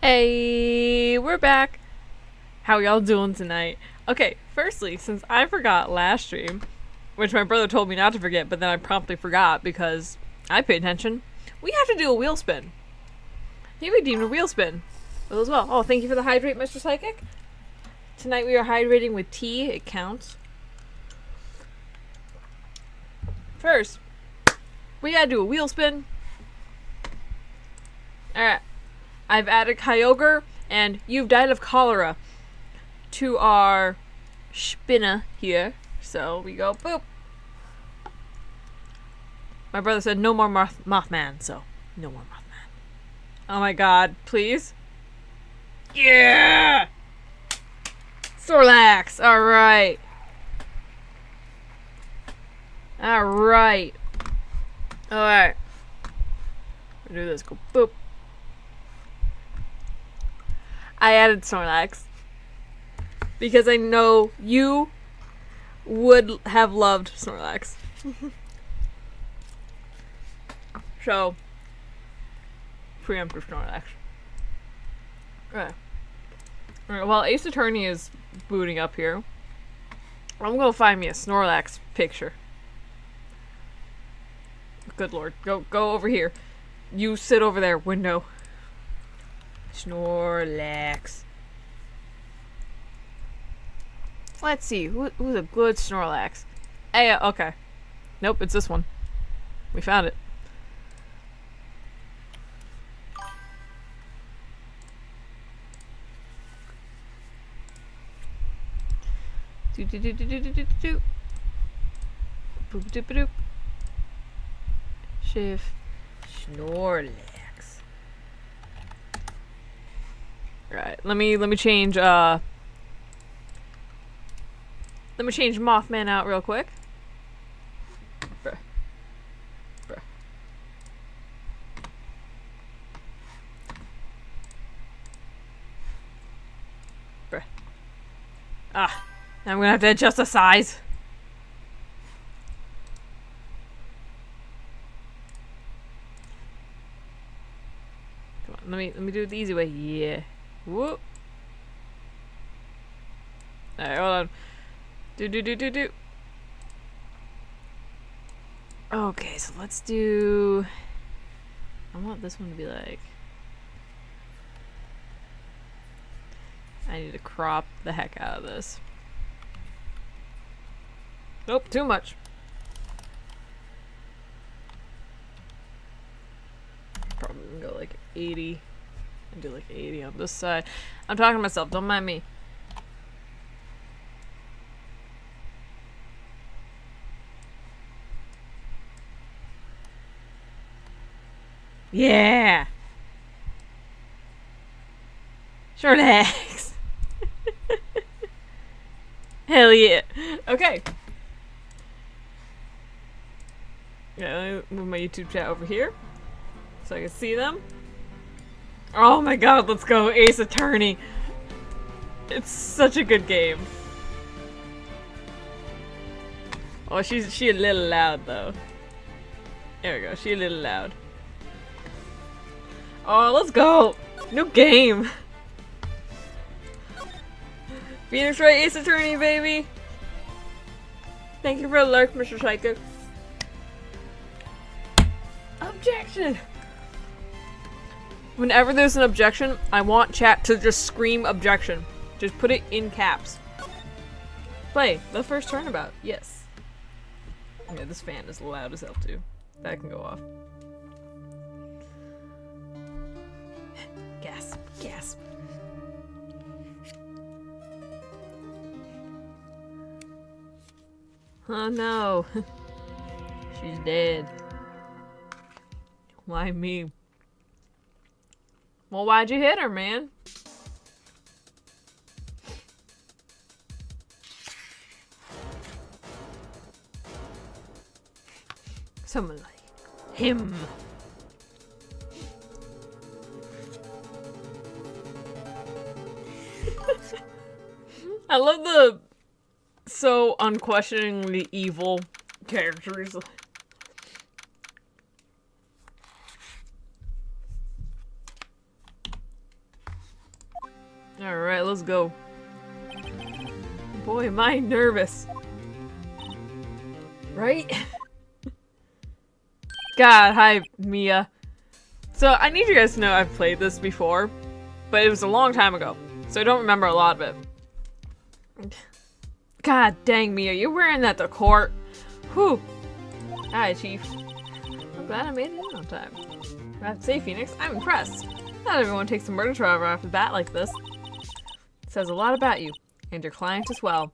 Hey, we're back. How y'all doing tonight? Okay, firstly, since I forgot last stream, which my brother told me not to forget, but then I promptly forgot because I paid attention, we have to do a wheel spin. He redeemed a wheel spin as well. Oh, thank you for the hydrate, Mr. Psychic. Tonight we are hydrating with tea. It counts. First, we gotta do a wheel spin. Alright. I've added Kyogre and You've Died of Cholera to our spinner here. So we go boop. My brother said no more Mothman, so no more Mothman. Oh my god, please. Yeah! Snorlax! Alright. Alright. Alright. Do this. Go boop. I added Snorlax because I know you would have loved Snorlax. So, preemptive Snorlax. Alright. Alright, while Ace Attorney is booting up here, I'm gonna find me a Snorlax picture. Good lord. Go over here. You sit over there, window. Snorlax. Let's see. Who's a good Snorlax? Hey, okay. Nope, it's this one. We found it. Do. Boop doop doop. Shift. Snorlax. Right. Let me change let me change Mothman out real quick. Bruh. Bruh. Bruh. Ah. Now I'm gonna have to adjust the size. Come on, let me do it the easy way. Yeah. Whoop. Alright, hold on. Do. Okay, so let's do... I want this one to be like... I need to crop the heck out of this. Nope, too much. Probably gonna go like 80. And do like 80 on this side. I'm talking to myself, don't mind me. Yeah! Short legs! Hell yeah! Okay. Yeah, let me move my YouTube chat over here so I can see them. Oh my god, let's go, Ace Attorney. It's such a good game. Oh, she a little loud though. There we go, she a little loud. Oh, let's go! New game! Phoenix Wright Ace Attorney, baby! Thank you for the lurk, Mr. Psychic. Objection! Whenever there's an objection, I want chat to just scream objection. Just put it in caps. Play the first turnabout. Yes. Yeah, this fan is loud as hell too. That can go off. Gasp. Gasp. Oh no. She's dead. Why me? Well, why'd you hit her, man? Someone like him. I love the so unquestioningly evil characters. Alright, let's go. Boy, am I nervous. Right? God, hi, Mia. So, I need you guys to know I've played this before, but it was a long time ago, so I don't remember a lot of it. God dang, Mia, you're wearing that to court. Whew. Hi, Chief. I'm glad I made it in on time. I have to say, Phoenix, I'm impressed. Not everyone takes a murder trial right off the bat like this. It says a lot about you, and your client as well.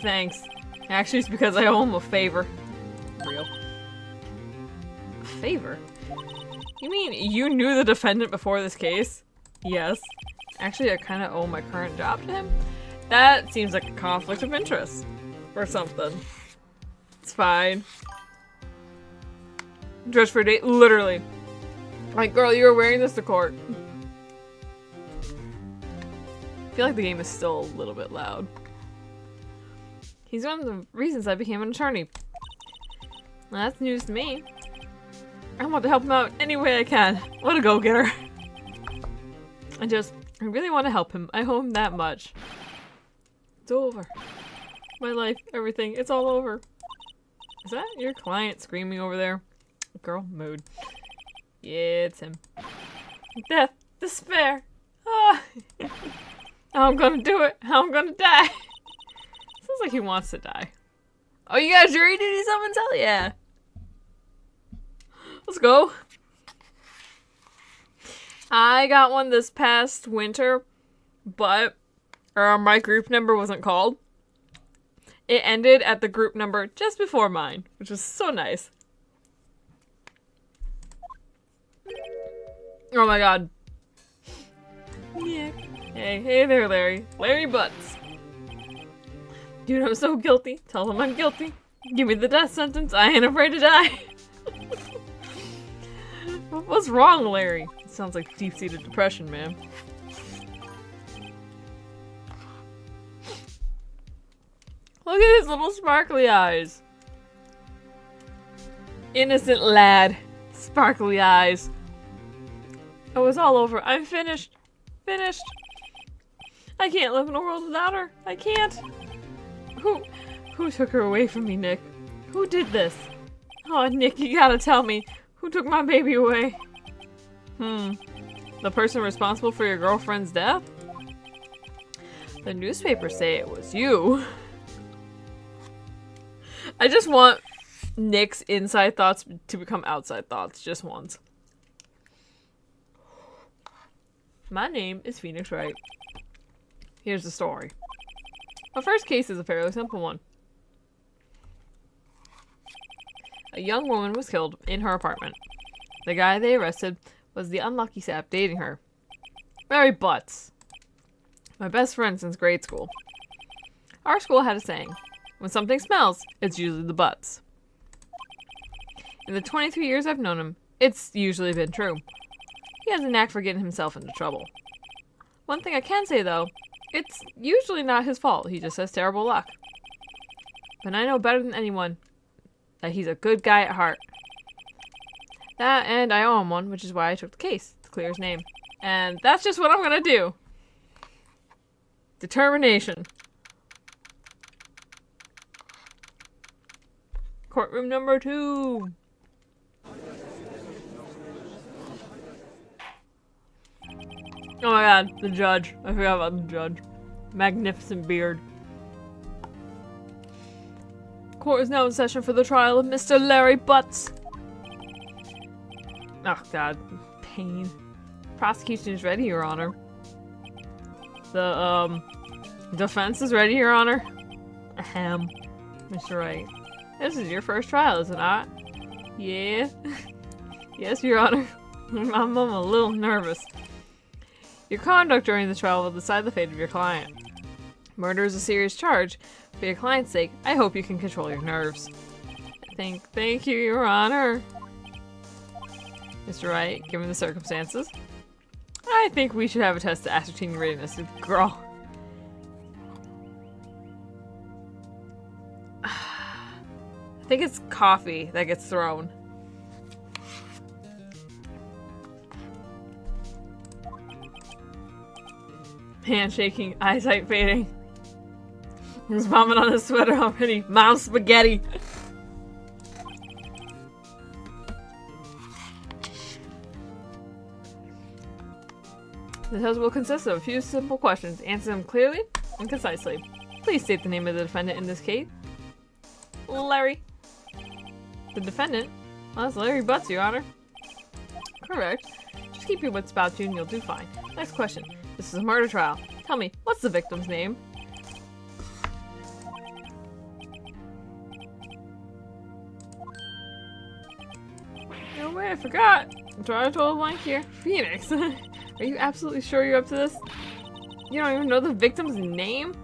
Thanks. Actually, it's because I owe him a favor. Real. A favor? You mean you knew the defendant before this case? Yes. Actually, I kind of owe my current job to him. That seems like a conflict of interest. Or something. It's fine. Dress for a date? Literally. Like, girl, you were wearing this to court. I feel like the game is still a little bit loud. He's one of the reasons I became an attorney. Well, that's news to me. I want to help him out any way I can. What a go-getter. I really want to help him. I owe him that much. It's over. My life, everything, it's all over. Is that your client screaming over there? Girl, mood. Yeah, it's him. Death, despair. Ah. How I'm gonna do it. How I'm gonna die. Sounds like he wants to die. Oh, you got jury duty summons? Hell yeah. Let's go. I got one this past winter, but my group number wasn't called. It ended at the group number just before mine, which was so nice. Oh my god. Yeah. Hey there, Larry. Larry Butts. Dude, I'm so guilty. Tell them I'm guilty. Give me the death sentence. I ain't afraid to die. What's wrong, Larry? It sounds like deep-seated depression, man. Look at his little sparkly eyes. Innocent lad. Sparkly eyes. Oh, it's all over. I'm finished. Finished. I can't live in a world without her. I can't. Who took her away from me, Nick? Who did this? Oh, Nick, you gotta tell me. Who took my baby away? The person responsible for your girlfriend's death? The newspapers say it was you. I just want Nick's inside thoughts to become outside thoughts just once. My name is Phoenix Wright. Here's the story. Our first case is a fairly simple one. A young woman was killed in her apartment. The guy they arrested was the unlucky sap dating her. Larry Butts. My best friend since grade school. Our school had a saying, when something smells, it's usually the butts. In the 23 years I've known him, it's usually been true. He has a knack for getting himself into trouble. One thing I can say though, it's usually not his fault, he just has terrible luck. But I know better than anyone that he's a good guy at heart. That and I owe him one, which is why I took the case, to clear his name. And that's just what I'm gonna do. Determination. Courtroom number 2. Oh my god, the judge. I forgot about the judge. Magnificent beard. Court is now in session for the trial of Mr. Larry Butts. Oh god, pain. Prosecution is ready, Your Honor. The, defense is ready, Your Honor. Ahem. Mr. Wright. This is your first trial, is it not? Yeah. Yes, Your Honor. I'm a little nervous. Your conduct during the trial will decide the fate of your client. Murder is a serious charge. For your client's sake, I hope you can control your nerves. Thank you, Your Honor. Mr. Wright, given the circumstances, I think we should have a test to ascertain your readiness. Girl. I think it's coffee that gets thrown. Handshaking, eyesight fading. He's vomit on his sweater already. Mom spaghetti. The test will consist of a few simple questions. Answer them clearly and concisely. Please state the name of the defendant in this case. Larry. The defendant? Well, that's Larry Butts, Your Honor. Correct. Just keep your wits about you and you'll do fine. Next question. This is a murder trial. Tell me, what's the victim's name? No way, I forgot. Draw a total blank here. Phoenix. Are you absolutely sure you're up to this? You don't even know the victim's name?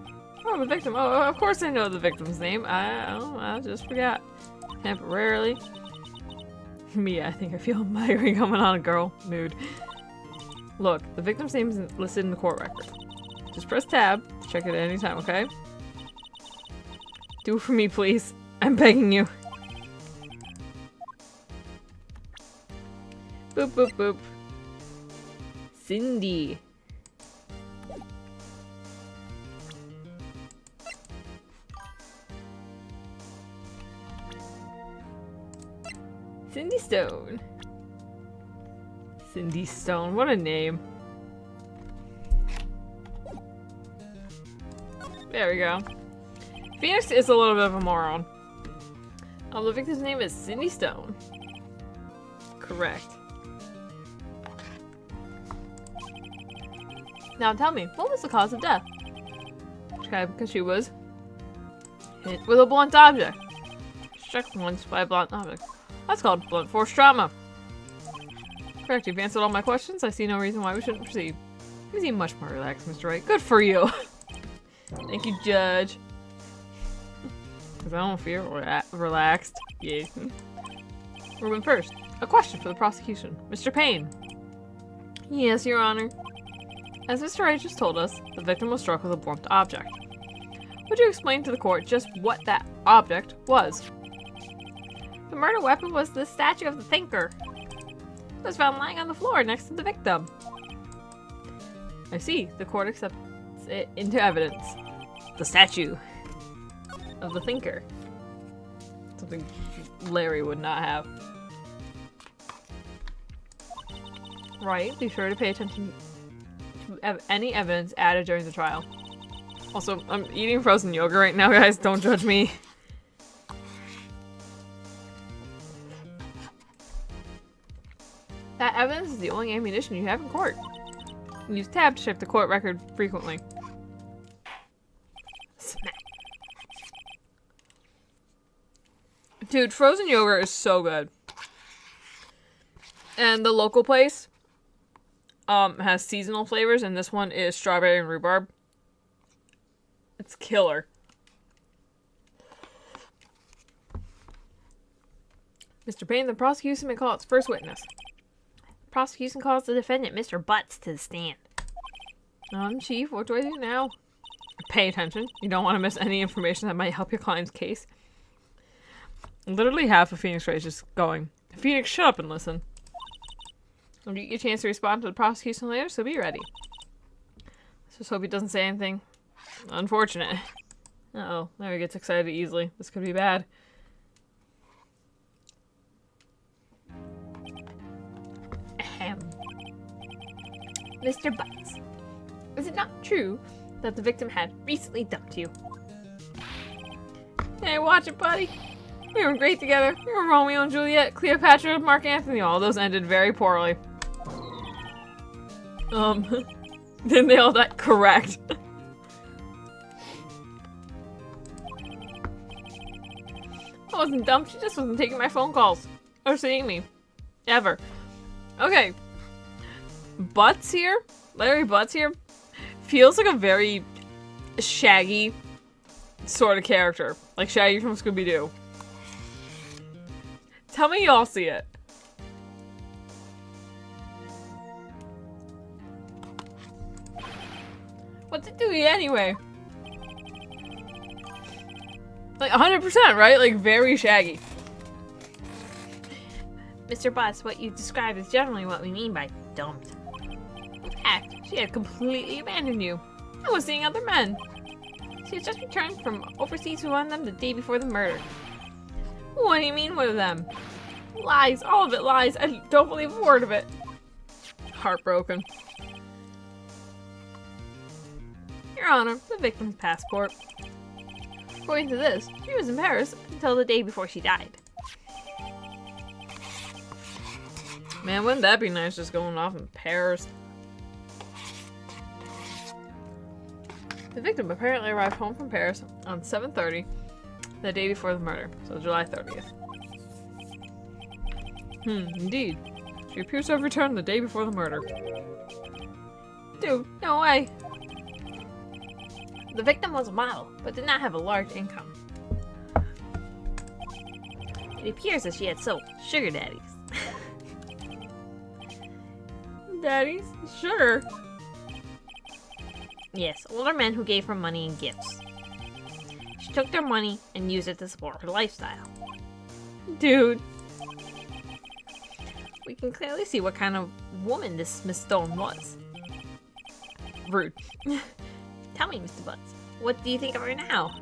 Oh, the victim. Oh, of course I know the victim's name. I just forgot. Temporarily. Me, I think I feel migraine coming on a girl mood. Look, the victim's name isn't listed in the court record. Just press tab to check it at any time, okay? Do it for me, please. I'm begging you. Boop, boop, boop. Cindy. Cindy Stone. Cindy Stone, what a name. There we go. Phoenix is a little bit of a moron. The victim's name is Cindy Stone. Correct. Now tell me, what was the cause of death? Because she was hit with a blunt object. Struck once by a blunt object. That's called blunt force trauma. Correct, you've answered all my questions. I see no reason why we shouldn't proceed. You seem much more relaxed, Mr. Wright. Good for you. Thank you, Judge. Because I don't feel relaxed. Yeah. Ruben first. A question for the prosecution. Mr. Payne. Yes, Your Honor. As Mr. Wright just told us, the victim was struck with a blunt object. Would you explain to the court just what that object was? The murder weapon was the statue of the thinker. It was found lying on the floor next to the victim. I see. The court accepts it into evidence. The statue of the thinker. Something Larry would not have. Right. Be sure to pay attention to any evidence added during the trial. Also, I'm eating frozen yogurt right now, guys. Don't judge me. That evidence is the only ammunition you have in court. Use tab to check the court record frequently. Smack. Dude, frozen yogurt is so good. And the local place has seasonal flavors, and this one is strawberry and rhubarb. It's killer. Mr. Payne, the prosecution may call its first witness. The prosecution calls the defendant, Mr. Butts, to the stand. Chief, what do I do now? Pay attention. You don't want to miss any information that might help your client's case. Literally half of Phoenix Wright is just going, Phoenix, shut up and listen. I'll get you a chance to respond to the prosecution later, so be ready. Let's just hope he doesn't say anything unfortunate. Uh-oh, now he gets excited easily. This could be bad. Ahem. Mr. Butts, is it not true that the victim had recently dumped you? Hey, watch it, buddy. We were great together. We were Romeo and Juliet, Cleopatra, Mark Antony. All those ended very poorly. Didn't they all die? Correct. I wasn't dumped. She just wasn't taking my phone calls. Or seeing me. Ever. Okay. Butts here? Larry Butts here? Feels like a very Shaggy sort of character. Like Shaggy from Scooby-Doo. Tell me y'all see it. What's it do anyway? Like 100%, right? Like very Shaggy. Mr. Butts, what you described is generally what we mean by dumped. In fact, she had completely abandoned you. I was seeing other men. She had just returned from overseas with one of them the day before the murder. What do you mean, one of them? Lies, all of it lies. I don't believe a word of it. Heartbroken. Your Honor, the victim's passport. According to this, she was in Paris until the day before she died. Man, wouldn't that be nice just going off in Paris? The victim apparently arrived home from Paris on 7:30, the day before the murder, so July 30th. Indeed. She appears to have returned the day before the murder. Dude, no way. The victim was a model, but did not have a large income. It appears that she had sold sugar daddies. Daddies? Sugar? Yes, older men who gave her money and gifts. She took their money and used it to support her lifestyle. Dude. We can clearly see what kind of woman this Miss Stone was. Rude. Tell me, Mr. Butts, what do you think of her now?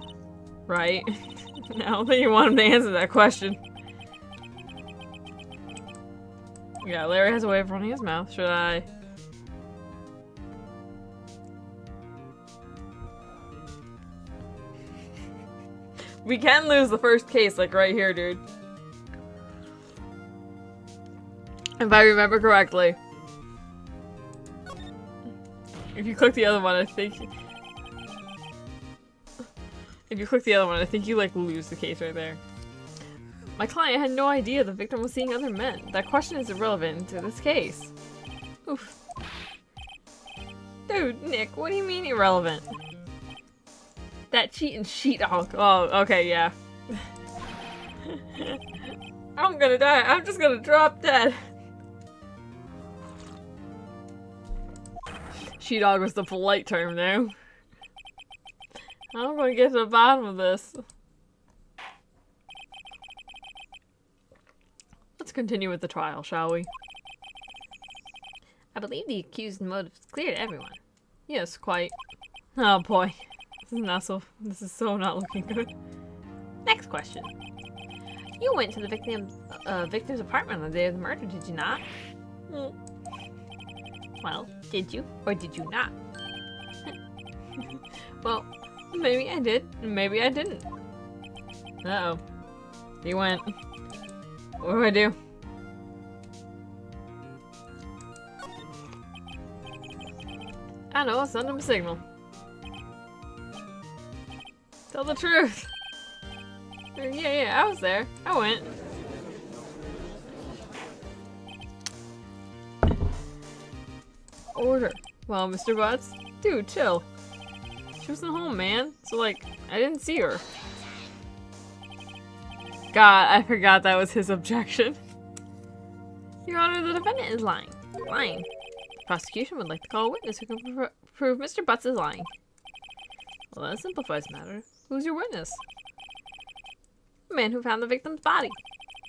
Right. I don't think you want him to answer that question. Yeah, Larry has a way of running his mouth. Should I? We can lose the first case, like right here, dude. If I remember correctly. If you click the other one, I think... If you click the other one, I think you, like, lose the case right there. My client had no idea the victim was seeing other men. That question is irrelevant to this case. Oof. Dude, Nick, what do you mean irrelevant? That cheating sheet-dog. Oh, okay, yeah. I'm gonna die. I'm just gonna drop dead. She-dog was the polite term now. I'm gonna get to the bottom of this. Let's continue with the trial, shall we? I believe the accused's motive is clear to everyone. Yes, quite. Oh boy. This is so not looking good. Next question. You went to the victim's apartment on the day of the murder, did you not? Well, did you or did you not? Well, maybe I did, maybe I didn't. Uh-oh. He went. What do I do? I don't know, I'll send him a signal. Tell the truth. Yeah, I was there. I went. Order. Well, Mr. Butts, dude, chill. She wasn't home, man. So, like, I didn't see her. God, I forgot that was his objection. Your Honor, the defendant is lying. Lying. The prosecution would like to call a witness who can prove Mr. Butts is lying. Well, that simplifies the matter. Who's your witness? The man who found the victim's body.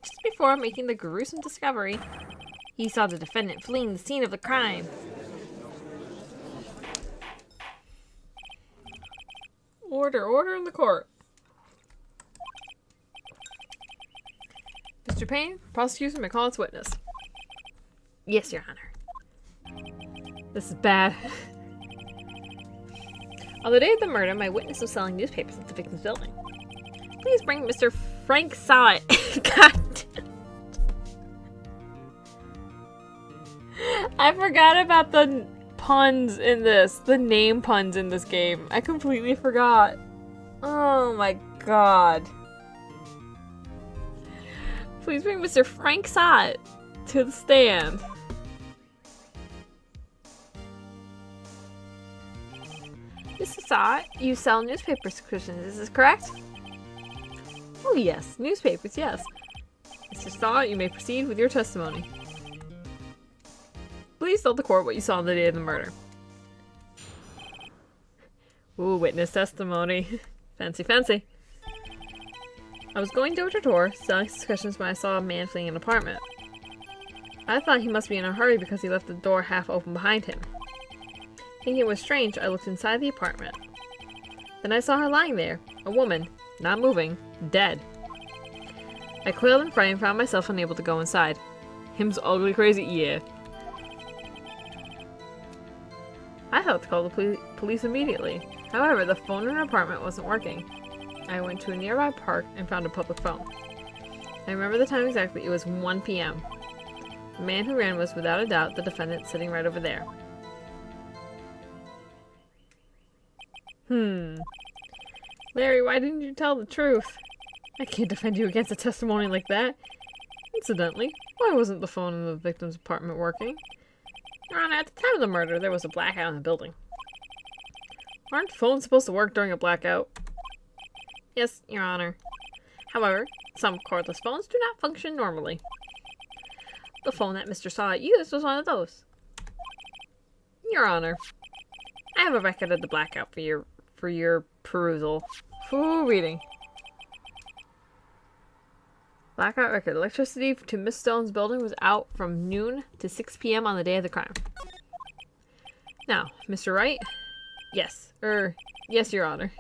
Just before making the gruesome discovery, he saw the defendant fleeing the scene of the crime. Order in the court. Mr. Payne, prosecution may call its witness. Yes, Your Honor. This is bad. On the day of the murder, my witness was selling newspapers at the victim's building. Please bring Mr. Frank Sawit. God. I forgot about the puns in this. The name puns in this game. I completely forgot. Oh my god. Please bring Mr. Frank Sawit to the stand. Mr. Sawit, you sell newspaper subscriptions, is this correct? Oh yes, newspapers, yes. Mr. Sawit, you may proceed with your testimony. Please tell the court what you saw on the day of the murder. Ooh, witness testimony. Fancy, fancy. I was going door to door, selling subscriptions when I saw a man fleeing an apartment. I thought he must be in a hurry because he left the door half open behind him. Thinking it was strange, I looked inside the apartment. Then I saw her lying there, a woman, not moving, dead. I quailed in fright and found myself unable to go inside. Him's ugly crazy, yeah. I thought to call the police immediately. However, the phone in her apartment wasn't working. I went to a nearby park and found a public phone. I remember the time exactly. It was 1 p.m. The man who ran was, without a doubt, the defendant sitting right over there. Larry, why didn't you tell the truth? I can't defend you against a testimony like that. Incidentally, why wasn't the phone in the victim's apartment working? Your Honor, at the time of the murder, there was a blackout in the building. Aren't phones supposed to work during a blackout? Yes, Your Honor. However, some cordless phones do not function normally. The phone that Mr. Sawat used was one of those. Your Honor, I have a record of the blackout for your perusal. Full reading. Blackout record. Electricity to Miss Stone's building was out from noon to 6 p.m. on the day of the crime. Now, Mr. Wright? Yes. Yes, Your Honor.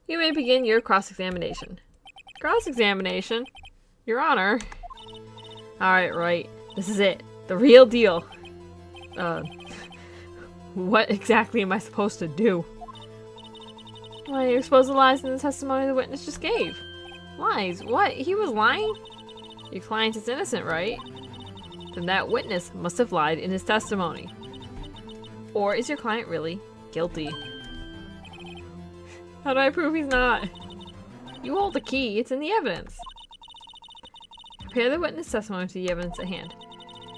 You may begin your cross-examination. Cross-examination? Your Honor? Alright, Wright. This is it. The real deal. What exactly am I supposed to do? Why, you're supposed to lie in the testimony the witness just gave. Lies? What? He was lying? Your client is innocent, right? Then that witness must have lied in his testimony. Or is your client really guilty? How do I prove he's not? You hold the key. It's in the evidence. Compare the witness testimony to the evidence at hand.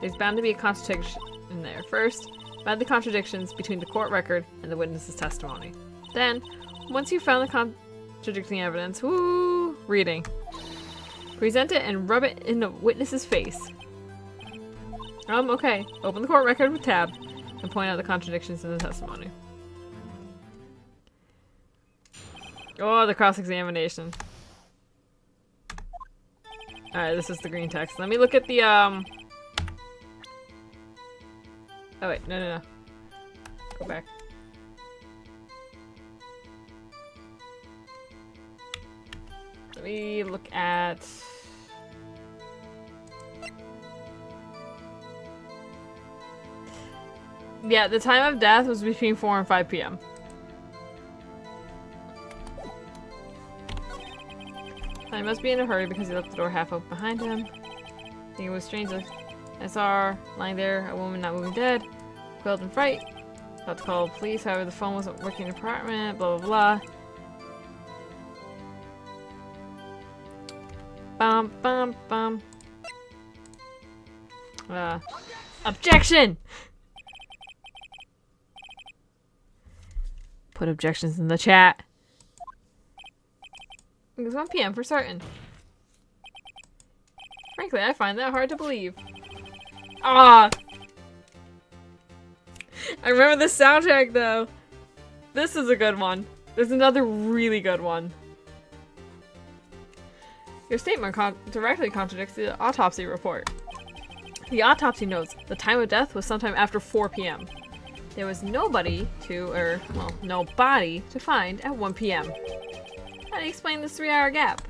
There's bound to be a contradiction in there. First, find the contradictions between the court record and the witness's testimony. Then, once you've found the contradicting evidence, reading. Present it and rub it in the witness's face. Okay. Open the court record with tab and point out the contradictions in the testimony. Oh, the cross-examination. Alright, this is the green text. Let me look at the, Oh wait, no. Go back. Let me look at... Yeah, the time of death was between 4 and 5 p.m. I must be in a hurry because he left the door half open behind him. I think it was strange. I saw her lying there, a woman not moving dead, quailed in fright. Thought to call the police, however the phone wasn't working in the apartment, blah blah blah. Objection! Put objections in the chat. It was 1 p.m. for certain. Frankly, I find that hard to believe. Ah! I remember the soundtrack though. This is a good one. There's another really good one. Your statement directly contradicts the autopsy report. The autopsy notes the time of death was sometime after 4 p.m. There was nobody to find at 1 p.m. How do you explain this 3-hour gap?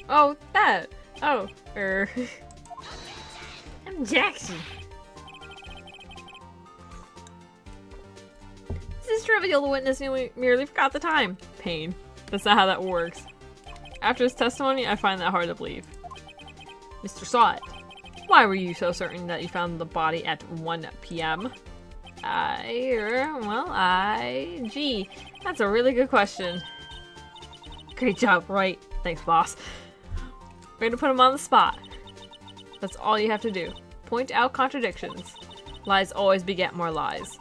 Oh, that. Oh, Objection. This is trivial. The witness merely forgot the time. Pain. That's not how that works. After his testimony, I find that hard to believe. Mr. Sawat, why were you so certain that you found the body at 1 p.m.? Gee, that's a really good question. Great job, Wright. Thanks, boss. We're gonna put him on the spot. That's all you have to do. Point out contradictions. Lies always beget more lies.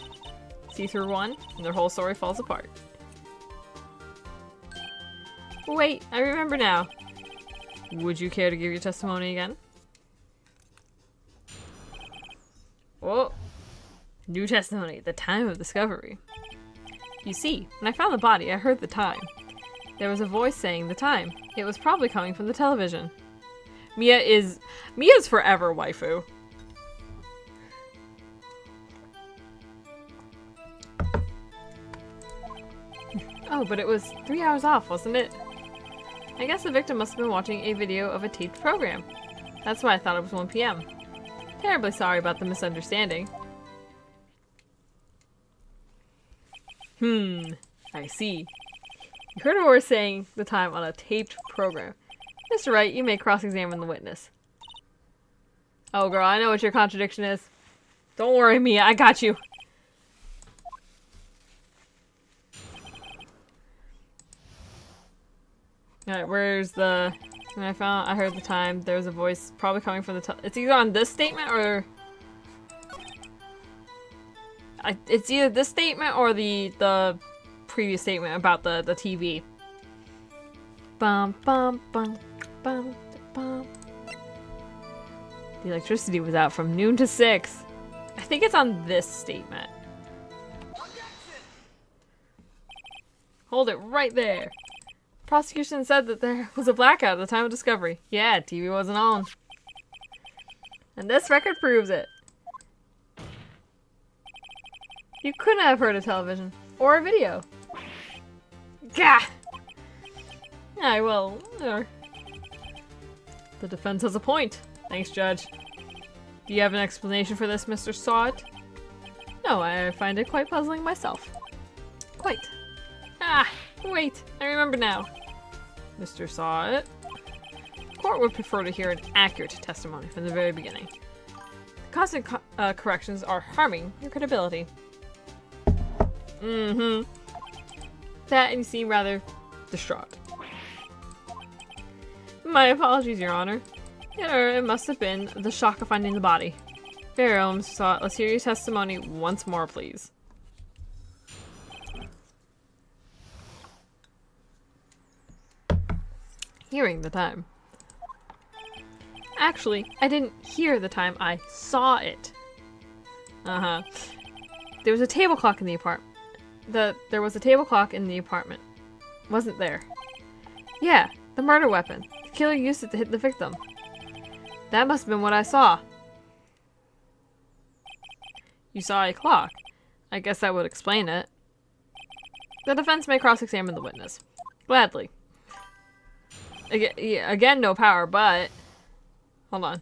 See through one, and their whole story falls apart. Wait, I remember now. Would you care to give your testimony again? Whoa. New testimony. The time of discovery. You see, when I found the body, I heard the time. There was a voice saying the time. It was probably coming from the television. Mia's forever waifu. Oh, but it was 3 hours off, wasn't it? I guess the victim must have been watching a video of a taped program. That's why I thought it was 1 p.m. Terribly sorry about the misunderstanding. I see. You heard a voice saying the time on a taped program. Mr. Wright, you may cross-examine the witness. Oh, girl, I know what your contradiction is. Don't worry, Mia, I got you. Alright, where's the... When I heard the time, there was a voice probably coming from the... It's either on this statement or... It's either this statement or the previous statement about the TV. Bum, bum, bum, bum, bum. The electricity was out from noon to 6. I think it's on this statement. Hold it right there. Prosecution said that there was a blackout at the time of discovery. Yeah, TV wasn't on. And this record proves it. You couldn't have heard a television. Or a video. Gah! Yeah, well, the defense has a point. Thanks, Judge. Do you have an explanation for this, Mr. Sawit? No, I find it quite puzzling myself. Quite. Ah, wait, I remember now. Mr. Sawit. Court would prefer to hear an accurate testimony from the very beginning. Constant corrections are harming your credibility. Mm-hmm. That, and you seem rather distraught. My apologies, Your Honor. It must have been the shock of finding the body. Very well, Mr. Sawit. Let's hear your testimony once more, please. Hearing the time. Actually, I didn't hear the time, I saw it. Uh-huh. There was a table clock in the apartment. There was a table clock in the apartment. Wasn't there? Yeah, the murder weapon. The killer used it to hit the victim. That must have been what I saw. You saw a clock. I guess that would explain it. The defense may cross-examine the witness. Gladly. Again, no power, but... Hold on.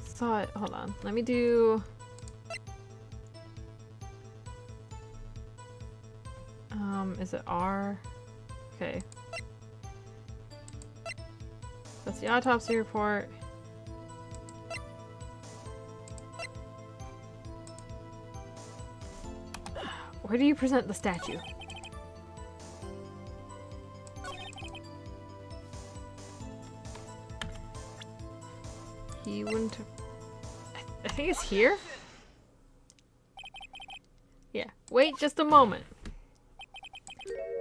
Saw it. Hold on. Let me do... is it R? Okay. That's the autopsy report. Where do you present the statue? He wouldn't have... I think it's here? Yeah. Wait just a moment.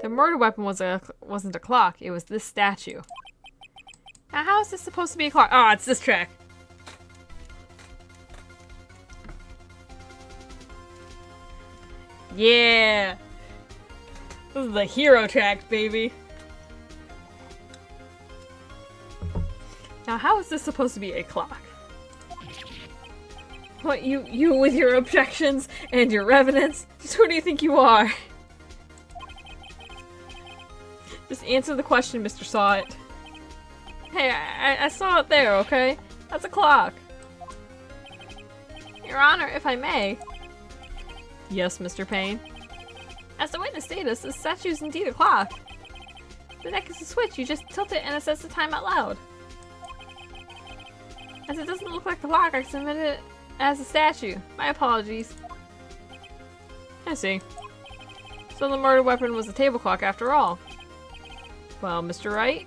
The murder weapon wasn't a clock, it was this statue. Now how is this supposed to be a clock? Oh, it's this track. Yeah! This is the hero track, baby. Now how is this supposed to be a clock? What, you with your objections and your revenants? Just who do you think you are? Just answer the question, Mr. Sawit. Hey, I saw it there, okay? That's a clock. Your Honor, if I may. Yes, Mr. Payne. As the witness stated, the statue is indeed a clock. The neck is a switch, you just tilt it and it sets the time out loud. As it doesn't look like a clock, I submitted it as a statue. My apologies. I see. So the murder weapon was a table clock after all. Well, Mr. Wright,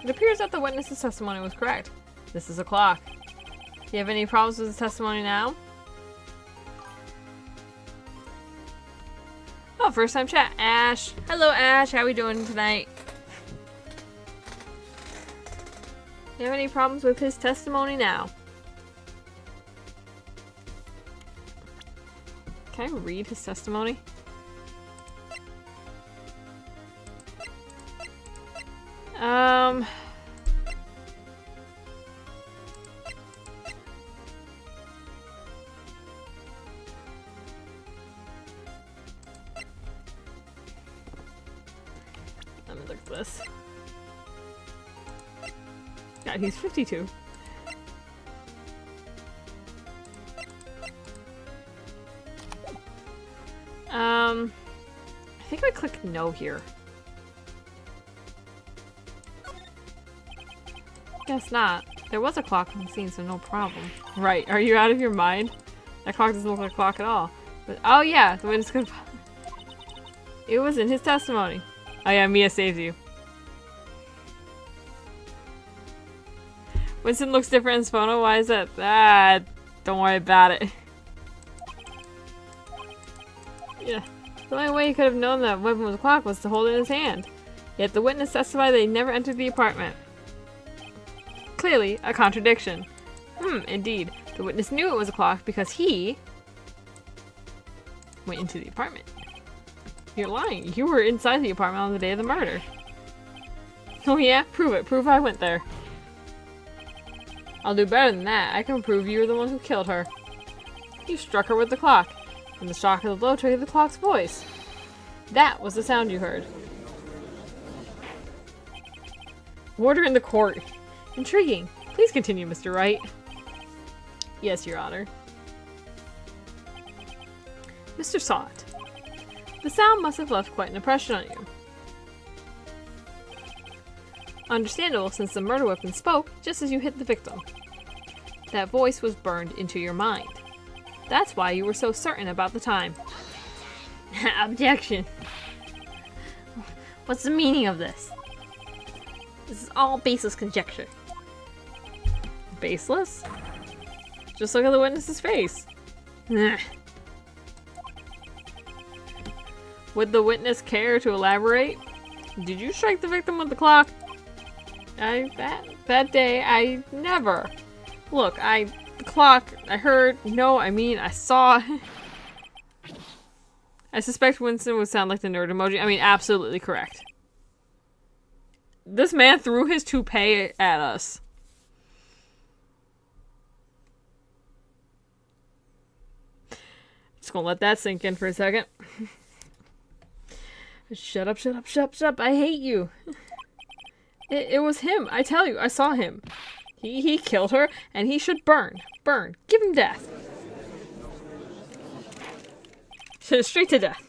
it appears that the witness's testimony was correct. This is a clock. Do you have any problems with his testimony now? Oh, first time chat. Ash. Hello, Ash. How we doing tonight? Do you have any problems with his testimony now? Can I read his testimony? Let me look at this. Yeah, he's 52. I think I click no here. Guess not. There was a clock on the scene, so no problem. Right, are you out of your mind? That clock doesn't look like a clock at all. But, oh yeah, the witness could... It was in his testimony. Oh yeah, Mia saves you. Winston looks different in his photo. Why is that? Ah, don't worry about it. Yeah. The only way he could have known that weapon was a clock was to hold it in his hand. Yet the witness testified that he never entered the apartment. Clearly, a contradiction. Indeed. The witness knew it was a clock because he went into the apartment. You're lying. You were inside the apartment on the day of the murder. Oh yeah? Prove it. Prove I went there. I'll do better than that. I can prove you were the one who killed her. You struck her with the clock. And the shock of the blow triggered the clock's voice. That was the sound you heard. Order in the court. Intriguing. Please continue, Mr. Wright. Yes, Your Honor. Mr. Sott. The sound must have left quite an impression on you. Understandable, since the murder weapon spoke just as you hit the victim. That voice was burned into your mind. That's why you were so certain about the time. Objection. What's the meaning of this? This is all baseless conjecture. Baseless? Just look at the witness's face. Would the witness care to elaborate? Did you strike the victim with the clock? That day, I never. Look, the clock, I heard, no, I mean, I saw. I suspect Winston would sound like the nerd emoji. I mean, absolutely correct. This man threw his toupee at us. Just gonna let that sink in for a second. Shut up, shut up, shut up, shut up. I hate you. It was him. I tell you, I saw him. He killed her, and he should burn. Burn. Give him death. Straight to death.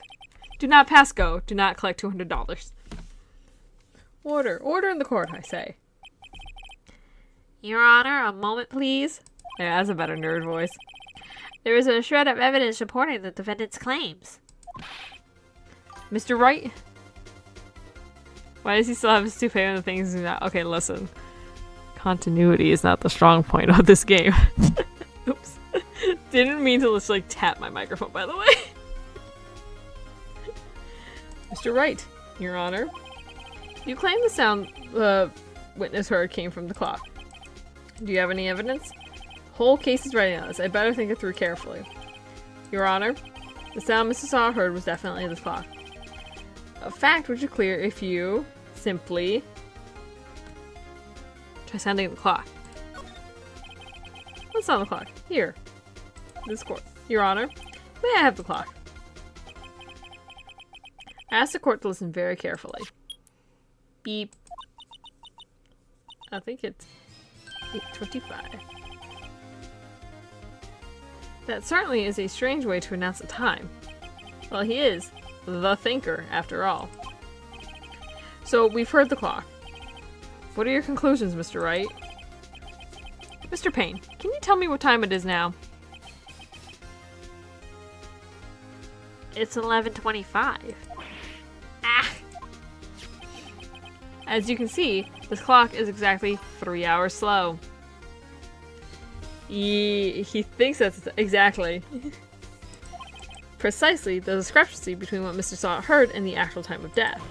Do not pass go. Do not collect $200. Order. Order in the court, I say. Your Honor, a moment, please. Yeah, that's a better nerd voice. There is a shred of evidence supporting the defendant's claims. Mr. Wright? Why does he still have his toupee when the things do not? Okay, listen. Continuity is not the strong point of this game. Oops. Didn't mean to just like tap my microphone, by the way. Mr. Wright, Your Honor. You claim the sound the witness heard came from the clock. Do you have any evidence? Whole case is ready on this. I better think it through carefully. Your Honor, the sound Mr. Saw heard was definitely the clock. A fact which is clear if you simply try sounding the clock. Let's sound the clock. Here. This court. Your Honor, may I have the clock? I ask the court to listen very carefully. Beep. I think it's 8:25. That certainly is a strange way to announce a time. Well, he is the thinker, after all. So, we've heard the clock. What are your conclusions, Mr. Wright? Mr. Payne, can you tell me what time it is now? It's 11:25. Ah! As you can see, this clock is exactly 3 hours slow. He thinks that's exactly. Precisely the discrepancy between what Mr. Sott heard and the actual time of death.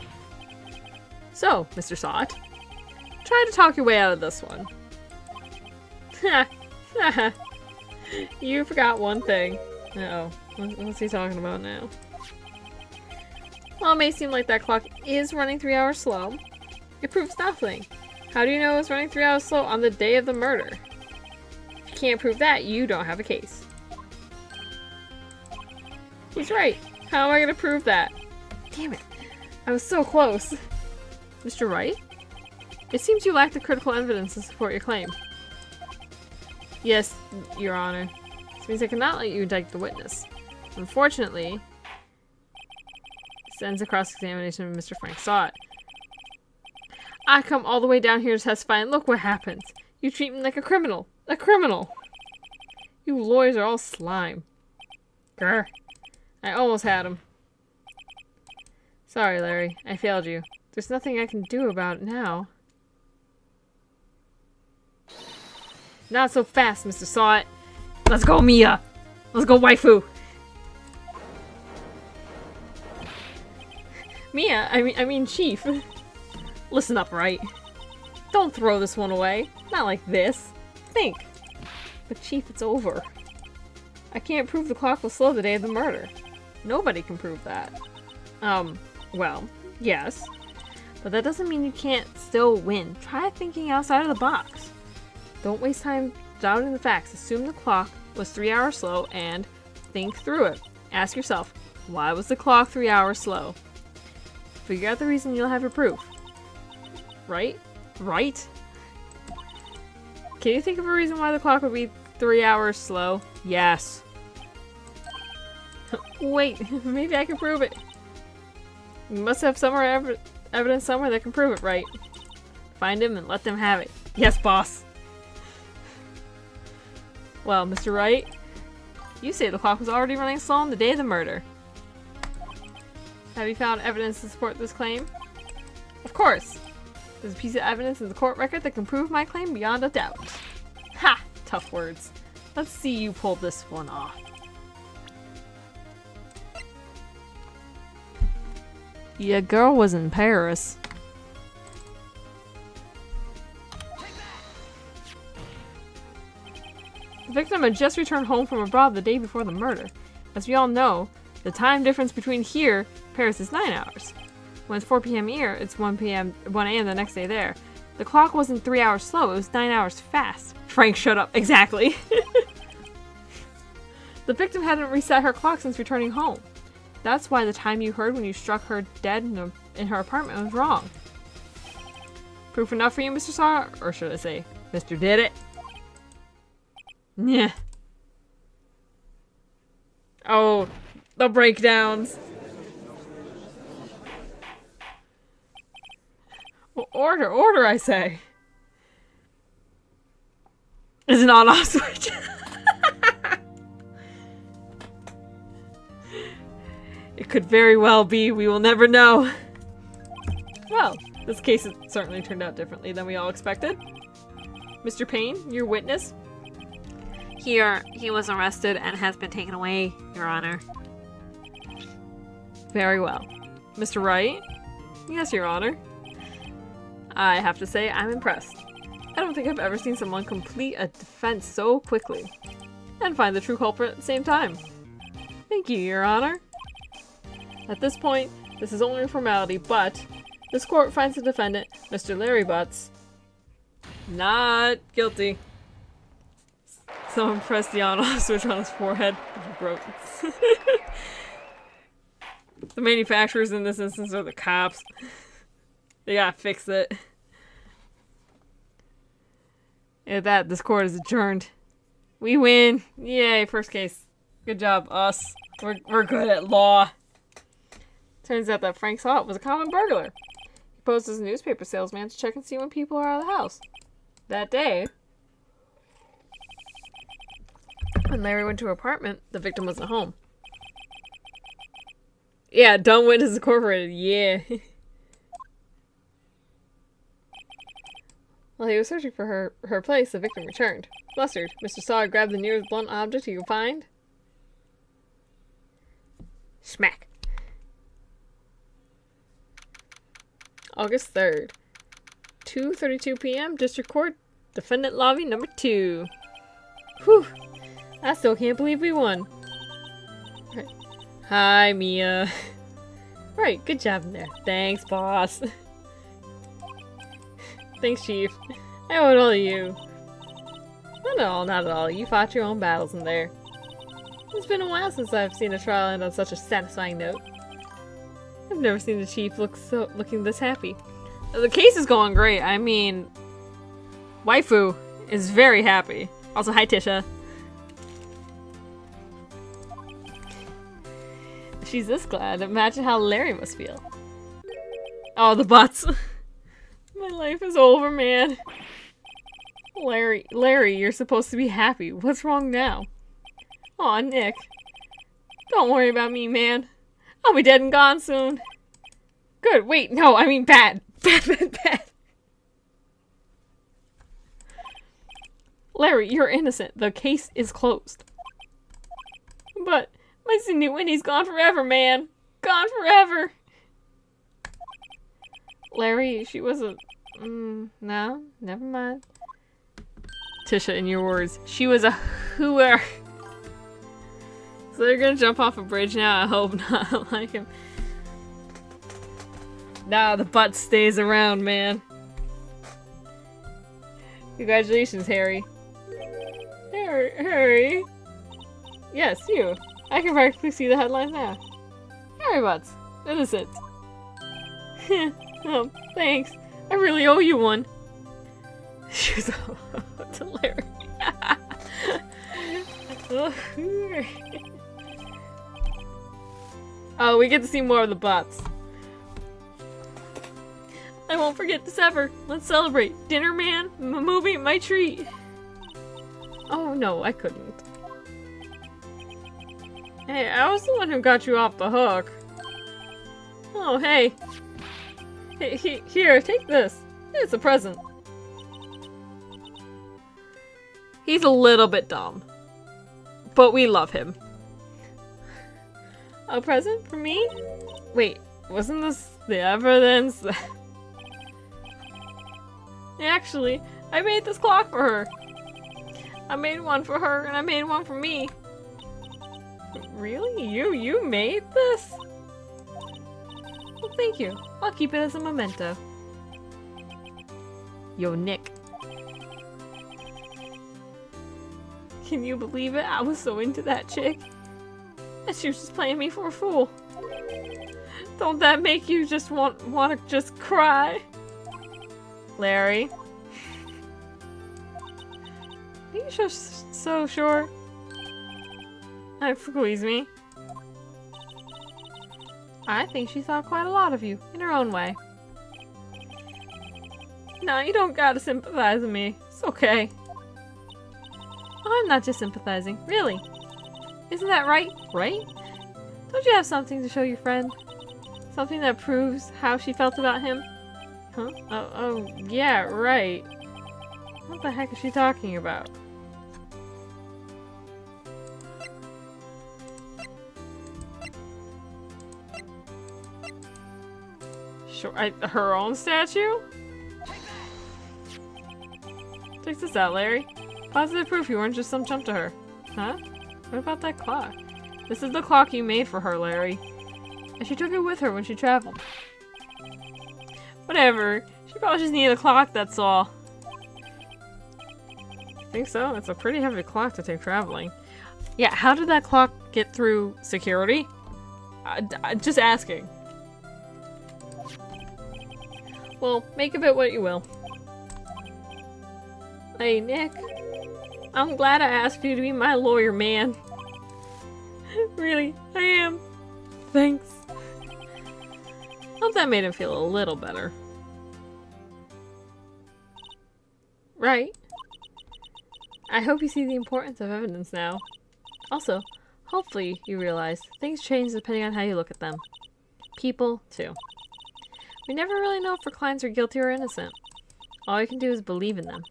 So, Mr. Sott, try to talk your way out of this one. You forgot one thing. Uh-oh. What's he talking about now? While it may seem like that clock is running 3 hours slow, it proves nothing. How do you know it was running 3 hours slow on the day of the murder? If you can't prove that, you don't have a case. He's right. How am I going to prove that? Damn it. I was so close. Mr. Wright? It seems you lack the critical evidence to support your claim. Yes, Your Honor. This means I cannot let you indict the witness. Unfortunately, this ends the cross-examination of Mr. Frank Sott. I come all the way down here to testify, and look what happens. You treat me like a criminal. A criminal! You lawyers are all slime. Grr. I almost had him. Sorry, Larry. I failed you. There's nothing I can do about it now. Not so fast, Mr. Sott. Let's go, Mia! Let's go, waifu! Mia, I mean Chief. Listen up, Wright. Don't throw this one away. Not like this. Think. But Chief, it's over. I can't prove the clock was slow the day of the murder. Nobody can prove that. Well, yes. But that doesn't mean you can't still win. Try thinking outside of the box. Don't waste time doubting the facts. Assume the clock was 3 hours slow and think through it. Ask yourself, why was the clock 3 hours slow? Figure out the reason, you'll have your proof. Right? Right? Can you think of a reason why the clock would be 3 hours slow? Yes. Wait, maybe I can prove it. You must have evidence somewhere that can prove it, right? Find him and let them have it. Yes, boss. Well, Mr. Wright, you say the clock was already running slow on the day of the murder. Have you found evidence to support this claim? Of course. There's a piece of evidence in the court record that can prove my claim beyond a doubt. Ha! Tough words. Let's see you pull this one off. Yeah, girl was in Paris. The victim had just returned home from abroad the day before the murder. As we all know, the time difference between here, Paris, is 9 hours. When it's 4 p.m. here, it's 1 a.m. the next day there. The clock wasn't 3 hours slow, it was 9 hours fast. Frank, shut up. Exactly. The victim hadn't reset her clock since returning home. That's why the time you heard when you struck her dead in her apartment was wrong. Proof enough for you, Mr. Sott? Or should I say, Mr. Did It? Yeah. Oh, the breakdowns. Well, order, I say. Is an on-off switch. It could very well be. We will never know. Well, this case has certainly turned out differently than we all expected. Mr. Payne, your witness? He was arrested and has been taken away, Your Honor. Very well. Mr. Wright? Yes, Your Honor. I have to say, I'm impressed. I don't think I've ever seen someone complete a defense so quickly. And find the true culprit at the same time. Thank you, Your Honor. At this point, this is only a formality, but this court finds the defendant, Mr. Larry Butts, not guilty. Someone pressed the on-off switch on his forehead. He broke. The manufacturers in this instance are the cops. They gotta fix it. And that, this court is adjourned. We win! Yay, first case. Good job, us. We're good at law. Turns out that Frank Sott was a common burglar. He posed as a newspaper salesman to check and see when people are out of the house. That day, when Larry went to her apartment, the victim wasn't home. Yeah, dumb witness incorporated, yeah. While he was searching for her place, the victim returned. Flustered, Mr. Sott grabbed the nearest blunt object he could find. Smack. August 3rd. 2:32 p.m. District Court. Defendant Lobby number 2. Whew. I still can't believe we won. Right. Hi, Mia. Right, good job in there. Thanks, boss. Thanks, Chief. I owe it all to you. Not at all, not at all. You fought your own battles in there. It's been a while since I've seen a trial end on such a satisfying note. I've never seen the Chief looking this happy. The case is going great. I mean, waifu is very happy. Also, hi Tisha. She's this glad. Imagine how Larry must feel. Oh, the butts. My life is over, man. Larry, you're supposed to be happy. What's wrong now? Aw, Nick. Don't worry about me, man. I'll be dead and gone soon. Good, wait, no, I mean bad. Bad. Larry, you're innocent. The case is closed. But my Cindy Winnie's gone forever, man. Gone forever. Larry, she was a... no, never mind. Tisha, in your words, she was a hooer. So they're gonna jump off a bridge now? I hope not. Like him. Nah, the butt stays around, man. Congratulations, Harry. Harry? Yes, you. I can practically see the headlines now. Harry Butts. Innocent. Oh, thanks. I really owe you one. She was to Larry. Oh, we get to see more of the butts. I won't forget this ever. Let's celebrate. Dinner, man. Movie, my treat. Oh, no, I couldn't. Hey, I was the one who got you off the hook. Oh, hey. Hey, here, take this. It's a present. He's a little bit dumb. But we love him. A present for me? Wait, wasn't this the evidence? Actually, I made this clock for her. I made one for her, and I made one for me. Really? You made this? Well, thank you. I'll keep it as a memento. Yo, Nick. Can you believe it? I was so into that chick. And she was just playing me for a fool. Don't that make you just want to just cry? Larry? Are you so sure? Squeeze me. I think she saw quite a lot of you, in her own way. No, you don't gotta sympathize with me. It's okay. I'm not just sympathizing, really. Isn't that right? Right? Don't you have something to show your friend? Something that proves how she felt about him? Huh? Oh, yeah, right. What the heck is she talking about? Sure, her own statue? Check this out, Larry. Positive proof you weren't just some chump to her. Huh? What about that clock? This is the clock you made for her, Larry. And she took it with her when she traveled. Whatever. She probably just needed a clock, that's all. Think so? It's a pretty heavy clock to take traveling. Yeah, how did that clock get through security? Just asking. Well, make of it what you will. Hey, Nick. I'm glad I asked you to be my lawyer, man. Really, I am. Thanks. Hope that made him feel a little better. Right? I hope you see the importance of evidence now. Also, hopefully you realize things change depending on how you look at them. People, too. We never really know if our clients are guilty or innocent. All you can do is believe in them.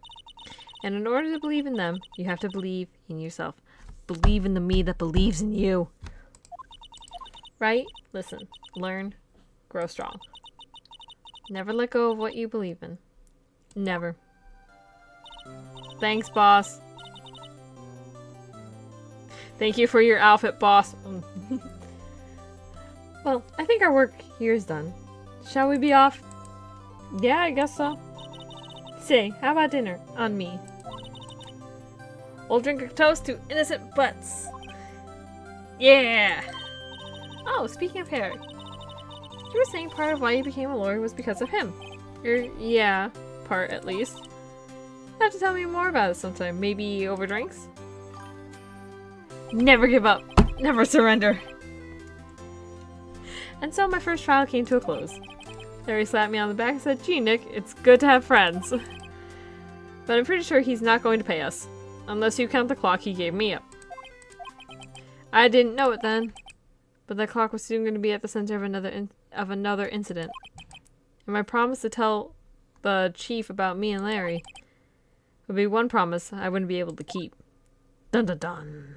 And in order to believe in them, you have to believe in yourself. Believe in the me that believes in you. Right? Listen, learn, grow strong. Never let go of what you believe in. Never. Thanks, boss. Thank you for your outfit, boss. Well, I think our work here is done. Shall we be off? Yeah, I guess so. Say, how about dinner? On me. We'll drink a toast to innocent butts. Yeah! Oh, speaking of Harry. You were saying part of why you became a lawyer was because of him. Yeah, part at least. You have to tell me more about it sometime. Maybe over drinks? Never give up. Never surrender. And so my first trial came to a close. Larry slapped me on the back and said, "Gee, Nick, it's good to have friends." But I'm pretty sure he's not going to pay us. Unless you count the clock he gave me up. I didn't know it then. But that clock was soon going to be at the center of another incident. And my promise to tell the chief about me and Larry would be one promise I wouldn't be able to keep. Dun dun dun.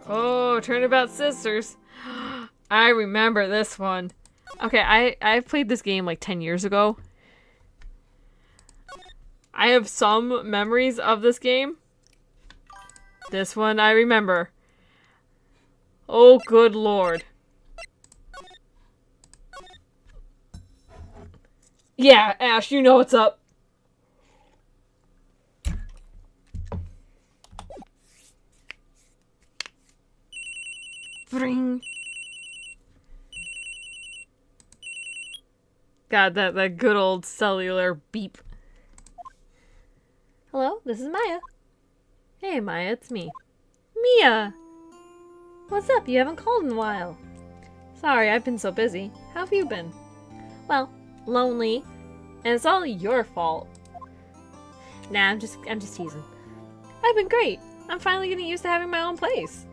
Oh, Turnabout Sisters. I remember this one. Okay, I played this game like 10 years ago. I have some memories of this game. This one I remember. Oh, good lord. Yeah, Ash, you know what's up. Ring. God, that good old cellular beep. Hello, this is Maya. Hey, Maya, it's me. Mia! What's up? You haven't called in a while. Sorry, I've been so busy. How have you been? Well, lonely. And it's all your fault. Nah, I'm just teasing. I've been great. I'm finally getting used to having my own place.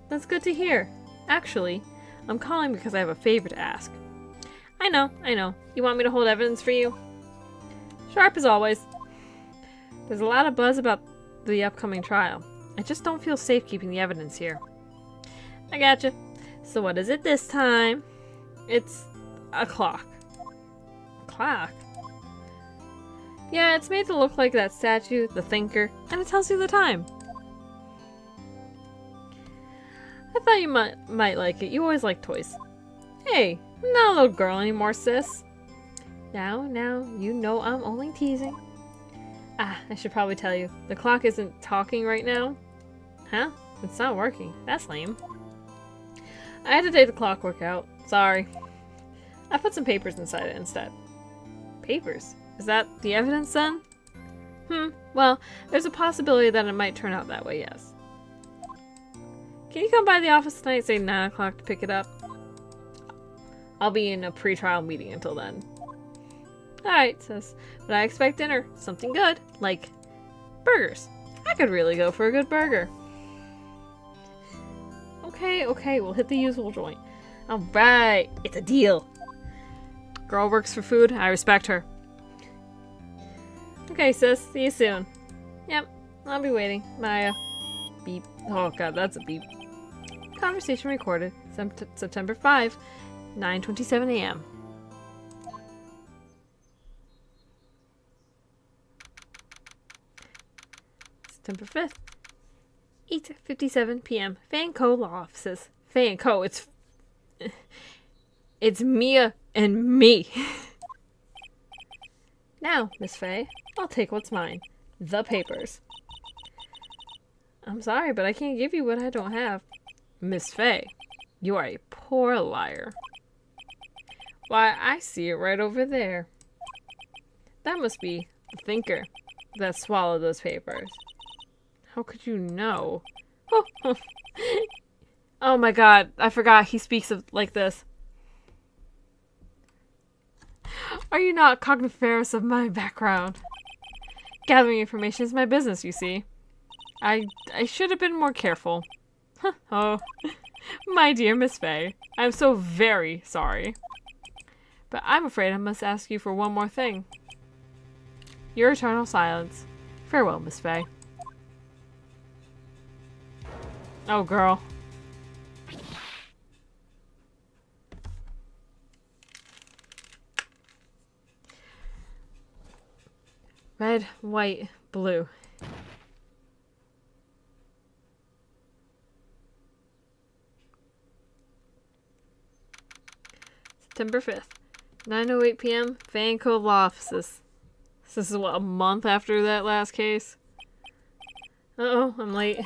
That's good to hear. Actually, I'm calling because I have a favor to ask. I know. You want me to hold evidence for you? Sharp as always. There's a lot of buzz about the upcoming trial. I just don't feel safe keeping the evidence here. I gotcha. So what is it this time? It's a clock. Clock? Yeah, it's made to look like that statue, the thinker, and it tells you the time. I thought you might like it. You always like toys. Hey, I'm not a little girl anymore, sis. Now, you know I'm only teasing. Ah, I should probably tell you. The clock isn't talking right now. Huh? It's not working. That's lame. I had to take the clockwork out. Sorry. I put some papers inside it instead. Papers? Is that the evidence then? Well, there's a possibility that it might turn out that way, yes. Can you come by the office tonight, say 9 o'clock to pick it up? I'll be in a pre-trial meeting until then. Alright, sis. But I expect dinner. Something good. Like burgers. I could really go for a good burger. Okay, we'll hit the usual joint. Alright, it's a deal. Girl works for food. I respect her. Okay, sis. See you soon. Yep, I'll be waiting. Maya. Beep. Oh god, that's a beep. Conversation recorded. September 5, 9:27 a.m. September 5th, 8:57 p.m. Fan Co. Law Offices. Fan Co. It's Mia and me. Now, Miss Faye, I'll take what's mine. The papers. I'm sorry, but I can't give you what I don't have. Miss Faye, you are a poor liar. Why, I see it right over there. That must be the thinker that swallowed those papers. How could you know? Oh my god, I forgot he speaks of like this. Are you not cogniferous of my background? Gathering information is my business, you see. I should have been more careful. Oh, my dear Miss Faye, I'm so very sorry. But I'm afraid I must ask you for one more thing. Your eternal silence. Farewell, Miss Faye. Oh, girl. Red, white, blue. September 5th, 9:08 p.m. Fan Cove Law Offices. This is what, a month after that last case? Uh-oh, I'm late.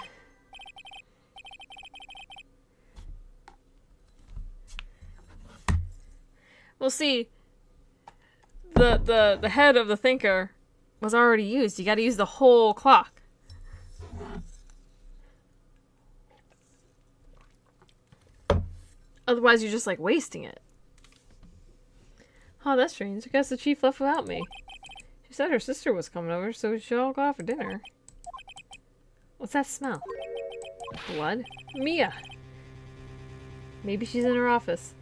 Well, see, the head of the thinker was already used. You gotta use the whole clock. Otherwise, you're just, like, wasting it. Oh, that's strange. I guess the chief left without me. She said her sister was coming over, so we should all go out for dinner. What's that smell? Blood? Mia! Maybe she's in her office.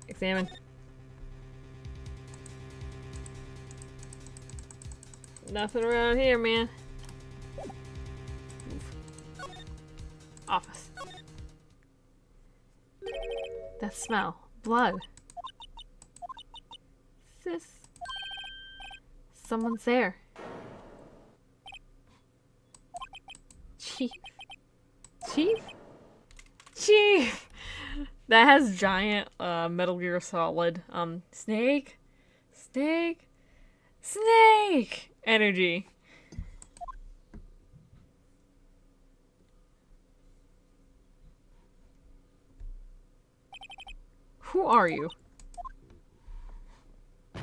Examine. Nothing around here, man. Office. That smell. Blood. Sis. Someone's there. Chief. Chief? Chief! That has giant Metal Gear Solid Snake energy. Who are you? The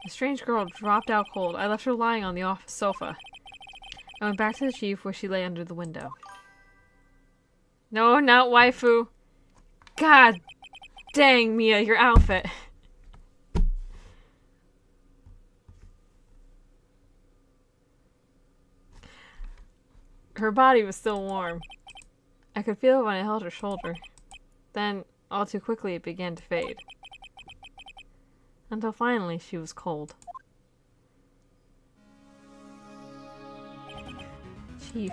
strange girl dropped out cold. I left her lying on the office sofa. I went back to the chief where she lay under the window. No, not waifu. God dang, Mia, your outfit. Her body was still warm. I could feel it when I held her shoulder. Then, all too quickly, it began to fade. Until finally, she was cold. Chief.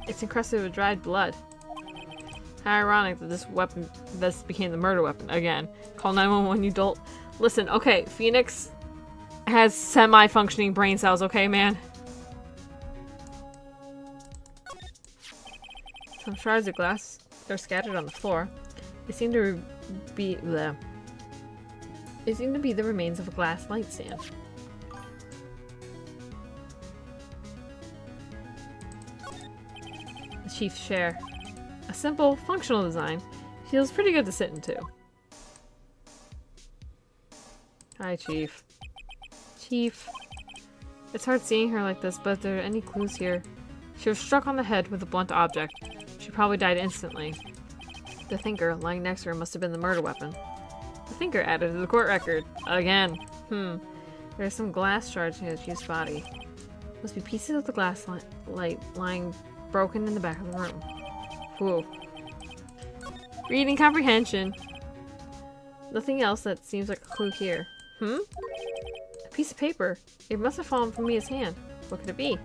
It's encrusted with dried blood. How ironic that this became the murder weapon. Again, call 911, you dolt. Listen, okay, Phoenix has semi-functioning brain cells, okay, man? Some shards of glass are scattered on the floor. They seem to be the remains of a glass light stand. The chief's chair. A simple, functional design. Feels pretty good to sit into. Hi, Chief. Chief. It's hard seeing her like this, but if there are any clues here. She was struck on the head with a blunt object. She probably died instantly. The thinker lying next to her must have been the murder weapon. The thinker added to the court record. Again. There are some glass shards near the chief's body. Must be pieces of the glass light lying broken in the back of the room. Whoa. Reading comprehension. Nothing else that seems like a clue here. A piece of paper. It must have fallen from Mia's hand. What could it be?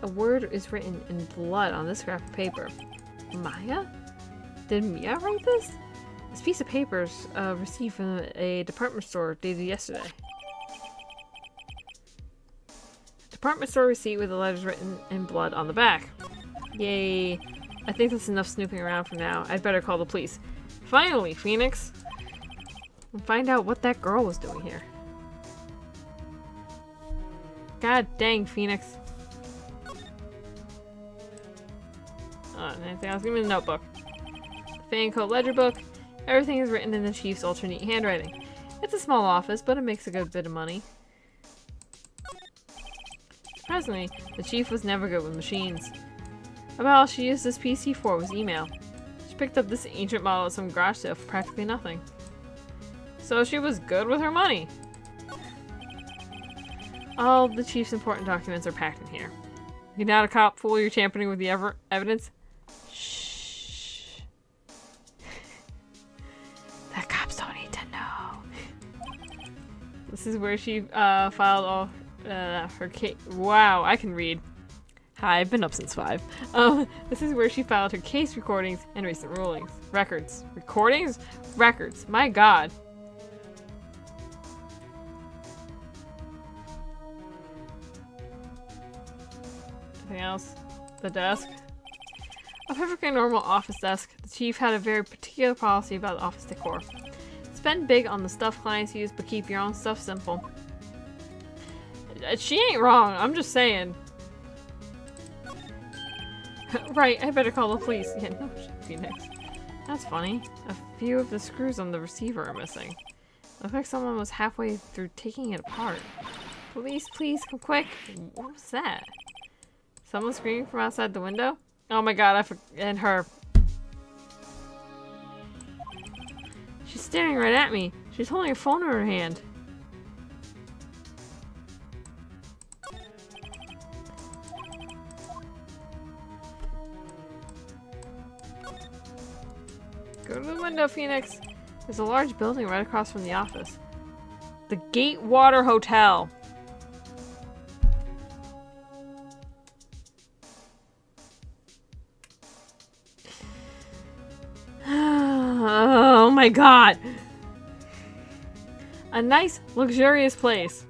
A word is written in blood on this scrap of paper. Maya? Did Mia write this? This piece of paper is received from a department store dated yesterday. Department store receipt with the letters written in blood on the back. Yay. I think that's enough snooping around for now. I'd better call the police. Finally, Phoenix! And find out what that girl was doing here. God dang, Phoenix. Anything else? Give me the notebook. The fan code ledger book. Everything is written in the chief's ultra-neat handwriting. It's a small office, but it makes a good bit of money. Surprisingly, the chief was never good with machines. About all she used this PC for was email. She picked up this ancient model at some garage sale for practically nothing. So she was good with her money. All the chief's important documents are packed in here. You're not a cop, fool. You're tampering with the evidence. Shh. The cops don't need to know. This is where she filed all her case. Wow, I can read. Hi, I've been up since 5. This is where she filed her case recordings and recent rulings. Records. Recordings? Records. My god. Anything else? The desk? A perfectly normal office desk. The chief had a very particular policy about office decor. Spend big on the stuff clients use, but keep your own stuff simple. She ain't wrong, I'm just saying. Right, I better call the police. Yeah, no shit, Phoenix. That's funny. A few of the screws on the receiver are missing. Looks like someone was halfway through taking it apart. Police, please, come quick. What was that? Someone screaming from outside the window? Oh my god, and her. She's staring right at me. She's holding a phone in her hand. Go to the window, Phoenix. There's a large building right across from the office. The Gatewater Hotel. Oh my god. A nice, luxurious place.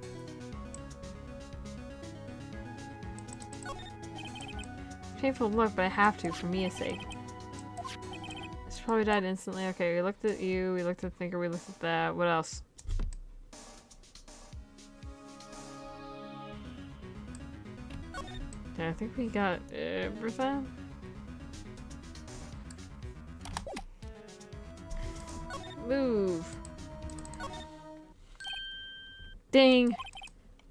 Painful look, but I have to for Mia's sake. She probably died instantly. Okay, we looked at you, we looked at the thinker, we looked at that. What else? Okay, I think we got everything. Move. Ding.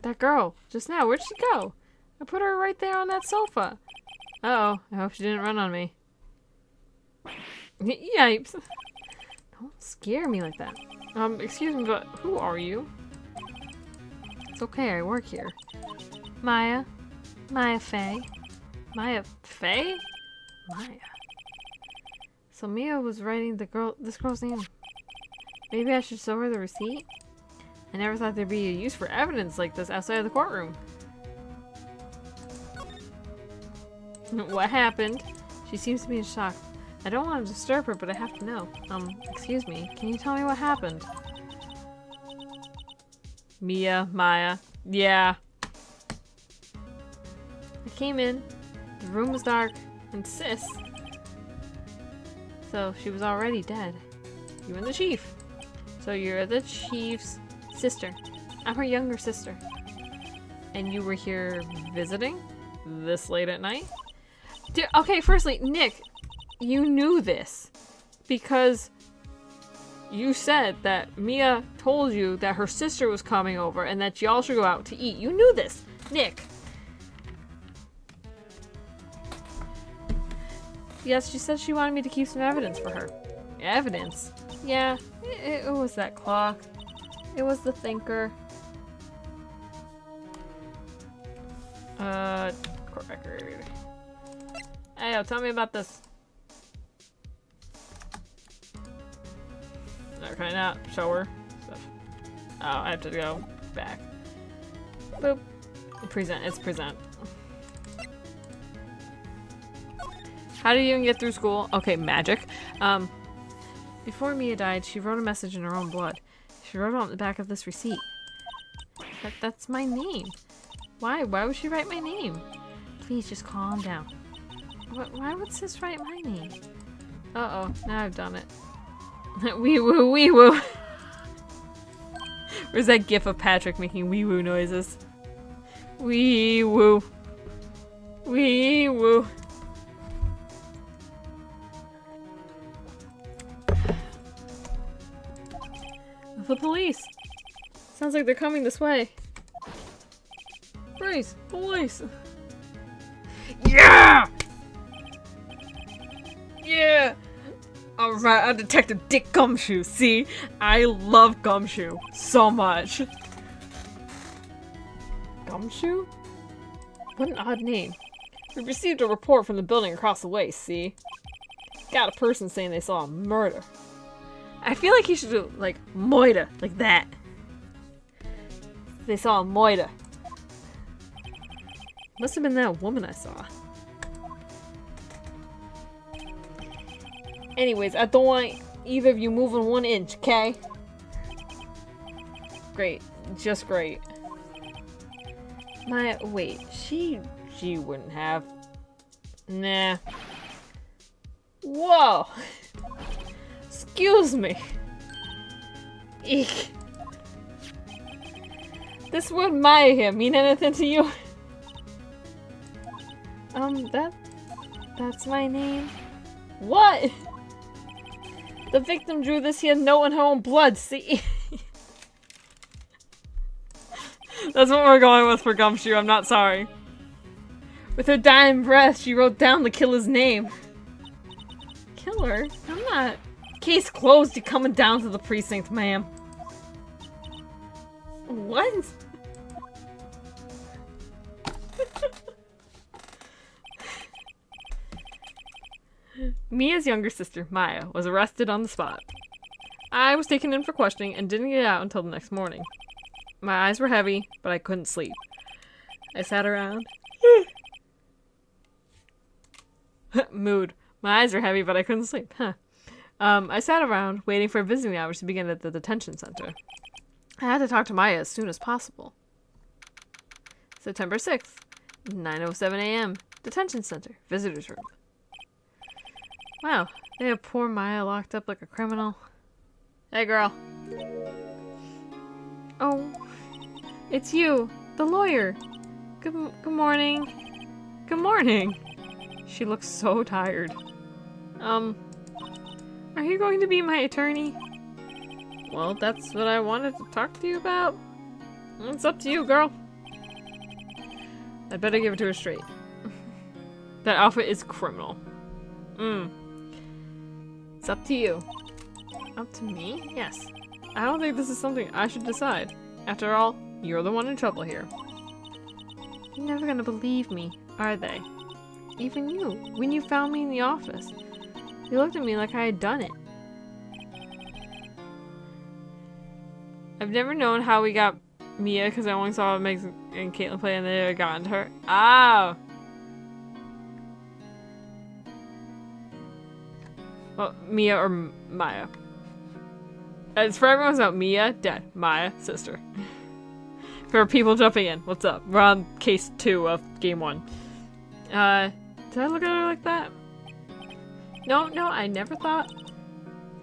That girl, just now, where'd she go? I put her right there on that sofa. Uh-oh, I hope she didn't run on me. Yipes. Don't scare me like that. Excuse me, but who are you? It's okay, I work here. Maya. Maya Faye. Maya Faye? Maya. So Mia was writing this girl's name. Maybe I should show her the receipt? I never thought there'd be a use for evidence like this outside of the courtroom. What happened? She seems to be in shock. I don't want to disturb her, but I have to know. Excuse me. Can you tell me what happened? Mia, Maya. Yeah. I came in. The room was dark. And sis. So she was already dead. You and the chief. So you're the chief's sister. I'm her younger sister. And you were here visiting? This late at night? Dude, okay, firstly, Nick, you knew this. Because you said that Mia told you that her sister was coming over and that y'all should go out to eat. You knew this, Nick. Yes, she said she wanted me to keep some evidence for her. Evidence? Yeah, it was that clock. It was the thinker. Court record. Hey, yo, tell me about this. Okay, now show her stuff. Oh, I have to go back. Boop. Present. It's present. How do you even get through school? Okay, magic. Before Mia died, she wrote a message in her own blood. She wrote it on the back of this receipt. That's my name. Why? Why would she write my name? Please, just calm down. Why would sis write my name? Uh-oh, now I've done it. Wee woo, wee woo. Where's that gif of Patrick making wee woo noises? Wee woo. Wee woo. The police. Sounds like they're coming this way. Freeze! Police! Yeah! Yeah! Alright, I'm Detective Dick Gumshoe. See? I love Gumshoe so much. Gumshoe? What an odd name. We received a report from the building across the way, see? Got a person saying they saw a murder. I feel like he should do, like, Moida, like that. They saw a Moida. Must have been that woman I saw. Anyways, I don't want either of you moving 1 inch, okay? Great. Just great. Wait, she wouldn't have. Nah. Whoa! Excuse me. Eek. This word Maya here mean anything to you? That's my name. What? The victim drew this here note in her own blood, see? That's what we're going with for Gumshoe, I'm not sorry. With her dying breath, she wrote down the killer's name. Killer? I'm not. Case closed, you're coming down to the precinct, ma'am. What? Mia's younger sister, Maya, was arrested on the spot. I was taken in for questioning and didn't get out until the next morning. My eyes were heavy, but I couldn't sleep. I sat around. Mood. My eyes were heavy, but I couldn't sleep. Huh. I sat around, waiting for visiting hours to begin at the detention center. I had to talk to Maya as soon as possible. September 6th, 9:07 a.m. Detention center, visitor's room. Wow, they have poor Maya locked up like a criminal. Hey, girl. Oh, it's you, the lawyer. Good morning. Good morning. She looks so tired. Are you going to be my attorney? Well, that's what I wanted to talk to you about. It's up to you, girl. I'd better give it to her straight. That outfit is criminal. It's up to you. Up to me? Yes. I don't think this is something I should decide. After all, you're the one in trouble here. You're never gonna believe me, are they? Even you, when you found me in the office. You looked at me like I had done it. I've never known how we got Mia because I only saw Megs and Caitlin play and they had gotten to her. Oh! Well, Mia or Maya. It's for everyone's out. Mia, dead. Maya, sister. For people jumping in, what's up? We're on case 2 of game 1. Did I look at her like that? No, I never thought.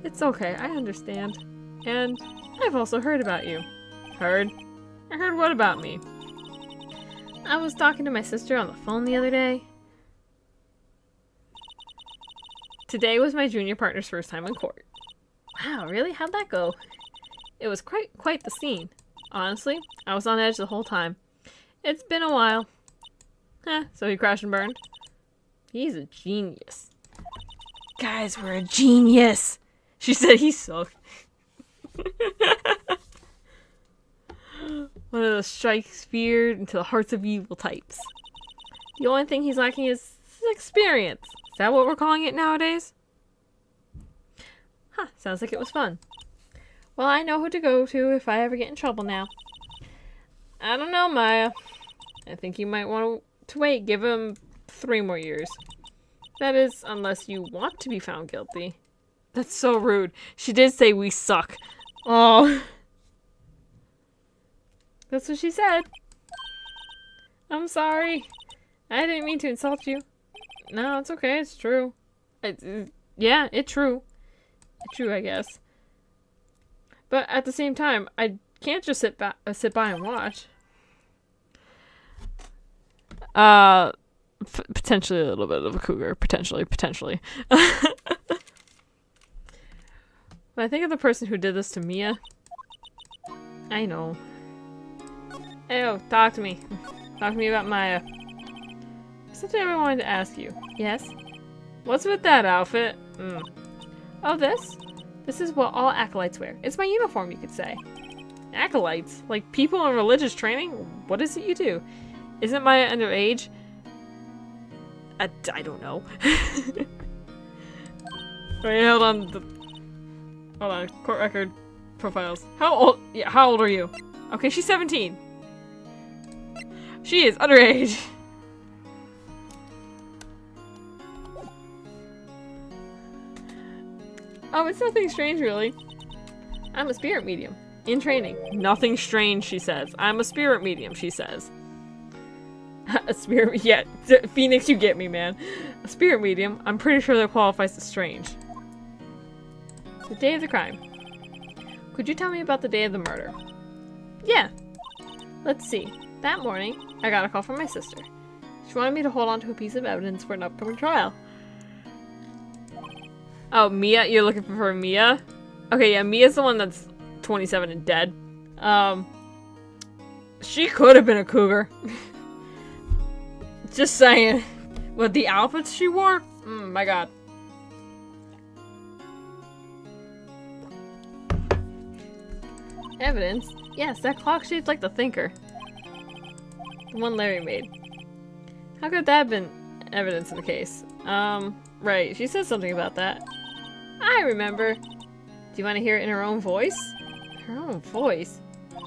It's okay, I understand. And I've also heard about you. Heard? I heard what about me? I was talking to my sister on the phone the other day. Today was my junior partner's first time in court. Wow, really? How'd that go? It was quite the scene. Honestly, I was on edge the whole time. It's been a while. So he crashed and burned? He's a genius. Guys, we're a genius! She said he sucked. One of those Shakespeare into the hearts of evil types. The only thing he's lacking is experience. Is that what we're calling it nowadays? Huh, sounds like it was fun. Well, I know who to go to if I ever get in trouble now. I don't know, Maya. I think you might want to wait. Give him 3 more years. That is, unless you want to be found guilty. That's so rude. She did say we suck. Oh. That's what she said. I'm sorry. I didn't mean to insult you. No, it's okay. It's true. Yeah, it's true. It's true, I guess. But at the same time, I can't just sit by and watch. Potentially a little bit of a cougar. Potentially. When I think of the person who did this to Mia, I know. Ew, talk to me. Talk to me about Maya. Something I wanted to ask you. Yes? What's with that outfit? Oh, this? This is what all acolytes wear. It's my uniform, you could say. Acolytes? Like people in religious training? What is it you do? Isn't Maya underage? I don't know. Wait, hold on. Court record profiles. How old? Yeah, how old are you? Okay, she's 17. She is underage. Oh, it's nothing strange, really. I'm a spirit medium. In training. Nothing strange, she says. I'm a spirit medium, she says. A spirit, yeah, Phoenix, you get me, man. A spirit medium, I'm pretty sure that qualifies as strange. The day of the crime. Could you tell me about the day of the murder? Yeah. Let's see. That morning, I got a call from my sister. She wanted me to hold on to a piece of evidence for an upcoming trial. Oh, Mia? You're looking for Mia? Okay, yeah, Mia's the one that's 27 and dead. She could have been a cougar. Just saying. With the outfits she wore? My god. Evidence? Yes, that clock shaped like the Thinker. The one Larry made. How could that have been evidence in the case? Right, she said something about that. I remember. Do you want to hear it in her own voice? Her own voice?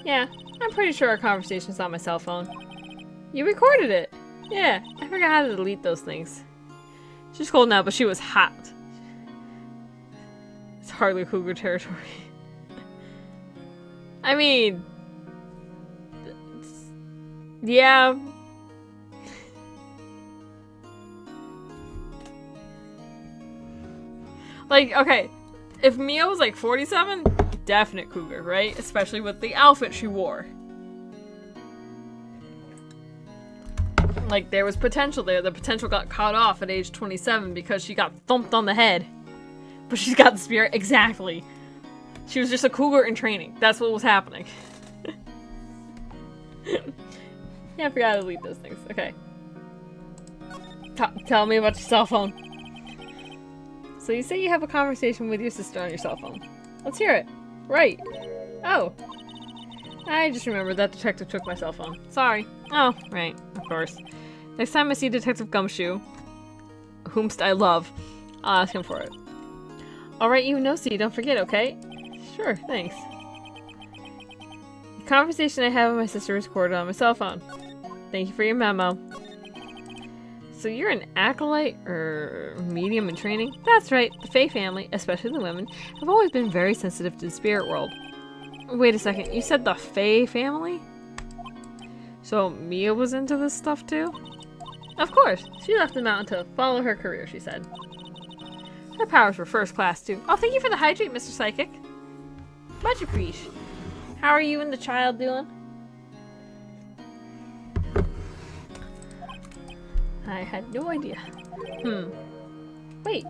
Yeah, I'm pretty sure our conversation's on my cell phone. You recorded it? Yeah, I forgot how to delete those things. She's cold now, but she was hot. It's hardly cougar territory. I mean... yeah... like, okay, if Mia was like 47, definite cougar, right? Especially with the outfit she wore. Like, there was potential there. The potential got cut off at age 27 because she got thumped on the head. But she's got the spirit. Exactly. She was just a cougar in training. That's what was happening. Yeah, I forgot to delete those things. Okay. Tell me about your cell phone. So you say you have a conversation with your sister on your cell phone. Let's hear it. Right. Oh. I just remembered that detective took my cell phone. Sorry. Oh, right. Of course. Next time I see Detective Gumshoe, whomst I love, I'll ask him for it. I'll write you a note so you don't forget, okay? Sure, thanks. The conversation I had with my sister is recorded on my cell phone. Thank you for your memo. So you're an acolyte, or medium in training? That's right. The Fae family, especially the women, have always been very sensitive to the spirit world. Wait a second, you said the Fae family? So Mia was into this stuff too? Of course. She left the mountain to follow her career, she said. Her powers were first class too. Oh, thank you for the hydrate, Mr. Psychic. Much appreciated. How are you and the child doing? I had no idea. Wait.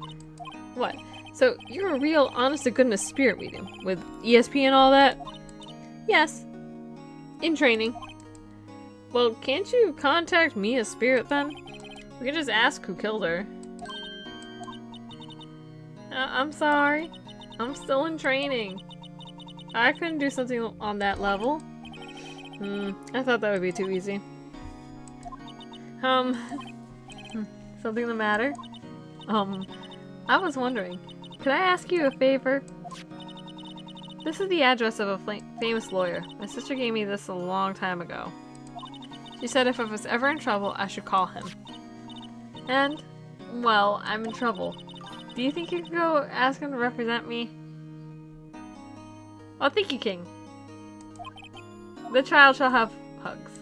What? So, you're a real honest-to-goodness spirit medium, with ESP and all that? Yes. In training. Well, can't you contact Mia's spirit then? We can just ask who killed her. I'm sorry. I'm still in training. I couldn't do something on that level. I thought that would be too easy. Something the matter? I was wondering, could I ask you a favor? This is the address of a famous lawyer. My sister gave me this a long time ago. She said if I was ever in trouble, I should call him. And, well, I'm in trouble. Do you think you could go ask him to represent me? Oh, thank you, King. The child shall have hugs.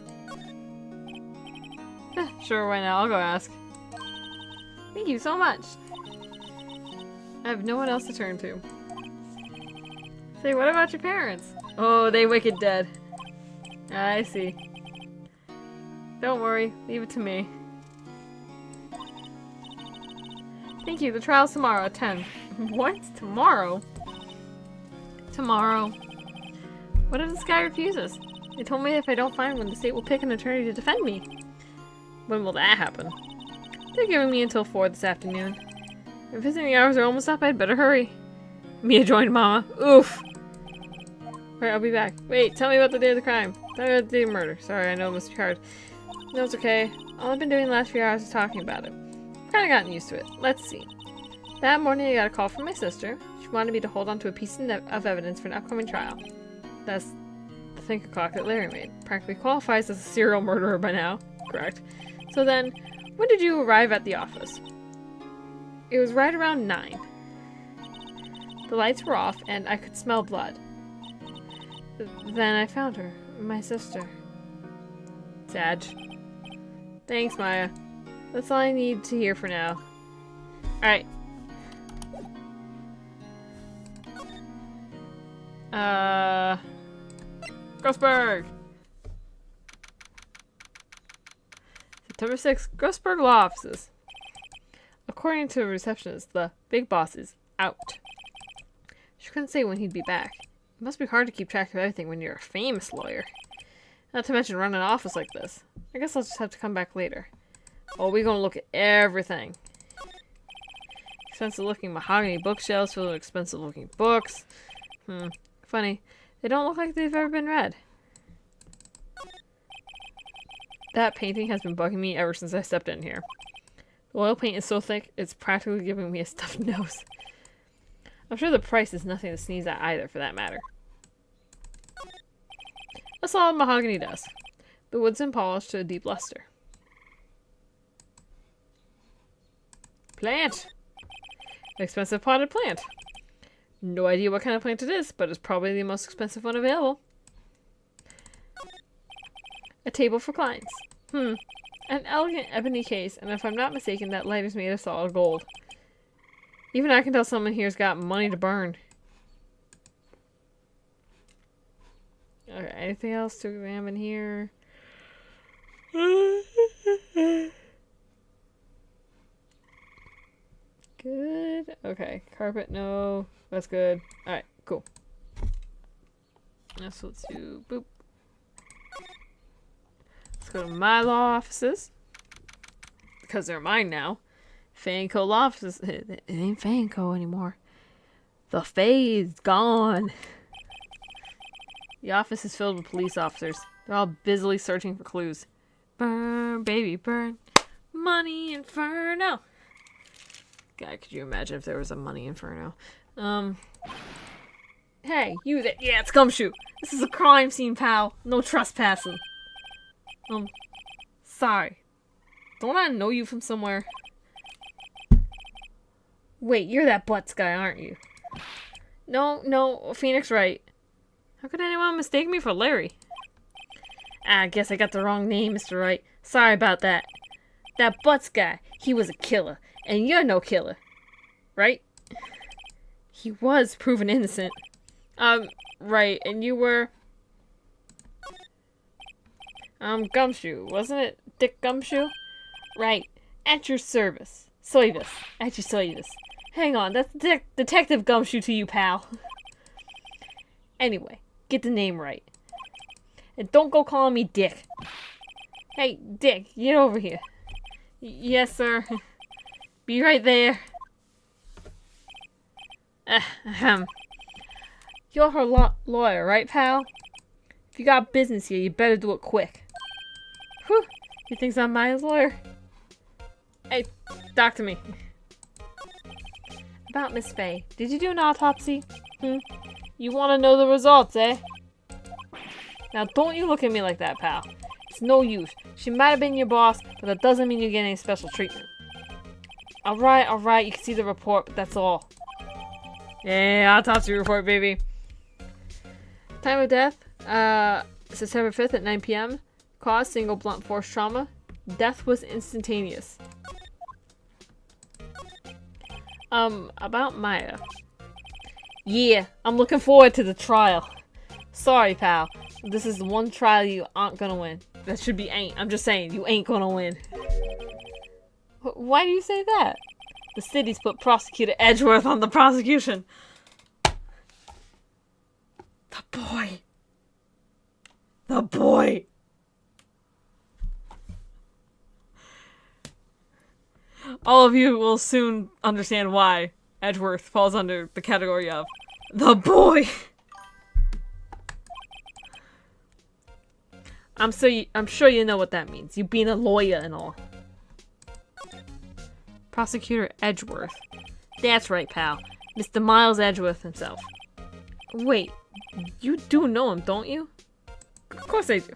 Sure, why not? I'll go ask. Thank you so much. I have no one else to turn to. Say, what about your parents? Oh, they wicked dead. I see. Don't worry, leave it to me. Thank you, the trial's tomorrow at 10. What? Tomorrow? Tomorrow. What if this guy refuses? They told me if I don't find one, the state will pick an attorney to defend me. When will that happen? They're giving me until 4 this afternoon. If visiting hours are almost up, I'd better hurry. Mia joined Mama. Oof. Alright, I'll be back. Wait, tell me about the day of the crime. Tell me about the day of murder. Sorry, I know it must be hard. No, it's okay. All I've been doing the last few hours is talking about it. I've kinda gotten used to it. Let's see. That morning I got a call from my sister. She wanted me to hold on to a piece of evidence for an upcoming trial. That's the thinker clock that Larry made. Practically qualifies as a serial murderer by now. Correct. So then, when did you arrive at the office? It was right around 9. The lights were off and I could smell blood. Then I found her. My sister. Sad. Thanks, Maya. That's all I need to hear for now. Alright. Grossberg! September 6th, Grossberg Law Offices. According to a receptionist, the big boss is out. She couldn't say when he'd be back. It must be hard to keep track of everything when you're a famous lawyer. Not to mention run an office like this. I guess I'll just have to come back later. Oh, we're gonna look at everything. Expensive looking mahogany bookshelves filled with expensive looking books. Funny. They don't look like they've ever been read. That painting has been bugging me ever since I stepped in here. The oil paint is so thick, it's practically giving me a stuffed nose. I'm sure the price is nothing to sneeze at either, for that matter. A solid mahogany desk. The wood's been polished to a deep luster. Plant! An expensive potted plant. No idea what kind of plant it is, but it's probably the most expensive one available. A table for clients. An elegant ebony case, and if I'm not mistaken, that light is made of solid gold. Even I can tell someone here's got money to burn. Okay, anything else to examine here? Good. Okay, carpet, no. That's good. Alright, cool. So let's do boop. Let's go to my law offices. Because they're mine now. Fanco law offices. It ain't Fanco anymore. The Fae is gone. The office is filled with police officers. They're all busily searching for clues. Burn, baby, burn. Money inferno. God, could you imagine if there was a money inferno? Hey, you there. Yeah, it's Gumshoe. This is a crime scene, pal. No trespassing. Sorry. Don't I know you from somewhere? Wait, you're that Butts guy, aren't you? No, Phoenix Wright. How could anyone mistake me for Larry? I guess I got the wrong name, Mr. Wright. Sorry about that. That Butts guy, he was a killer. And you're no killer. Right? He was proven innocent. Right, and you were... Gumshoe, wasn't it? Dick Gumshoe? Right. At your service. Soivis. At your service. Hang on, that's Detective Gumshoe to you, pal. Anyway, get the name right. And don't go calling me Dick. Hey, Dick, get over here. Yes, sir. Be right there. You're her lawyer, right, pal? If you got business here, you better do it quick. Whew. You think I'm Maya's lawyer? Hey, talk to me. About Miss Faye. Did you do an autopsy? You want to know the results, eh? Now, don't you look at me like that, pal. It's no use. She might have been your boss, but that doesn't mean you get any special treatment. Alright, you can see the report, but that's all. Yeah, autopsy report, baby. Time of death, September 5th at 9 p.m. Cause, single blunt force trauma. Death was instantaneous. About Maya. Yeah, I'm looking forward to the trial. Sorry, pal. This is the one trial you aren't gonna win. That should be ain't. I'm just saying, you ain't gonna win. Why do you say that? The city's put Prosecutor Edgeworth on the prosecution. The boy. All of you will soon understand why Edgeworth falls under the category of the boy. I'm sure you know what that means. You being a lawyer and all. Prosecutor Edgeworth. That's right, pal. Mr. Miles Edgeworth himself. Wait, you do know him, don't you? Of course I do.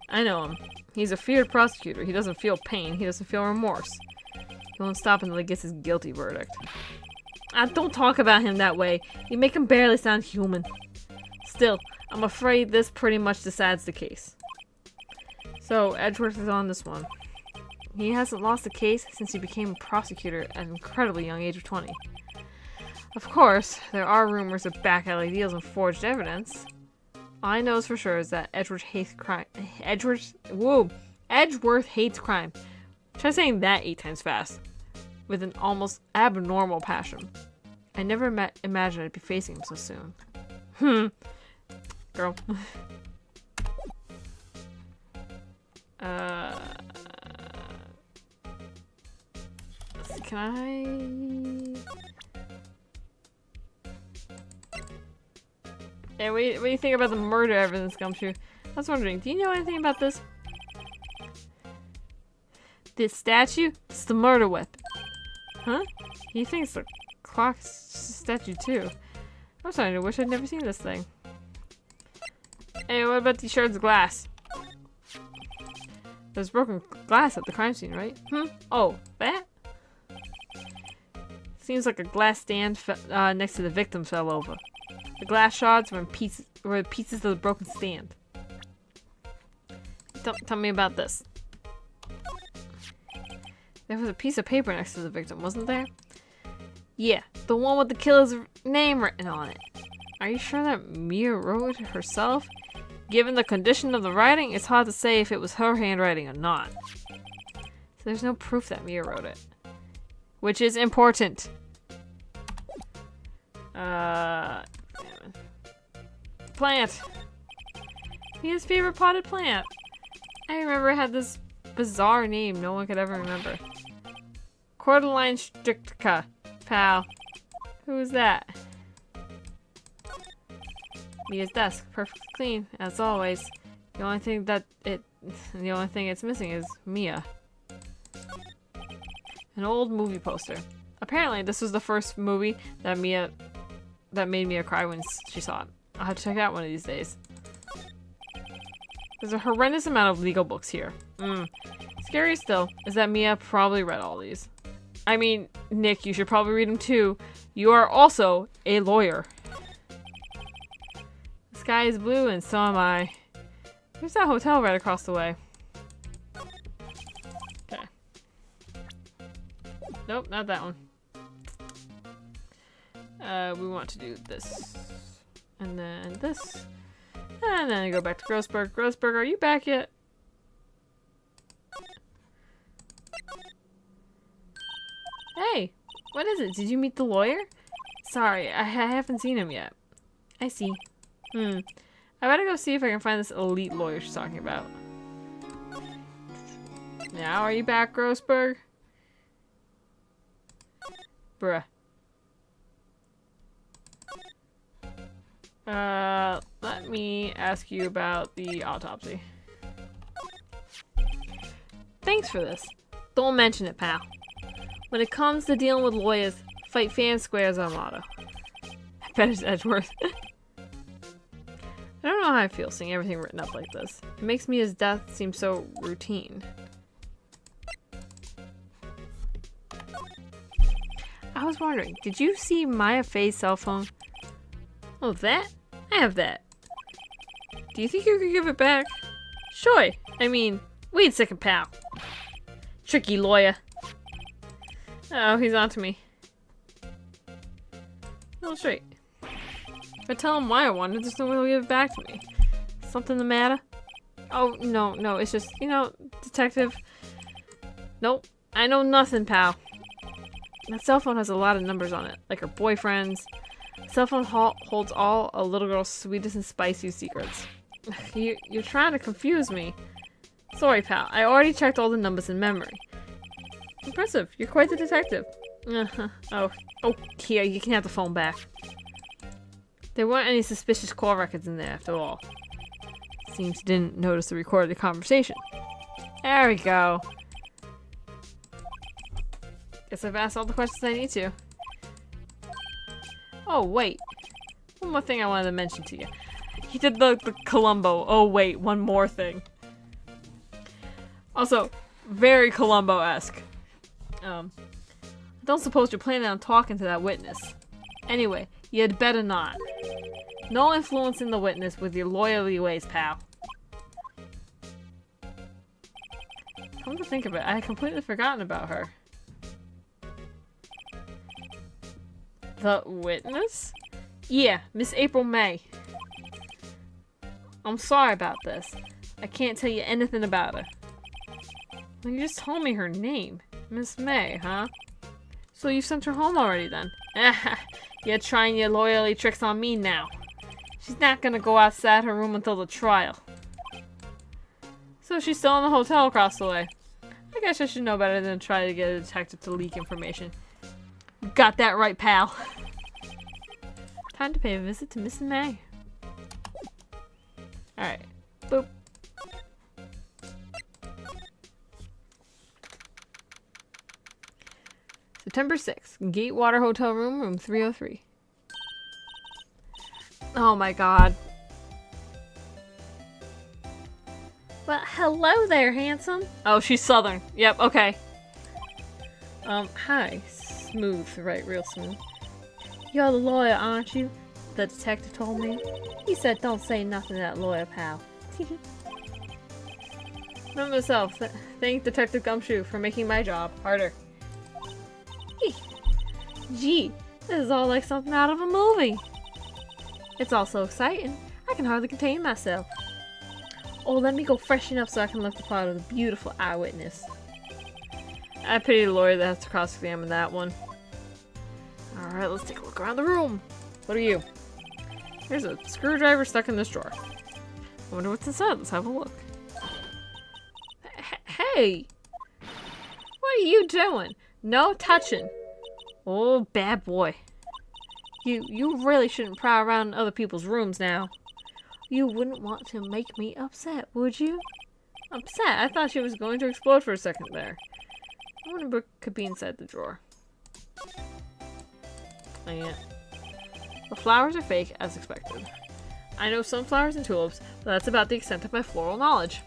I know him. He's a feared prosecutor. He doesn't feel pain. He doesn't feel remorse. He won't stop until he gets his guilty verdict. Don't talk about him that way. You make him barely sound human. Still, I'm afraid this pretty much decides the case. So, Edgeworth is on this one. He hasn't lost a case since he became a prosecutor at an incredibly young age of 20. Of course, there are rumors of back alley deals and forged evidence. All I know for sure is that Edgeworth hates crime. Edgeworth hates crime. Try saying that 8 times fast. With an almost abnormal passion. I never imagined I'd be facing him so soon. Girl. Can I... Hey, what do you think about the murder evidence, Gumshoe? I was wondering, do you know anything about this? This statue? It's the murder weapon. Huh? He thinks the clock's just a statue too. I'm starting to wish I'd never seen this thing. Hey, what about these shards of glass? There's broken glass at the crime scene, right? Oh, that? Seems like a glass stand next to the victim fell over. The glass shards were pieces of the broken stand. Tell me about this. There was a piece of paper next to the victim, wasn't there? Yeah, the one with the killer's name written on it. Are you sure that Mia wrote it herself? Given the condition of the writing, it's hard to say if it was her handwriting or not. So there's no proof that Mia wrote it. Which is important. Plant. Mia's favorite potted plant. I remember it had this bizarre name no one could ever remember. Cordyline strictica. Pal. Who is that? Mia's desk. Perfectly clean, as always. The only thing it's missing is Mia. An old movie poster. Apparently, this was the first movie that made Mia cry when she saw it. I'll have to check it out one of these days. There's a horrendous amount of legal books here. Scary still is that Mia probably read all these. I mean, Nick, you should probably read them too. You are also a lawyer. The sky is blue and so am I. There's that hotel right across the way. Okay. Nope, not that one. We want to do this. And then this. And then I go back to Grossberg. Grossberg, are you back yet? Hey, what is it? Did you meet the lawyer? Sorry, I haven't seen him yet. I see. I better go see if I can find this elite lawyer she's talking about. Now, are you back, Grossberg? Bruh. Let me ask you about the autopsy. Thanks for this. Don't mention it, pal. When it comes to dealing with lawyers, fight fair and square is our motto. I bet it's Edgeworth. I don't know how I feel seeing everything written up like this. It makes Mia's death seem so routine. I was wondering, did you see Maya Faye's cell phone? Oh, that? I have that. Do you think you could give it back? Sure. I mean, wait a second, pal. Tricky lawyer. Oh, he's on to me. No, straight. If I tell him why I want it, there's no way he'll give it back to me. Something the matter? Oh, no, it's just, you know, detective. Nope, I know nothing, pal. That cell phone has a lot of numbers on it, like her boyfriend's. The cell phone holds all a little girl's sweetest and spiciest secrets. You're trying to confuse me. Sorry, pal. I already checked all the numbers in memory. Impressive. You're quite the detective. Oh, here, you can have the phone back. There weren't any suspicious call records in there after all. Seems you didn't notice the recorded conversation. There we go. Guess I've asked all the questions I need to. Oh, wait. One more thing I wanted to mention to you. He did the Columbo. Oh, wait. One more thing. Also, very Columbo-esque. I don't suppose you're planning on talking to that witness. Anyway, you'd better not. No influencing the witness with your lawyerly ways, pal. Come to think of it, I had completely forgotten about her. The witness? Yeah, Miss April May. I'm sorry about this. I can't tell you anything about her. Well, you just told me her name. Miss May, huh? So you sent her home already then? You're trying your loyalty tricks on me now. She's not gonna go outside her room until the trial. So she's still in the hotel across the way. I guess I should know better than try to get a detective to leak information. Got that right, pal. Time to pay a visit to Miss May. Alright. Boop. September 6th. Gatewater Hotel Room, room 303. Oh my god. Well, hello there, handsome. Oh, she's southern. Yep, okay. Hi. Smooth, right, real smooth. You're the lawyer, aren't you? The detective told me. He said don't say nothing to that lawyer, pal. Not myself. Thank Detective Gumshoe for making my job harder. Gee, this is all like something out of a movie. It's all so exciting, I can hardly contain myself. Oh, let me go freshen up so I can look the part of the beautiful eyewitness. I pity the lawyer that has to cross-examine that one. Alright, let's take a look around the room. What are you? There's a screwdriver stuck in this drawer. I wonder what's inside. Let's have a look. Hey! What are you doing? No touching. Oh, bad boy. You really shouldn't pry around in other people's rooms now. You wouldn't want to make me upset, would you? Upset? I thought she was going to explode for a second there. I wonder what could be inside the drawer. Oh, yeah. The flowers are fake, as expected. I know sunflowers and tulips, but that's about the extent of my floral knowledge.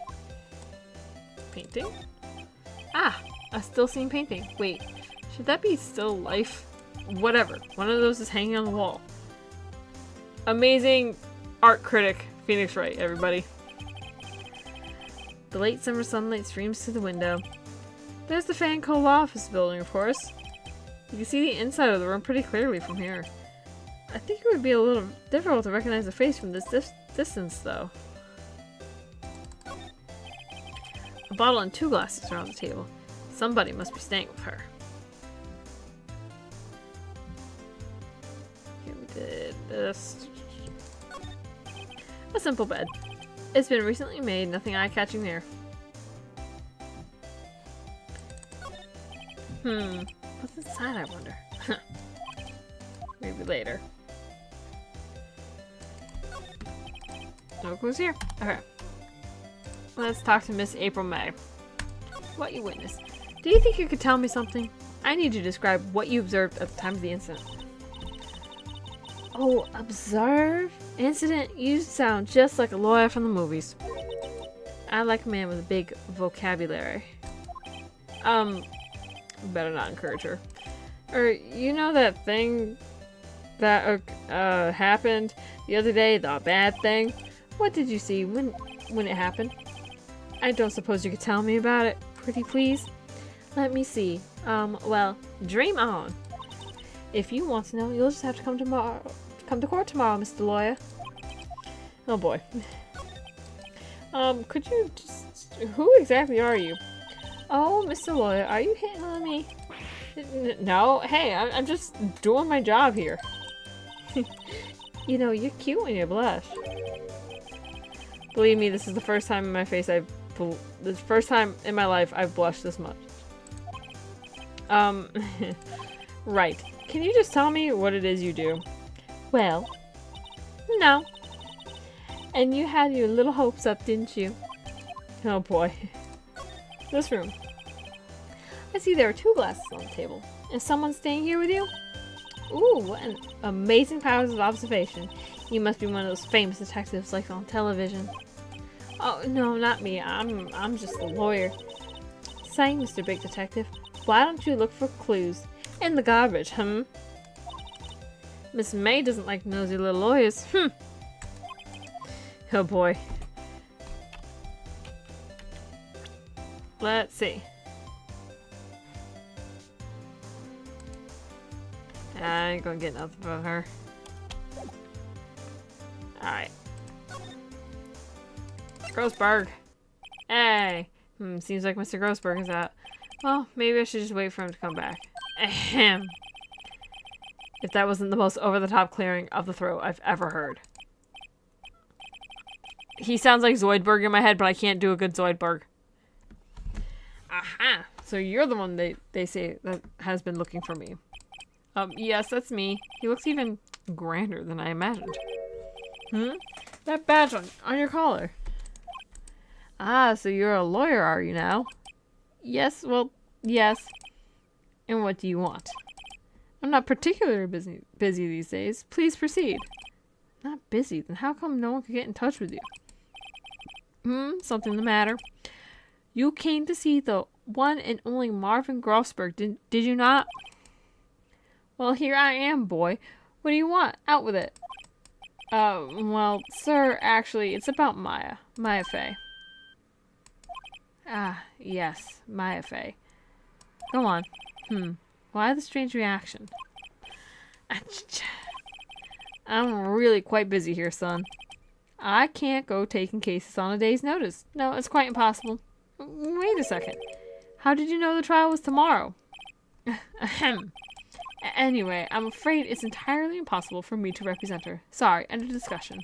Painting? Ah, a still scene painting. Wait, should that be still life? Whatever. One of those is hanging on the wall. Amazing art critic, Phoenix Wright, everybody. The late summer sunlight streams through the window. There's the Fan Co. Law Office building, of course. You can see the inside of the room pretty clearly from here. I think it would be a little difficult to recognize the face from this distance, though. A bottle and 2 glasses are on the table. Somebody must be staying with her. Okay, we did this. A simple bed. It's been recently made, nothing eye-catching there. What's inside, I wonder? Maybe later. No clues here. Okay. Let's talk to Miss April May. What you witnessed. Do you think you could tell me something? I need you to describe what you observed at the time of the incident. Oh, observe? Incident? You sound just like a lawyer from the movies. I like a man with a big vocabulary. Better not encourage her. Or, you know that thing that happened the other day, the bad thing? What did you see when it happened? I don't suppose you could tell me about it, pretty please? Let me see. Well, dream on. If you want to know, you'll just have to come to court tomorrow, Mr. Lawyer. Oh boy. Could you just... Who exactly are you? Oh, Mr. Lawyer, are you hitting on me? No, hey, I'm just doing my job here. You know, you're cute when you blush. Believe me, this is the first time in my life I've blushed this much. Right. Can you just tell me what it is you do? Well, no. And you had your little hopes up, didn't you? Oh boy. This room. I see there are 2 glasses on the table. Is someone staying here with you? Ooh, what an amazing powers of observation. You must be one of those famous detectives like on television. Oh, no, not me. I'm just a lawyer. Say, Mr. Big Detective, why don't you look for clues in the garbage, Miss May doesn't like nosy little lawyers. Oh boy. Let's see. I ain't gonna get nothing from her. Alright. Grossberg. Hey. Seems like Mr. Grossberg is out. Well, maybe I should just wait for him to come back. Ahem. If that wasn't the most over-the-top clearing of the throat I've ever heard. He sounds like Zoidberg in my head, but I can't do a good Zoidberg. Aha! So you're the one they say that has been looking for me. Yes, that's me. He looks even grander than I imagined. That badge on your collar. Ah, so you're a lawyer, are you now? Yes, well, yes. And what do you want? I'm not particularly busy these days. Please proceed. Not busy? Then how come no one could get in touch with you? Something the matter. You came to see the one and only Marvin Grossberg, did you not? Well, here I am, boy. What do you want? Out with it. Well, sir, actually, it's about Maya. Maya Fey. Ah, yes, Maya Fey. Go on. Why the strange reaction? I'm really quite busy here, son. I can't go taking cases on a day's notice. No, it's quite impossible. Wait a second. How did you know the trial was tomorrow? Ahem. Anyway, I'm afraid it's entirely impossible for me to represent her. Sorry, end of discussion.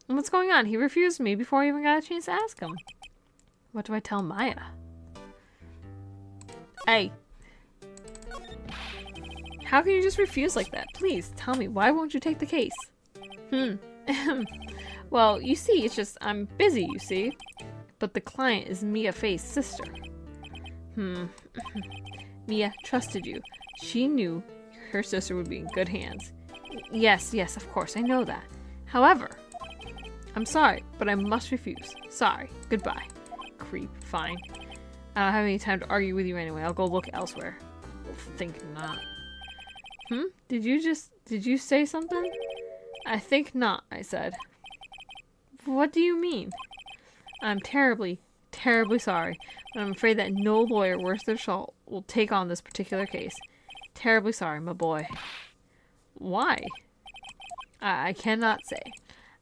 What's going on? He refused me before I even got a chance to ask him. What do I tell Maya? Hey. How can you just refuse like that? Please, tell me, why won't you take the case? Well, you see, it's just, I'm busy, you see. But the client is Mia Fey's sister. Mia trusted you. She knew her sister would be in good hands. Yes, of course, I know that. However, I'm sorry, but I must refuse. Sorry. Goodbye. Creep. Fine. I don't have any time to argue with you anyway. I'll go look elsewhere. Think not. Did you say something? I think not, I said. What do you mean? I'm terribly, terribly sorry, but I'm afraid that no lawyer worth their salt will take on this particular case. Terribly sorry, my boy. Why? I cannot say.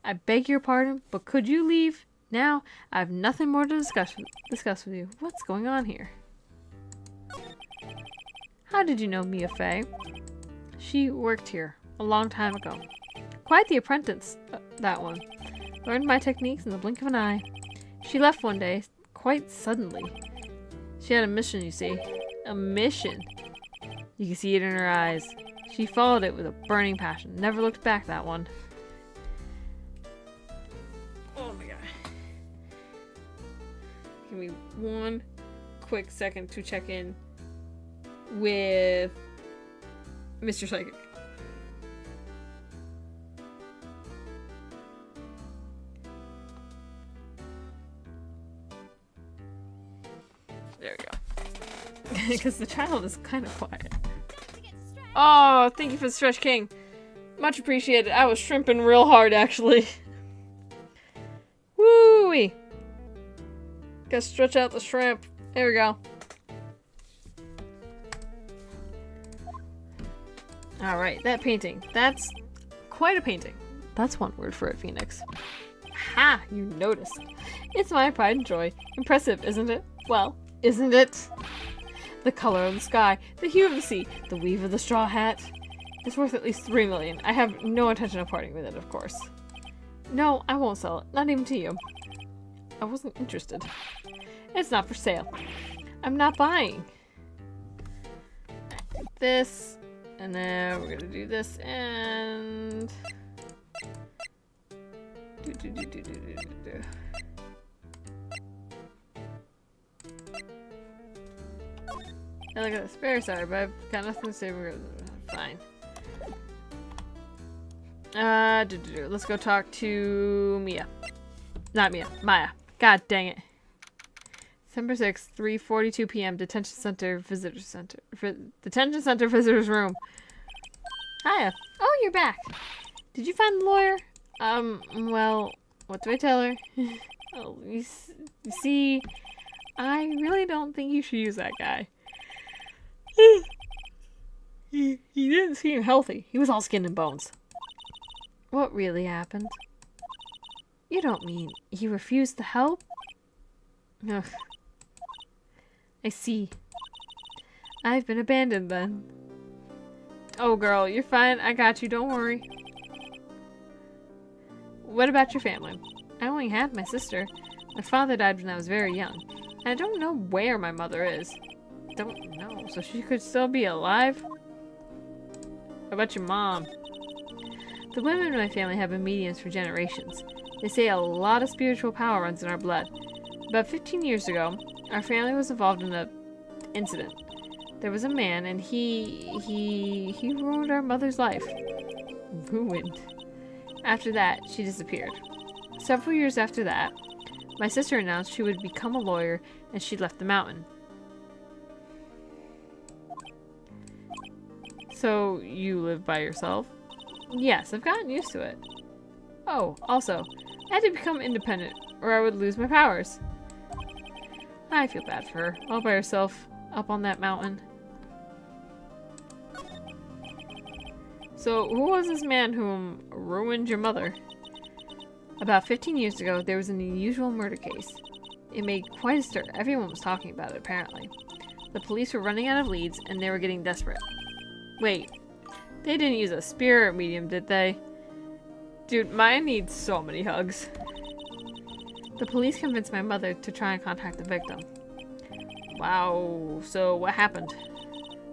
I beg your pardon, but could you leave? Now, I have nothing more to discuss with you. What's going on here? How did you know Mia Fey? She worked here a long time ago. Quite the apprentice, that one. Learned my techniques in the blink of an eye. She left one day, quite suddenly. She had a mission, you see. A mission. You can see it in her eyes. She followed it with a burning passion. Never looked back, that one. Oh my god. Give me one quick second to check in with Mr. Psychic. There we go. Because the child is kind of quiet. Oh, thank you for the stretch, King. Much appreciated. I was shrimping real hard, actually. Woo-wee. Gotta stretch out the shrimp. There we go. Alright, that painting. That's quite a painting. That's one word for it, Phoenix. Ha! You noticed. It's my pride and joy. Impressive, isn't it? Well, isn't it? The color of the sky, the hue of the sea, the weave of the straw hat. It's worth at least 3 million. I have no intention of parting with it, of course. No, I won't sell it. Not even to you. I wasn't interested. It's not for sale. I'm not buying. This, and then we're gonna do this, and... Hey, look at this. Very sorry, but I've got nothing to say. We're fine. Let's go talk to Mia. Not Mia. Maya. God dang it. December 6th, 3:42 p.m. Detention Center Visitor Center. Detention Center Visitors Room. Hiya. Oh, you're back. Did you find the lawyer? Well, what do I tell her? Oh, you see, I really don't think you should use that guy. He didn't seem healthy. He was all skin and bones. What really happened? You don't mean he refused to help? Ugh. I see. I've been abandoned then. Oh girl, you're fine. I got you. Don't worry. What about your family? I only have my sister. My father died when I was very young. And I don't know where my mother is. Don't know. So she could still be alive? How about your mom? The women in my family have been mediums for generations. They say a lot of spiritual power runs in our blood. About 15 years ago, our family was involved in an incident. There was a man, and he ruined our mother's life. Ruined. After that, she disappeared. Several years after that, my sister announced she would become a lawyer, and she left the mountain. So, you live by yourself? Yes, I've gotten used to it. Oh, also, I had to become independent, or I would lose my powers. I feel bad for her, all by herself, up on that mountain. So, who was this man whom ruined your mother? About 15 years ago, there was an unusual murder case. It made quite a stir. Everyone was talking about it, apparently. The police were running out of leads, and they were getting desperate. Wait, they didn't use a spirit medium, did they? Dude, Maya needs so many hugs. The police convinced my mother to try and contact the victim. Wow, so what happened?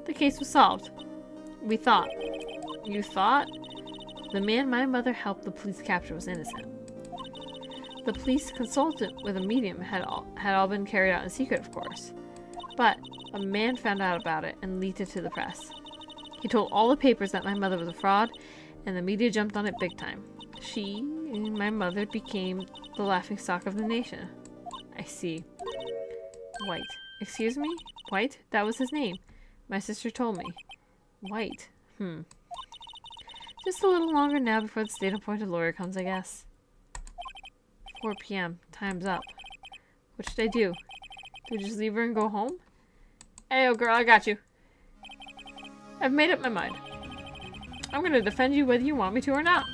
The case was solved. We thought. You thought? The man my mother helped the police capture was innocent. The police consulted with a medium had all been carried out in secret, of course. But a man found out about it and leaked it to the press. He told all the papers that my mother was a fraud, and the media jumped on it big time. She, my mother, became the laughingstock of the nation. I see. White. Excuse me? White? That was his name. My sister told me. White. Just a little longer now before the state-appointed lawyer comes, I guess. 4 p.m. Time's up. What should I do? Do I just leave her and go home? Hey, oh girl, I got you. I've made up my mind. I'm gonna defend you whether you want me to or not.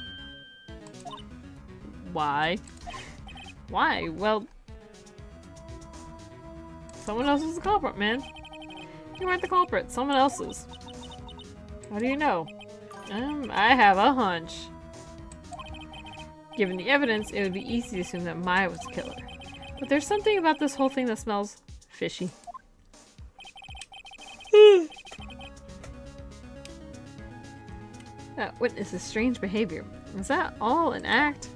Why? Why? Well, someone else is the culprit, man. You weren't the culprit. Someone else is. How do you know? I have a hunch. Given the evidence, it would be easy to assume that Maya was the killer. But there's something about this whole thing that smells fishy. That witness's strange behavior. Is that all an act?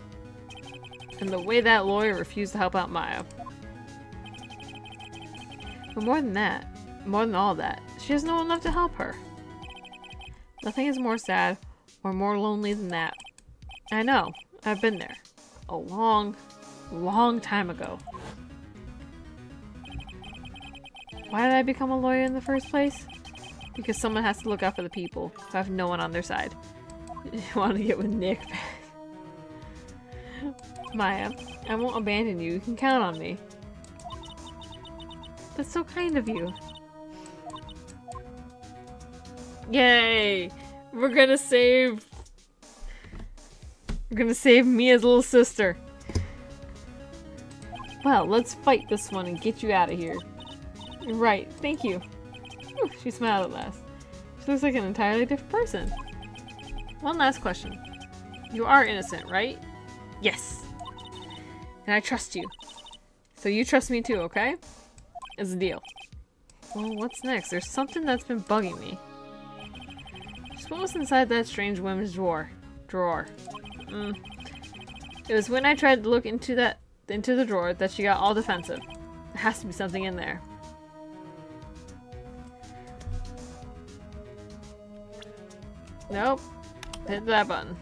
And the way that lawyer refused to help out Maya. But more than that, more than all that, she has no one left to help her. Nothing is more sad or more lonely than that. I know, I've been there. A long, long time ago. Why did I become a lawyer in the first place? Because someone has to look out for the people who have no one on their side. You want to get with Nick? Maya, I won't abandon you. You can count on me. That's so kind of you. Yay! We're gonna save Mia's little sister. Well, let's fight this one and get you out of here. Right, thank you. Whew, she smiled at last. She looks like an entirely different person. One last question. You are innocent, right? Yes. And I trust you. So you trust me too, okay? It's a deal. Well, what's next? There's something that's been bugging me. Just what was inside that strange women's drawer? It was when I tried to look into the drawer that she got all defensive. There has to be something in there. Nope. Hit that button.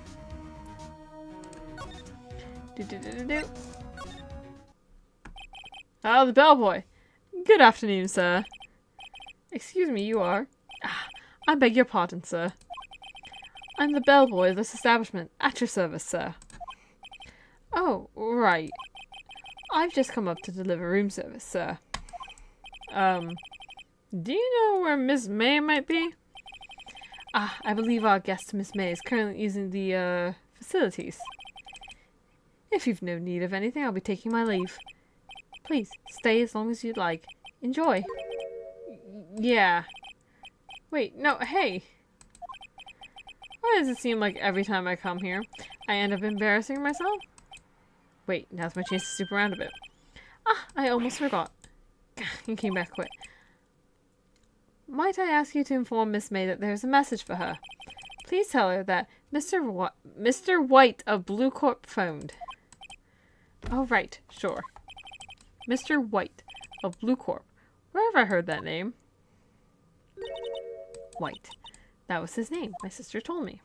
Oh, the bellboy. Good afternoon, sir. Excuse me, you are? I beg your pardon, sir. I'm the bellboy of this establishment. At your service, sir. Oh, right. I've just come up to deliver room service, sir. Do you know where Miss May might be? Ah, I believe our guest, Miss May, is currently using the, facilities. If you've no need of anything, I'll be taking my leave. Please, stay as long as you'd like. Enjoy. Yeah. Wait, no, hey. Why does it seem like every time I come here, I end up embarrassing myself? Wait, now's my chance to snoop around a bit. Ah, I almost forgot. You came back quick. Might I ask you to inform Miss May that there's a message for her? Please tell her that Mr. White of Blue Corp phoned. Oh, right, sure. Mr. White of Blue Corp. Where have I heard that name? White. That was his name. My sister told me.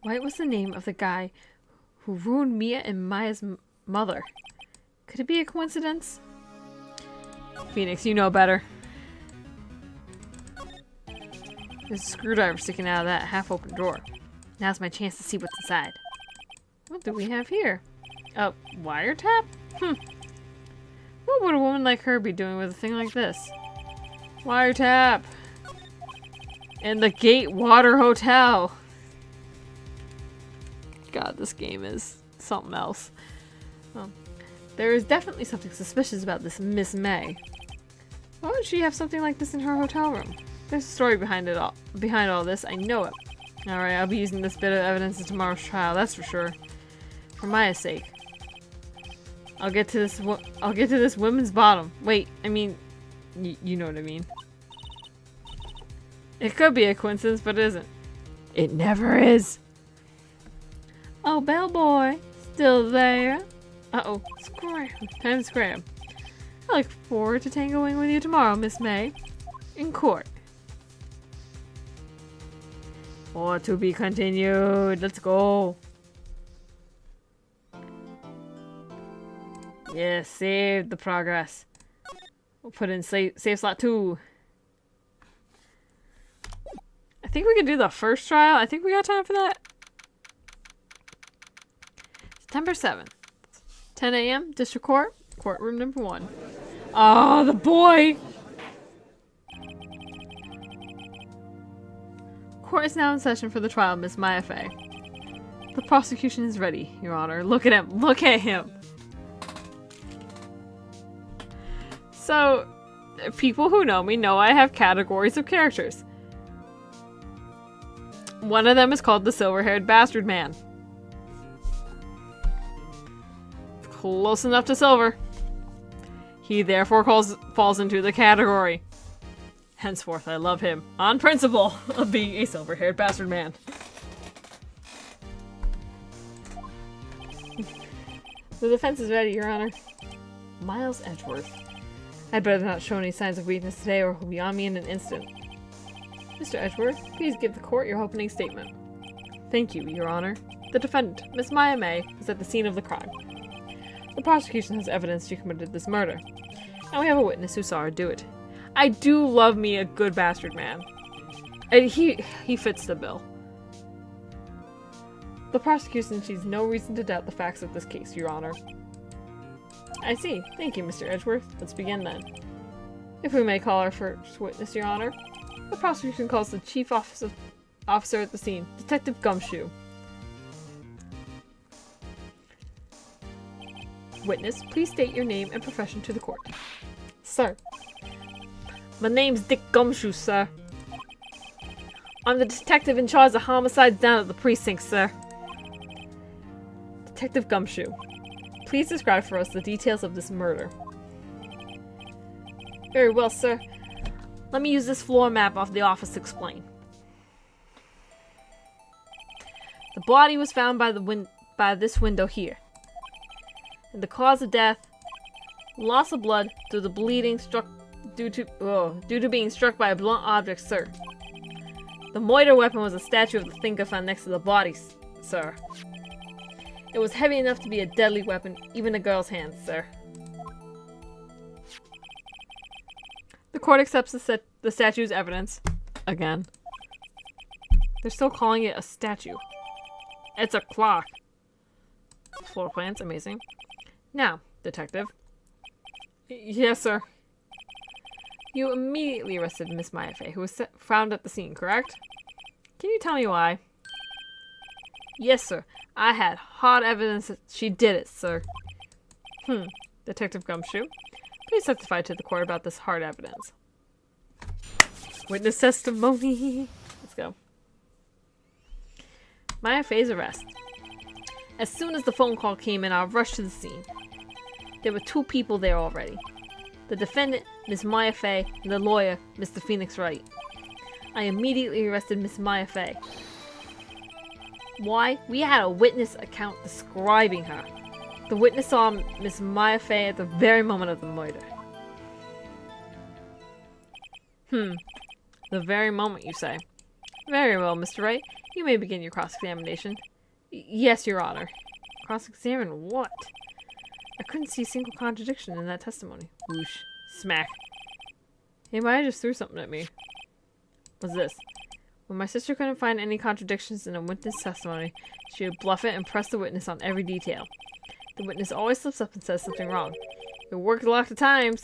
White was the name of the guy who ruined Mia and Maya's mother. Could it be a coincidence? Phoenix, you know better. There's a screwdriver sticking out of that half-open drawer. Now's my chance to see what's inside. What do we have here? A wiretap? What would a woman like her be doing with a thing like this? Wiretap! In the Gatewater Hotel! God, this game is something else. There is definitely something suspicious about this Miss May. Why would she have something like this in her hotel room? There's a story behind all this, I know it. Alright, I'll be using this bit of evidence in tomorrow's trial, that's for sure. For Maya's sake. I'll get to this woman's bottom. Wait, I mean, you know what I mean. It could be a coincidence, but it isn't. It never is. Oh, bellboy, still there? Uh-oh, scram. Time to scram. I look forward to tangoing with you tomorrow, Miss May. In court. Or to be continued. Let's go. Yes, save the progress. We'll put in save slot 2. I think we can do the first trial. I think we got time for that. September 7th. 10 a.m. District Court. Courtroom number 1. Oh, the boy! Court is now in session for the trial, Miss Maya Fey. The prosecution is ready, Your Honor. Look at him. Look at him. So, people who know me know I have categories of characters. One of them is called the silver-haired bastard man. Close enough to silver. He therefore falls into the category. Henceforth, I love him, on principle, of being a silver-haired bastard man. The defense is ready, Your Honor. Miles Edgeworth. I'd better not show any signs of weakness today or he'll be on me in an instant. Mr. Edgeworth, please give the court your opening statement. Thank you, Your Honor. The defendant, Miss Maya May, is at the scene of the crime. The prosecution has evidence she committed this murder, and we have a witness who saw her do it. I do love me a good bastard man. And he fits the bill. The prosecution sees no reason to doubt the facts of this case, Your Honor. I see. Thank you, Mr. Edgeworth. Let's begin then. If we may call our first witness, Your Honor. The prosecution calls the chief officer at the scene, Detective Gumshoe. Witness, please state your name and profession to the court. Sir. My name's Dick Gumshoe, sir. I'm the detective in charge of homicides down at the precinct, sir. Detective Gumshoe, please describe for us the details of this murder. Very well, sir. Let me use this floor map off the office to explain. The body was found by this window here. And the cause of death, loss of blood due to bleeding due to being struck by a blunt object, sir. The murder weapon was a statue of the thinker found next to the body, sir. It was heavy enough to be a deadly weapon, even a girl's hand, sir. The court accepts the statue's evidence. Again. They're still calling it a statue. It's a clock. Floor plans, amazing. Now, detective. Yes, sir. You immediately arrested Miss Mayafe, who was found at the scene, correct? Can you tell me why? Yes, sir. I had hard evidence that she did it, sir. Detective Gumshoe, please testify to the court about this hard evidence. Witness testimony. Let's go. Mayafe's arrest. As soon as the phone call came in, I rushed to the scene. There were 2 people there already. The defendant, Miss Mayafe, and the lawyer, Mr. Phoenix Wright. I immediately arrested Miss Mayafe. Why? We had a witness account describing her. The witness saw Miss Mayafe at the very moment of the murder. The very moment, you say. Very well, Mr. Wright. You may begin your cross-examination. Yes, Your Honor. Cross-examine what? I couldn't see a single contradiction in that testimony. Whoosh. Smack. Hey, Maya just threw something at me. What's this? When my sister couldn't find any contradictions in a witness testimony, she would bluff it and press the witness on every detail. The witness always slips up and says something wrong. It worked a lot of times.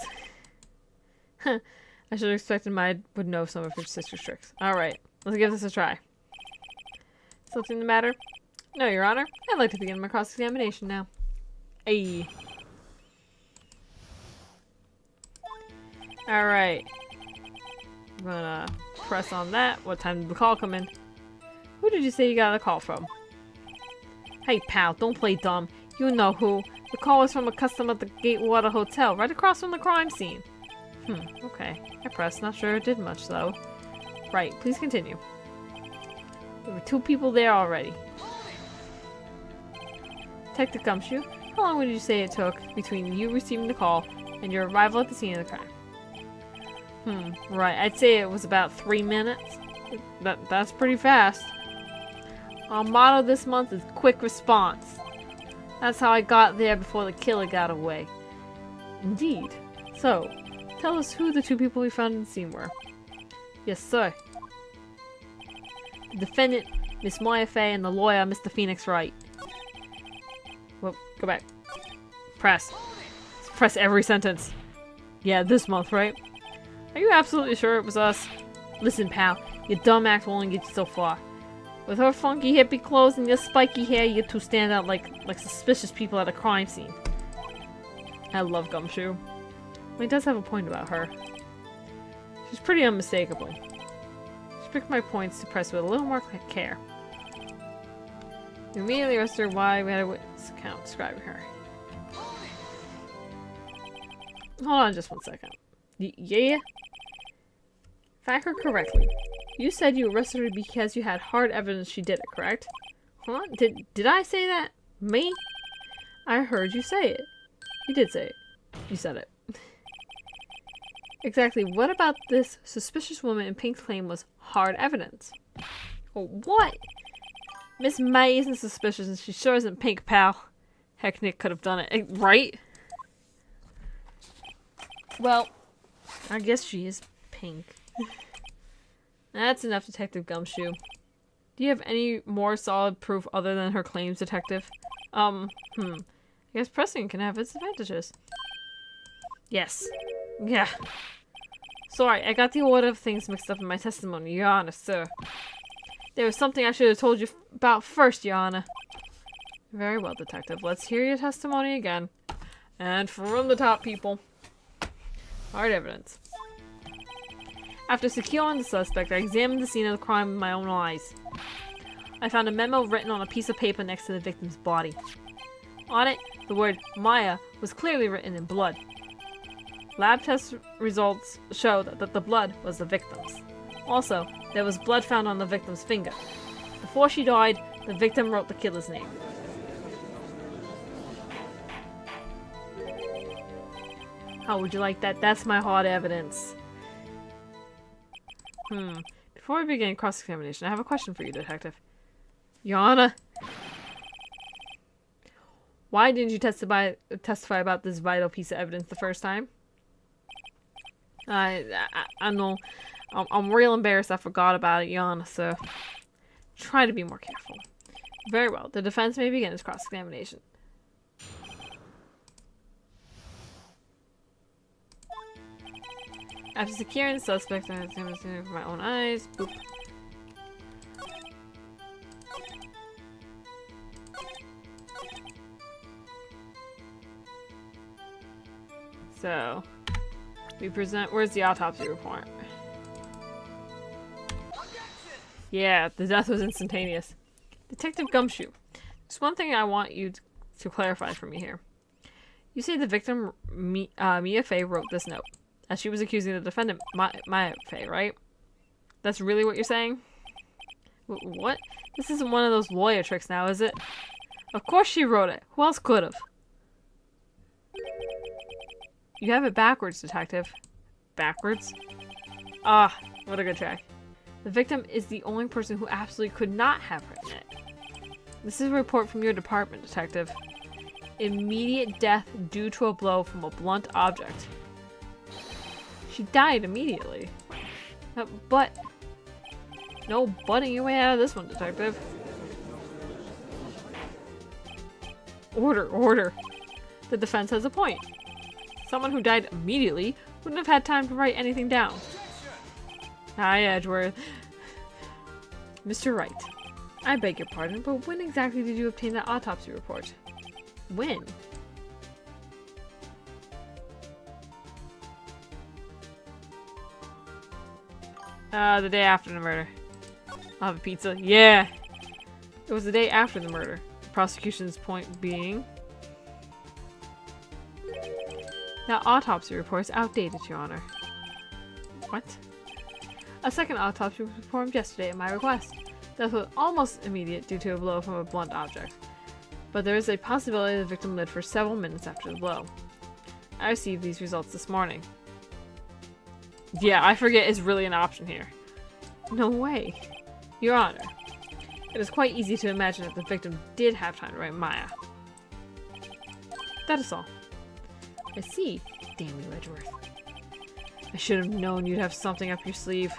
I should have expected Maya would know some of her sister's tricks. Alright, let's give this a try. Something the matter? No, Your Honor. I'd like to begin my cross-examination now. Ayy. Alright. I'm gonna press on that. What time did the call come in? Who did you say you got a call from? Hey, pal, don't play dumb. You know who. The call was from a customer at the Gatewater Hotel, right across from the crime scene. Okay. I pressed. Not sure it did much, though. Right, please continue. There were 2 people there already. Detective Gumshoe, how long would you say it took between you receiving the call and your arrival at the scene of the crime? Right. I'd say it was about 3 minutes. That's pretty fast. Our motto this month is quick response. That's how I got there before the killer got away. Indeed. So, tell us who the 2 people we found in the scene were. Yes, sir. The defendant, Miss Mayafe, and the lawyer, Mr. Phoenix Wright. Well, go back. Press. Press every sentence. Yeah, this month, right? Are you absolutely sure it was us? Listen, pal, your dumb act will only get you so far. With her funky hippie clothes and your spiky hair, you 2 stand out like suspicious people at a crime scene. I love Gumshoe. Well, he does have a point about her. She's pretty unmistakable. Just pick my points to press with a little more care. You immediately arrested her. Why? We had a witness account describing her. Hold on just 1 second. Yeah? If I heard correctly, you said you arrested her because you had hard evidence she did it, correct? Huh? Did I say that? Me? I heard you say it. You did say it. You said it. Exactly what about this suspicious woman in pink claim was hard evidence? Oh, what? Miss May isn't suspicious and she sure isn't pink, pal. Heck, Nick could have done it, right? Well, I guess she is pink. That's enough, Detective Gumshoe. Do you have any more solid proof other than her claims, Detective? I guess pressing can have its advantages. Yes. Yeah. Sorry, I got the order of things mixed up in my testimony, Your Honor, sir. There was something I should have told you about first, Your Honor. Very well, Detective. Let's hear your testimony again. And from the top, people. Hard evidence. After securing the suspect, I examined the scene of the crime with my own eyes. I found a memo written on a piece of paper next to the victim's body. On it, the word Maya was clearly written in blood. Lab test results showed that the blood was the victim's. Also, there was blood found on the victim's finger. Before she died, the victim wrote the killer's name. How would you like that? That's my hard evidence. Before we begin cross-examination, I have a question for you, Detective. Your Honor, why didn't you testify about this vital piece of evidence the first time? I know. I'm real embarrassed I forgot about it, Your Honor, so try to be more careful. Very well. The defense may begin its cross-examination. After securing the suspect, I examined it with my own eyes. Boop. So, we present. Where's the autopsy report? Yeah, the death was instantaneous. Detective Gumshoe, there's one thing I want you to clarify for me here. You say the victim, Mia Fey, wrote this note, as she was accusing the defendant, Maya Fey, right? That's really what you're saying? What? This isn't one of those lawyer tricks now, is it? Of course she wrote it. Who else could have? You have it backwards, detective. Backwards? Ah, what a good try. The victim is the only person who absolutely could not have written it. This is a report from your department, detective. Immediate death due to a blow from a blunt object. She died immediately. But... No butting your way out of this one, detective. Order, order. The defense has a point. Someone who died immediately wouldn't have had time to write anything down. Hi, Edgeworth. Mr. Wright, I beg your pardon, but when exactly did you obtain that autopsy report? When? The day after the murder. I'll have a pizza. Yeah! It was the day after the murder. The prosecution's point being... That autopsy report is outdated, Your Honor. What? A second autopsy was performed yesterday at my request. Death was almost immediate due to a blow from a blunt object. But there is a possibility the victim lived for several minutes after the blow. I received these results this morning. Yeah, I forget is really an option here. No way. Your Honor, it is quite easy to imagine that the victim did have time to write Maya. That is all. I see. Damn you, Edgeworth. I should have known you'd have something up your sleeve.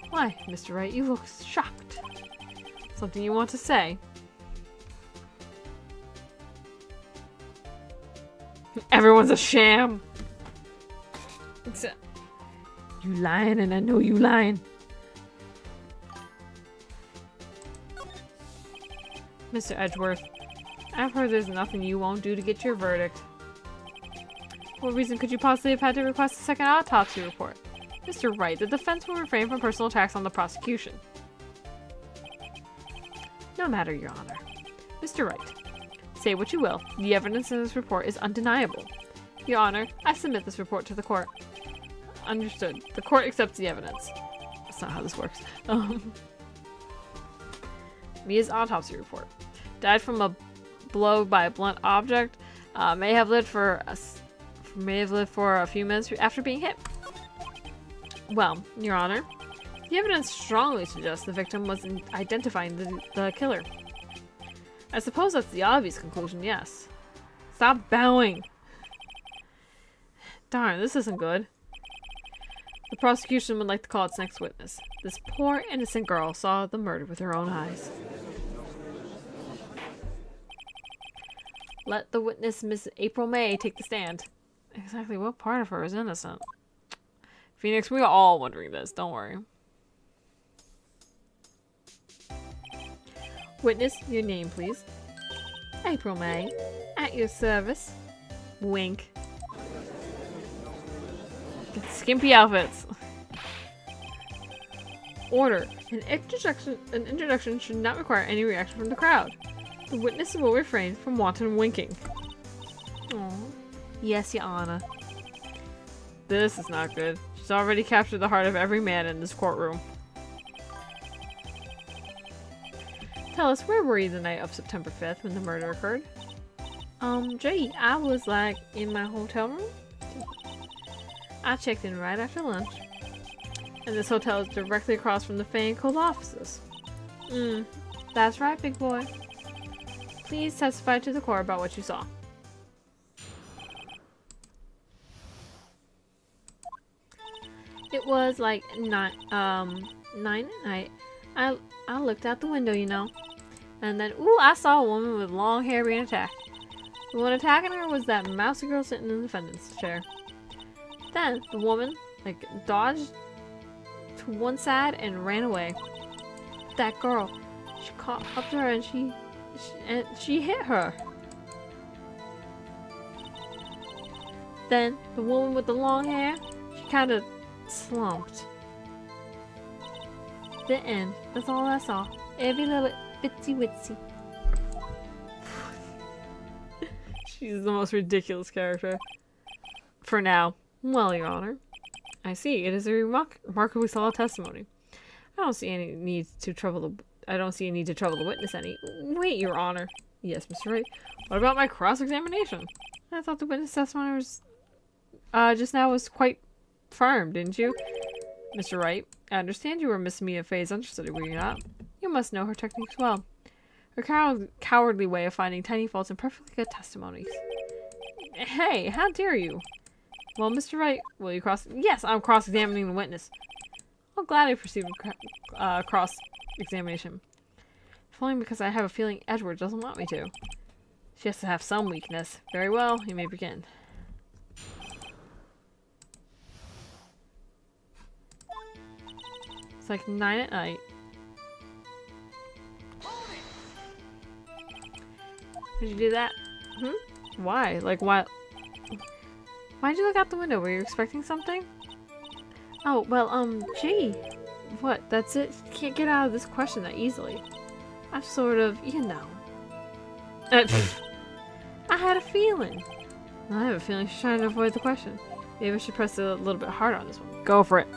Why, Mr. Wright, you look shocked. Something you want to say? Everyone's a sham! You lying, and I know you lying. Mr. Edgeworth, I've heard there's nothing you won't do to get your verdict. What reason could you possibly have had to request a second autopsy report? Mr. Wright, the defense will refrain from personal attacks on the prosecution. No matter, Your Honor. Mr. Wright, say what you will, the evidence in this report is undeniable. Your Honor, I submit this report to the court. Understood. The court accepts the evidence. That's not how this works. Mia's autopsy report. Died from a blow by a blunt object. May have lived for a few minutes after being hit. Well, Your Honor, the evidence strongly suggests the victim was identifying the killer. I suppose that's the obvious conclusion, yes. Stop bowing! Darn, this isn't good. The prosecution would like to call its next witness. This poor, innocent girl saw the murder with her own eyes. Let the witness, Miss April May, take the stand. Exactly what part of her is innocent? Phoenix, we are all wondering this, don't worry. Witness, your name, please. April May, at your service. Wink. Skimpy outfits. Order. An introduction should not require any reaction from the crowd. The witness will refrain from wanton winking. Aww. Yes, Your Honor. This is not good. She's already captured the heart of every man in this courtroom. Tell us, where were you the night of September 5th when the murder occurred? Gee, I was, in my hotel room. I checked in right after lunch. And this hotel is directly across from the Fay & Cole offices. That's right, big boy. Please testify to the court about what you saw. It was 9 at night. I looked out the window, you know. And then, I saw a woman with long hair being attacked. The one attacking her was that mousy girl sitting in the defendant's chair. Then the woman, like, dodged to one side and ran away. That girl, she caught up to her and she hit her. Then the woman with the long hair, she kind of slumped. The end. That's all I saw. Every little bitsy witsy. She's the most ridiculous character. For now. Well, Your Honor. I see. It is a remarkably solid testimony. I don't see any need to trouble the witness any. Wait, Your Honor. Yes, Mr. Wright. What about my cross-examination? I thought the witness testimony was just now was quite firm, didn't you? Mr. Wright, I understand you were Miss Mia Fey's understudy, were you not? You must know her techniques well. Her cowardly way of finding tiny faults in perfectly good testimonies. Hey, how dare you? Well, Mr. Wright, will you Yes, I'm cross-examining the witness. I'll gladly proceed with cross-examination. If only because I have a feeling Edward doesn't want me to. She has to have some weakness. Very well, you may begin. It's like 9 at night. Did you do that? Why? Like, why? Why'd you look out the window? Were you expecting something? Oh, well, gee. What? That's it? You can't get out of this question that easily. I've sort of, you know. I had a feeling. I have a feeling she's trying to avoid the question. Maybe I should press a little bit harder on this one. Go for it.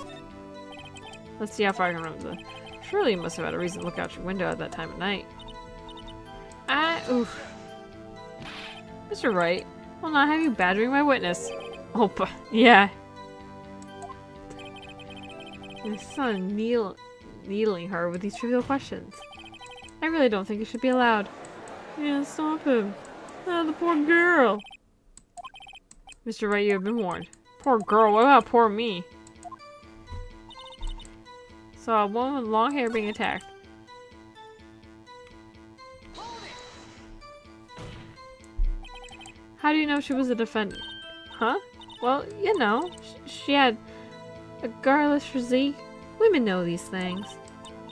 Let's see how far I can run. Surely you must have had a reason to look out your window at that time of night. Oof. Mr. Wright, will not have you badgering my witness. Oh, yeah. My son needling her with these trivial questions. I really don't think it should be allowed. Yeah, stop him. The poor girl. Mr. Wright, you have been warned. Poor girl, what about poor me? Saw a woman with long hair being attacked. How do you know she was a defendant? Huh? Well, you know, she had a girlish physique. Women know these things.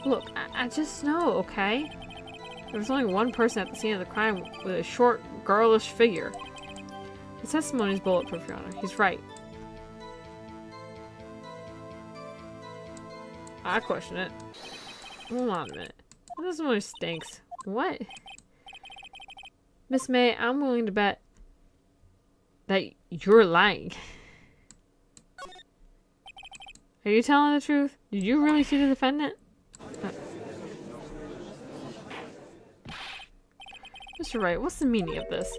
Look, I just know, okay? There was only one person at the scene of the crime with a short, girlish figure. His testimony is bulletproof, Your Honor. He's right. I question it. Hold on a minute. That testimony stinks. What? Miss May, I'm willing to bet that you're lying. Are you telling the truth? Did you really see the defendant? Mr. Wright, what's the meaning of this?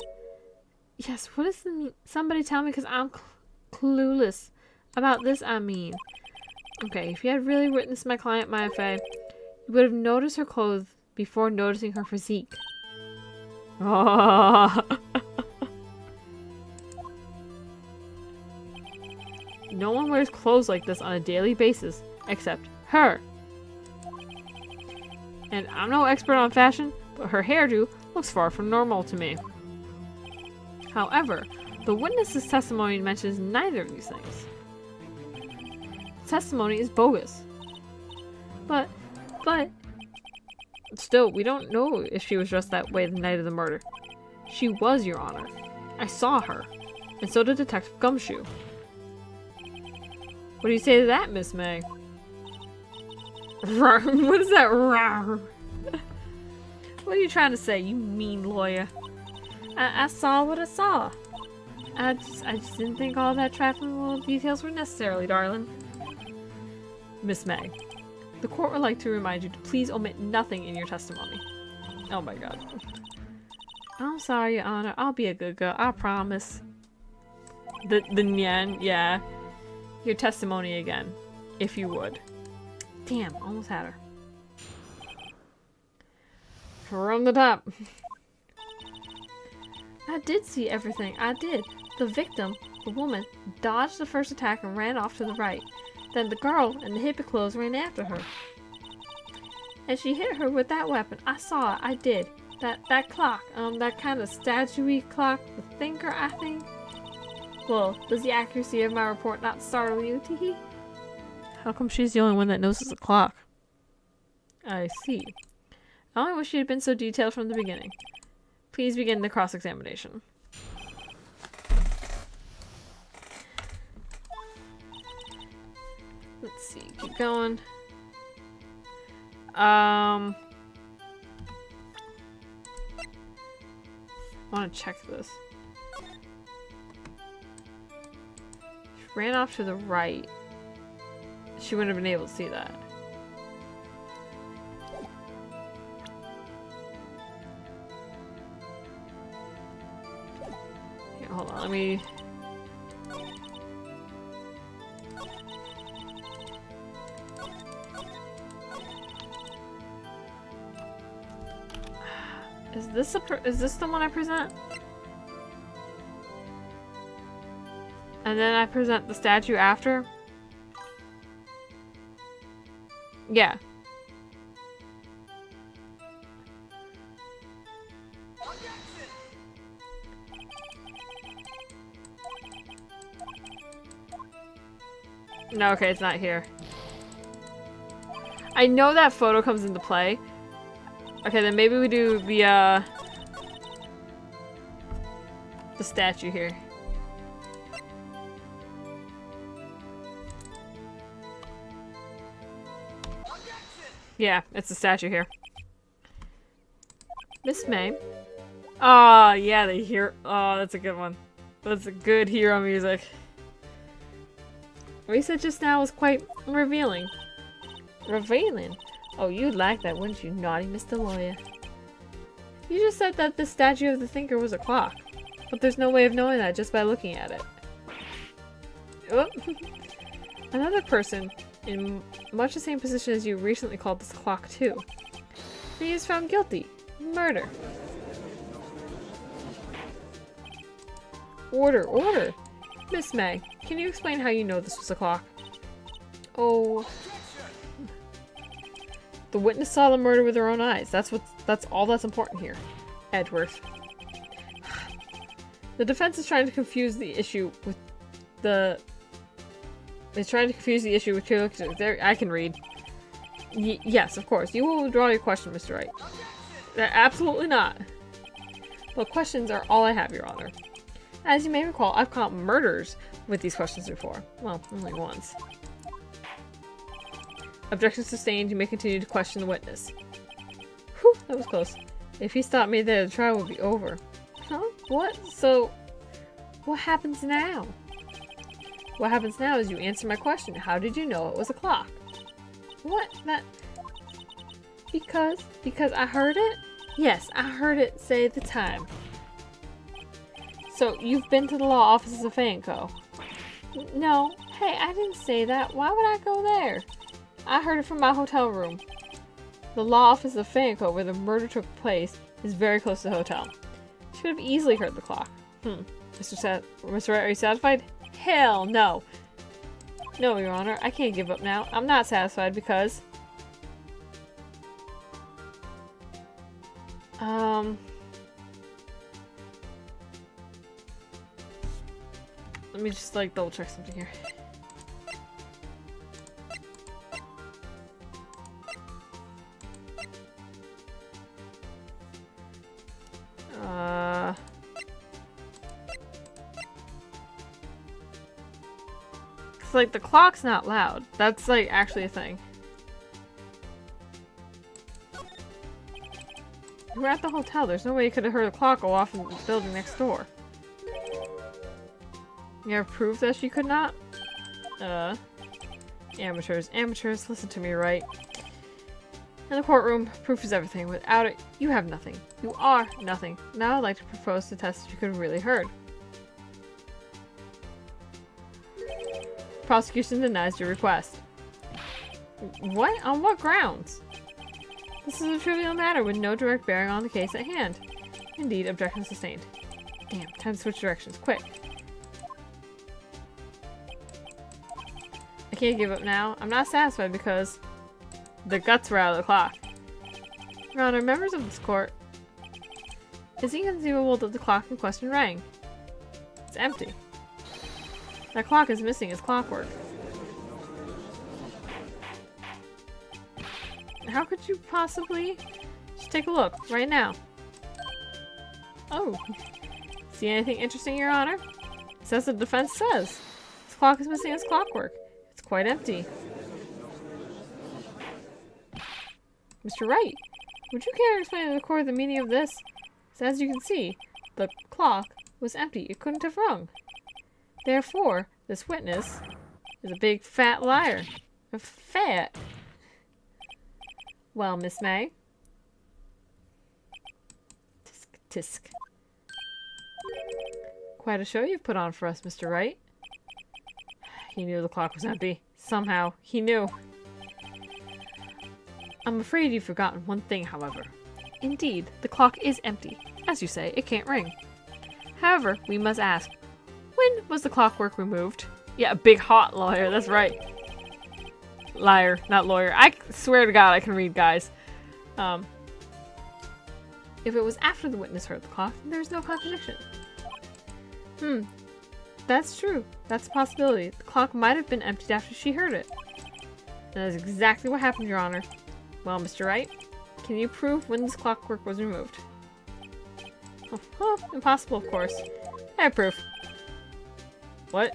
Yes, what is the mean? Somebody tell me, because I'm clueless about this, I mean. Okay, if you had really witnessed my client, Mia Fey, you would have noticed her clothes before noticing her physique. Oh. No one wears clothes like this on a daily basis, except her. And I'm no expert on fashion, but her hairdo looks far from normal to me. However, the witness's testimony mentions neither of these things. The testimony is bogus. But, still, we don't know if she was dressed that way the night of the murder. She was, Your Honor. I saw her, and so did Detective Gumshoe. What do you say to that, Miss May? What is that? What are you trying to say, you mean lawyer? I saw what I saw. I just didn't think all that trifling little details were necessary, darling. Miss May, the court would like to remind you to please omit nothing in your testimony. Oh my god. I'm sorry, Your Honor. I'll be a good girl. I promise. The nyan, yeah. Your testimony again, if you would. Damn, almost had her. From the top. I did see everything. I did. The victim, the woman, dodged the first attack and ran off to the right. Then the girl in the hippie clothes ran after her. And she hit her with that weapon. I saw it. I did. That clock, that kind of statue-y clock, the thinker, I think, Well, does the accuracy of my report not startle you, Teehee? How come she's the only one that knows it's a clock? I see. I only wish you had been so detailed from the beginning. Please begin the cross-examination. Let's see, keep going. I want to check this. She ran off to the right. She wouldn't have been able to see that. Okay, hold on, let me... Is this the one I present? And then I present the statue after? Yeah. No, okay, it's not here. I know that photo comes into play. Okay, then maybe we do the statue here. Yeah, it's the statue here. Miss May. Oh, yeah, the hero. Oh, that's a good one. That's a good hero music. What you said just now was quite revealing. Revealing? Oh, you'd like that, wouldn't you, naughty Mr. Lawyer? You just said that the statue of the thinker was a clock. But there's no way of knowing that just by looking at it. Oh. Another person in much the same position as you recently called this clock too. He is found guilty. Murder. Order, order! Miss May, can you explain how you know this was a clock? Oh... The witness saw the murder with her own eyes. That's all that's important here. Edgeworth. The defense is trying to confuse the issue with There, I can read. Yes, of course. You will withdraw your question, Mr. Wright. Absolutely not. Well, questions are all I have, Your Honor. As you may recall, I've caught murders with these questions before. Well, only once. Objection sustained. You may continue to question the witness. Whew, that was close. If he stopped me there, the trial would be over. Huh? What? So, what happens now? What happens now is you answer my question. How did you know it was a clock? What? That... Because I heard it? Yes, I heard it say the time. So, you've been to the law offices of Fanco? No. Hey, I didn't say that. Why would I go there? I heard it from my hotel room. The law office of Fanco, where the murder took place, is very close to the hotel. She could have easily heard the clock. Mr. Wright, are you satisfied? Hell no. No, Your Honor, I can't give up now. I'm not satisfied because... Let me just, like, double check something here. It's like the clock's not loud. That's like actually a thing. We're at the hotel. There's no way you could have heard a clock go off in the building next door. You have proof that she could not? Amateurs. Amateurs, listen to me, right? In the courtroom, proof is everything. Without it, you have nothing. You are nothing. Now I'd like to propose the test that you could have really heard. Prosecution denies your request. What? On what grounds? This is a trivial matter with no direct bearing on the case at hand. Indeed, objection sustained. Damn, time to switch directions. Quick. I can't give up now. I'm not satisfied because the guts were out of the clock. Your Honor, members of this court, it's inconceivable that the clock in question rang. It's empty. That clock is missing its clockwork. How could you possibly? Just take a look, right now. Oh. See anything interesting, Your Honor? It says the defense says. This clock is missing its clockwork. It's quite empty. Mr. Wright, would you care to explain to the court the meaning of this? So as you can see, the clock was empty. It couldn't have rung. Therefore, this witness is a big fat liar. Fat. Well, Miss May. Tisk, tisk. Quite a show you've put on for us, Mr. Wright. He knew the clock was empty. Somehow, he knew. I'm afraid you've forgotten one thing, however. Indeed, the clock is empty. As you say, it can't ring. However, we must ask, when was the clockwork removed? Yeah, a big hot lawyer, that's right. Liar, not lawyer. I swear to God I can read, guys. If it was after the witness heard the clock, then there's no contradiction. That's true. That's a possibility. The clock might have been emptied after she heard it. That is exactly what happened, Your Honor. Well, Mr. Wright, can you prove when this clockwork was removed? Oh, impossible, of course. I have proof. What?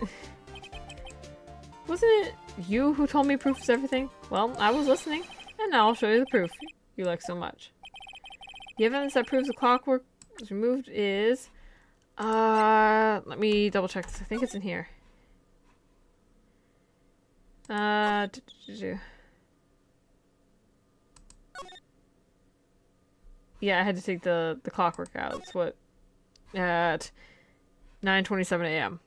Wasn't it you who told me proof is everything? Well, I was listening, and now I'll show you the proof you like so much. The evidence that proves the clockwork was removed is... let me double check this. I think it's in here. Yeah, I had to take the clockwork out. It's what? At 9:27 a.m.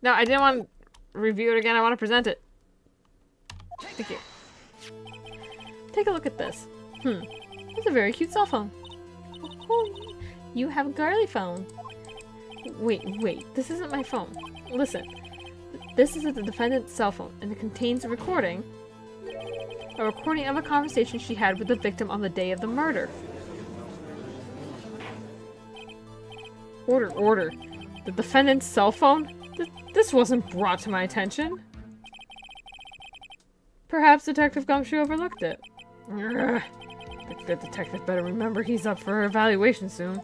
No, I didn't want to review it again. I want to present it. Thank you. Take a look at this. It's a very cute cell phone. Oh, you have a girly phone. Wait. This isn't my phone. Listen. This is the defendant's cell phone, and it contains a recording of a conversation she had with the victim on the day of the murder. Order. The defendant's cell phone? This wasn't brought to my attention. Perhaps Detective Gumshoe overlooked it. The good detective better remember he's up for evaluation soon.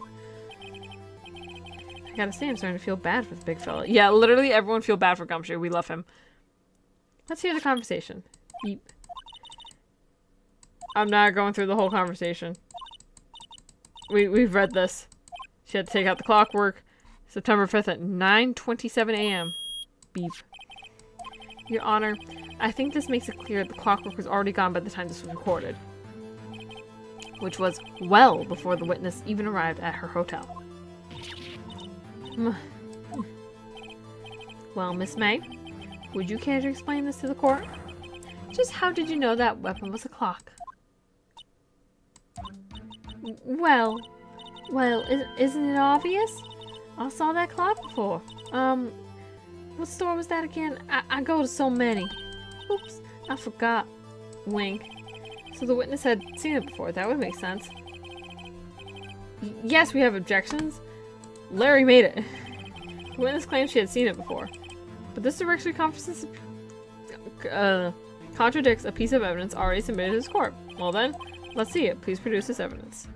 I gotta say, I'm starting to feel bad for the big fella. Yeah, literally everyone feel bad for Gumshoe. We love him. Let's hear the conversation. Beep. I'm not going through the whole conversation. We've read this. She had to take out the clockwork. September 5th at 9:27 a.m. Beep. Your Honor, I think this makes it clear the clockwork was already gone by the time this was recorded. Which was well before the witness even arrived at her hotel. Well, Miss May, would you care to explain this to the court? Just how did you know that weapon was a clock? Well, isn't it obvious? I saw that clock before. What store was that again? I go to so many. Oops, I forgot. Wink. So the witness had seen it before. That would make sense. Yes, we have objections. Larry made it. The witness claims she had seen it before. But this directly contradicts a piece of evidence already submitted to this court. Well then, let's see it. Please produce this evidence.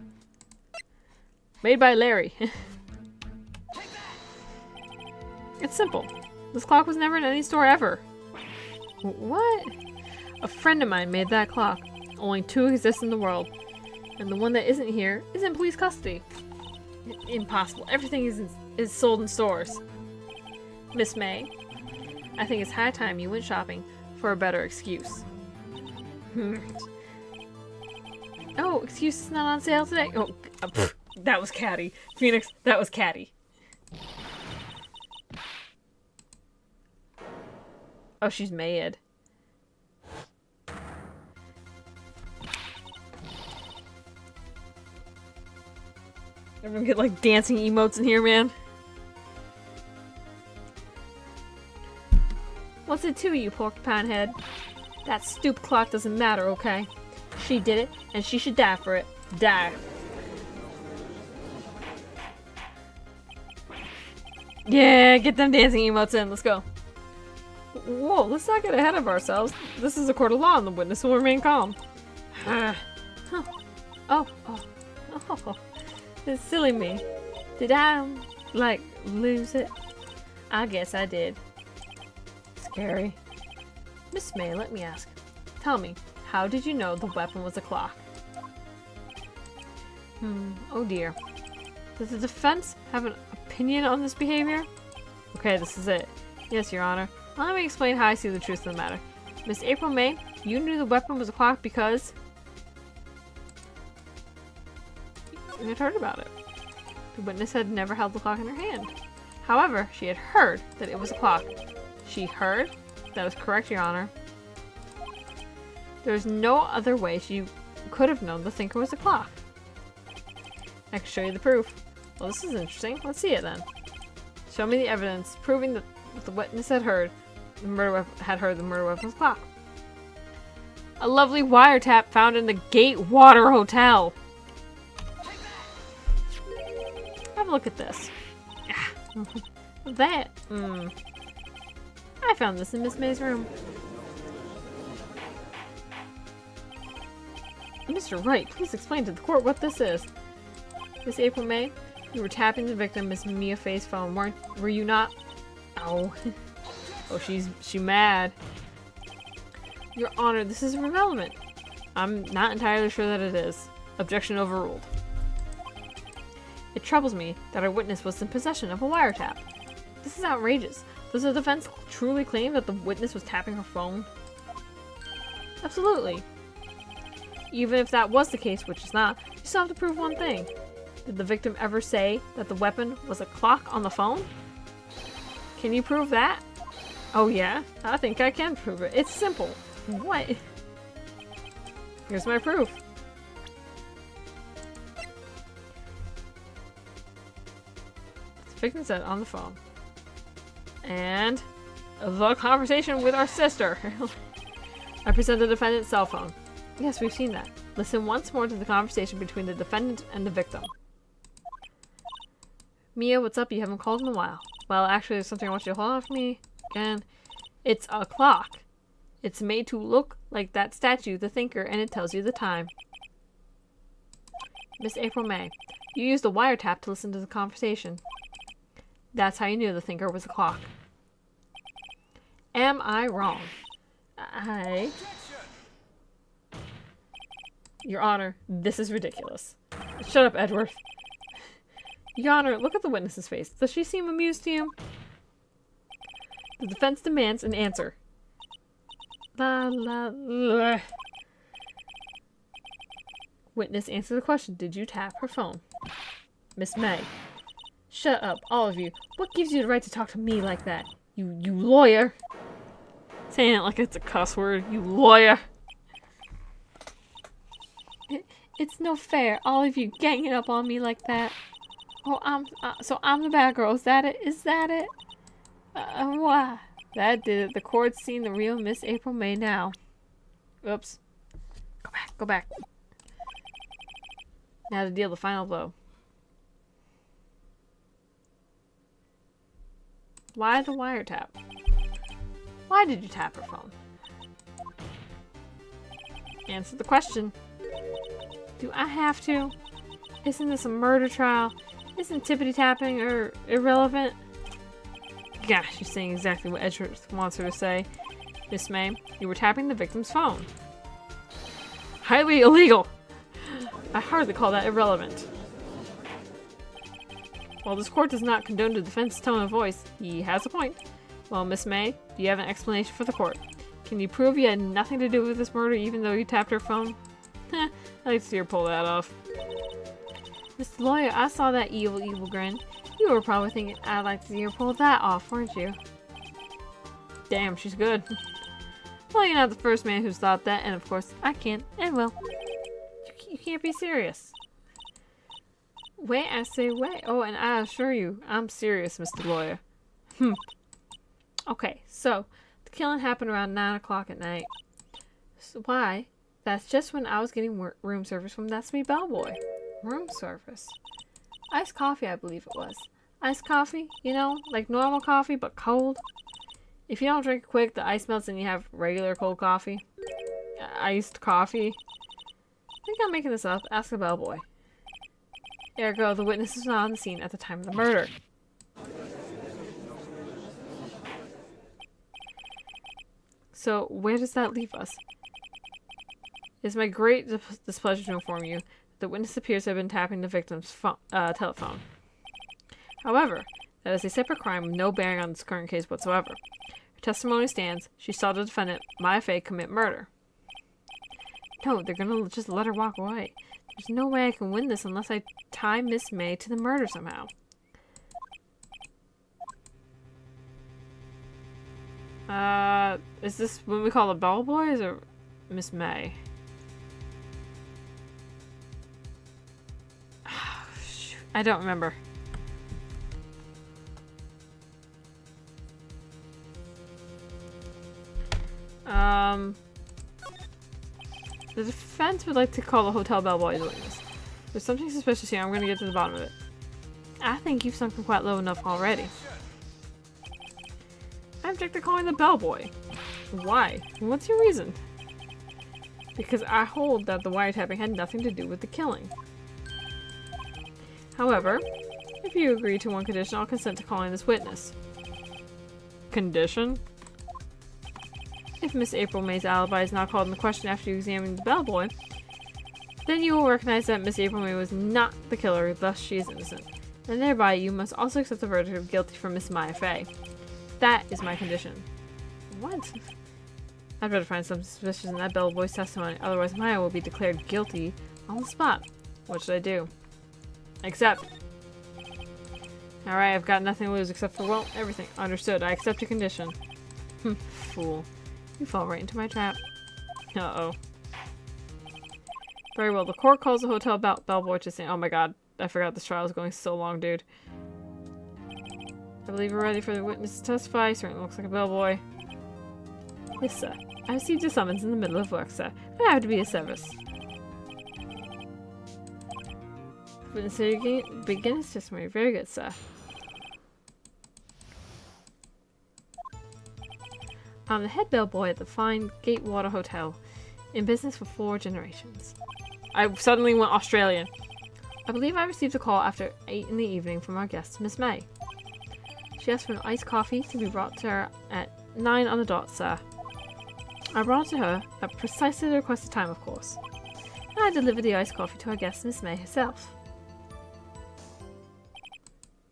Made by Larry. It's simple. This clock was never in any store ever. What? A friend of mine made that clock. Only 2 exist in the world. And the one that isn't here is in police custody. Impossible. Everything is sold in stores. Miss May, I think it's high time you went shopping for a better excuse. Oh, excuse is not on sale today? Oh, that was catty. Phoenix, that was catty. Oh, she's mad. Everyone get like dancing emotes in here, man. What's it to you, porcupine head? That stupid clock doesn't matter, okay? She did it, and she should die for it. Die. Yeah, get them dancing emotes in. Let's go. Whoa, let's not get ahead of ourselves. This is a court of law and the witness will remain calm. Huh. Oh. It's silly me. Did I, like, lose it? I guess I did. Scary. Miss May, let me ask. Tell me, how did you know the weapon was a clock? Oh dear. Does the defense have an opinion on this behavior? Okay, this is it. Yes, Your Honor. Let me explain how I see the truth of the matter. Miss April May, you knew the weapon was a clock because... you had heard about it. The witness had never held the clock in her hand. However, she had heard that it was a clock. She heard? That is correct, Your Honor. There was no other way she could have known the thinker was a clock. I can show you the proof. Well, this is interesting. Let's see it then. Show me the evidence proving that what the witness had heard, the murder weapon was a clock. A lovely wiretap found in the Gatewater Hotel. Have a look at this. That. I found this in Miss May's room. Mr. Wright, please explain to the court what this is. Miss April May, you were tapping the victim, Miss Mia Faye's phone, were you not? Oh. Oh, she mad. Your Honor, this is irrelevant. I'm not entirely sure that it is. Objection overruled. It troubles me that our witness was in possession of a wiretap. This is outrageous. Does the defense truly claim that the witness was tapping her phone? Absolutely. Even if that was the case, which is not, you still have to prove one thing. Did the victim ever say that the weapon was a clock on the phone? Can you prove that? Oh yeah? I think I can prove it. It's simple. What? Here's my proof. The victim said on the phone. And the conversation with our sister. I present the defendant's cell phone. Yes, we've seen that. Listen once more to the conversation between the defendant and the victim. Mia, what's up? You haven't called in a while. Well, actually, there's something I want you to hold on for me. Again, it's a clock. It's made to look like that statue, the thinker, and it tells you the time. Miss April May, you used a wiretap to listen to the conversation. That's how you knew the thinker was a clock. Am I wrong? Your Honor, this is ridiculous. Shut up, Edward. Your Honor, look at the witness's face. Does she seem amused to you? The defense demands an answer. Witness, answer the question. Did you tap her phone? Miss May. Shut up, all of you. What gives you the right to talk to me like that? You lawyer. Saying it like it's a cuss word. You lawyer. It's no fair, all of you ganging up on me like that. Oh, so I'm the bad girl. Is that it? Is that it? Why? That did it. The court's seen the real Miss April May now. Oops. Go back. Now to deal the final blow. Why the wiretap? Why did you tap her phone? Answer the question. Do I have to? Isn't this a murder trial? Isn't tippity tapping irrelevant? Gosh, she's saying exactly what Edgeworth wants her to say. Miss May, you were tapping the victim's phone. Highly illegal! I hardly call that irrelevant. While this court does not condone the defense's tone of voice, he has a point. Well, Miss May, do you have an explanation for the court? Can you prove you had nothing to do with this murder even though you tapped her phone? I'd like to see her pull that off. Mr. Lawyer, I saw that evil grin. You were probably thinking I'd like to see her pull that off, weren't you? Damn, she's good. Well, you're not the first man who's thought that, and of course, I can't and will. You can't be serious. Wait, I say wait. Oh, and I assure you, I'm serious, Mr. Lawyer. Okay, so, the killing happened around 9 o'clock at night. So why? That's just when I was getting room service from that sweet bellboy. Room service? Iced coffee, I believe it was. iced coffee, you know, like normal coffee but cold. If you don't drink it quick, the ice melts and you have regular cold coffee. Iced coffee. I think I'm making this up. Ask the bellboy. Ergo, the witness is not on the scene at the time of the murder. So, where does that leave us? It is my great displeasure to inform you that the witness appears to have been tapping the victim's telephone. However, that is a separate crime with no bearing on this current case whatsoever. Her testimony stands. She saw the defendant, Maya Fey, commit murder. No, they're gonna just let her walk away. There's no way I can win this unless I tie Miss May to the murder somehow. Is this what we call the bellboys or Miss May? I don't remember. The defense would like to call the hotel bellboy as a witness. There's something suspicious here. I'm going to get to the bottom of it. I think you've sunk them quite low enough already. I object to calling the bellboy. Why? What's your reason? Because I hold that the wiretapping had nothing to do with the killing. However, if you agree to one condition, I'll consent to calling this witness. Condition? If Miss April May's alibi is not called into question after you examine the bellboy, then you will recognize that Miss April May was not the killer, thus she is innocent. And thereby, you must also accept the verdict of guilty for Miss Maya Fey. That is my condition. What? I'd better find some suspicious in that bellboy's testimony, otherwise Maya will be declared guilty on the spot. What should I do? Accept. Alright, I've got nothing to lose except for, well, everything. Understood. I accept your condition. Fool. You fall right into my trap. Uh-oh. Very well. The court calls the hotel bellboy to say, oh my god, I forgot this trial is going so long, dude. I believe we're ready for the witness to testify. Certainly looks like a bellboy. Yes, sir. I received a summons in the middle of work, sir. I have to be of service. Witness to begin his testimony. Very good, sir. I'm the head bellboy at the fine Gatewater Hotel, in business for 4 generations. I suddenly went Australian. I believe I received a call after 8 in the evening from our guest, Miss May. She asked for an iced coffee to be brought to her at 9 on the dot, sir. I brought it to her at precisely the requested time, of course. And I delivered the iced coffee to our guest, Miss May herself.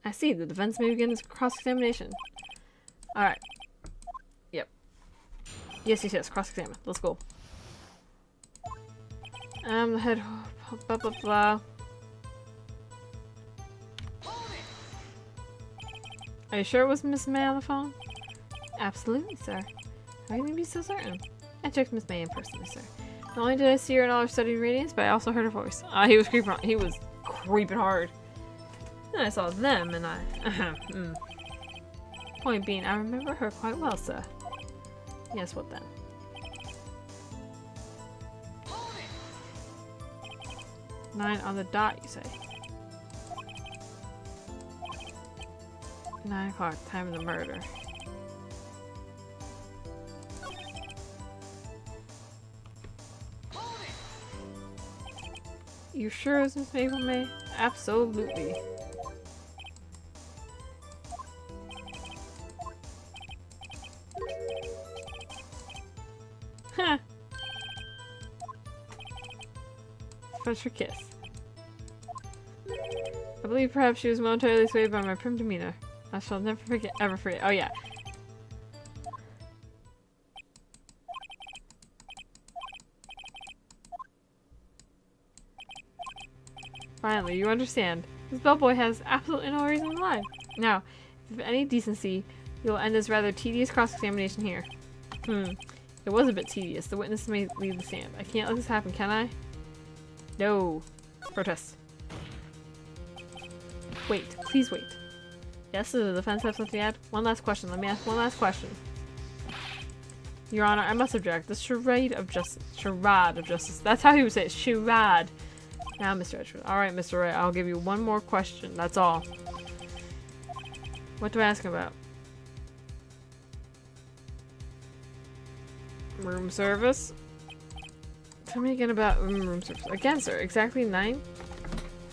I see. The defense may begin its cross-examination. Alright. Yep. Yes. Cross-examine. Let's go. The head... blah, blah, blah. Are you sure it was Miss May on the phone? Absolutely, sir. How can you be so certain? I checked Miss May in person, sir. Not only did I see her in all her studied radiance, but I also heard her voice. He was creeping hard. Then I saw them, and I... Point being, I remember her quite well, sir. Yes, what then? Nine on the dot, you say? 9 o'clock, time of the murder. You sure it was Miss April May? Absolutely. Huh. French for kiss. I believe perhaps she was momentarily swayed by my prim demeanor. I shall never forget, ever forget. Oh yeah. Finally, you understand. This bellboy has absolutely no reason to lie. Now, if you have any decency, you'll end this rather tedious cross-examination here. It was a bit tedious. The witness may leave the stand. I can't let this happen, can I? No. Protest. Wait. Please wait. Yes, does the defense have something to add? One last question. Let me ask one last question. Your Honor, I must object. This charade of justice. Charade of justice. That's how he would say it. Charade. Now, Mr. Edgewood. Alright, Mr. Wright. I'll give you one more question. That's all. What do I ask him about? Room service? Tell me again about room service. Again, sir. Exactly 9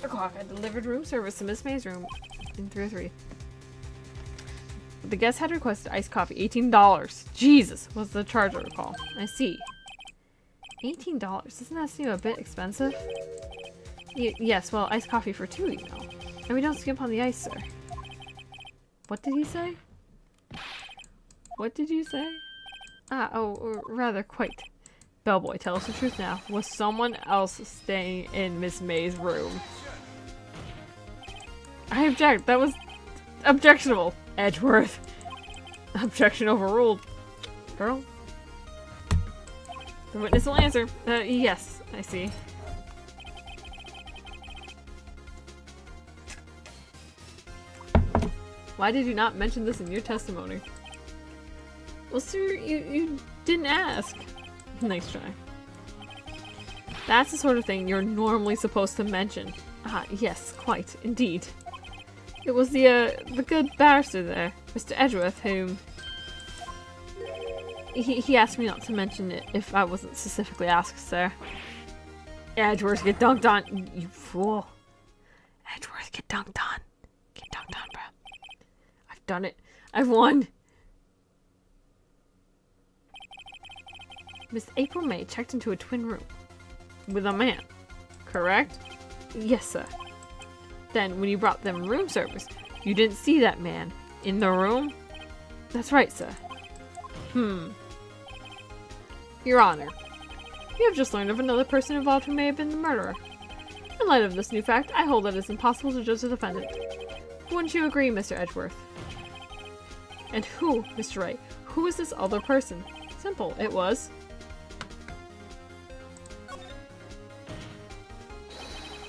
o'clock. I delivered room service to Miss May's room in 303. The guest had requested iced coffee. $18. Jesus, was the charge I recall. I see. $18? Doesn't that seem a bit expensive? Yes, well, iced coffee for 2, you know. And we don't skimp on the ice, sir. What did he say? What did you say? Or rather, quite. Bellboy, tell us the truth now. Was someone else staying in Miss May's room? I object. That was objectionable. Edgeworth. Objection overruled. Girl. The witness will answer. Yes, I see. Why did you not mention this in your testimony? Well, sir, you didn't ask. Nice try. That's the sort of thing you're normally supposed to mention. Yes, quite, indeed. It was the good barrister there, Mr. Edgeworth, whom... He asked me not to mention it if I wasn't specifically asked, sir. Edgeworth, get dunked on, you fool. Edgeworth, get dunked on. Get dunked on, bro. I've done it. I've won. Miss April May checked into a twin room with a man, correct? Yes, sir. Then, when you brought them room service, you didn't see that man in the room? That's right, sir. Your Honor, you have just learned of another person involved who may have been the murderer. In light of this new fact, I hold that it's impossible to judge the defendant. Wouldn't you agree, Mr. Edgeworth? And who, Mr. Wright, who is this other person? Simple, it was...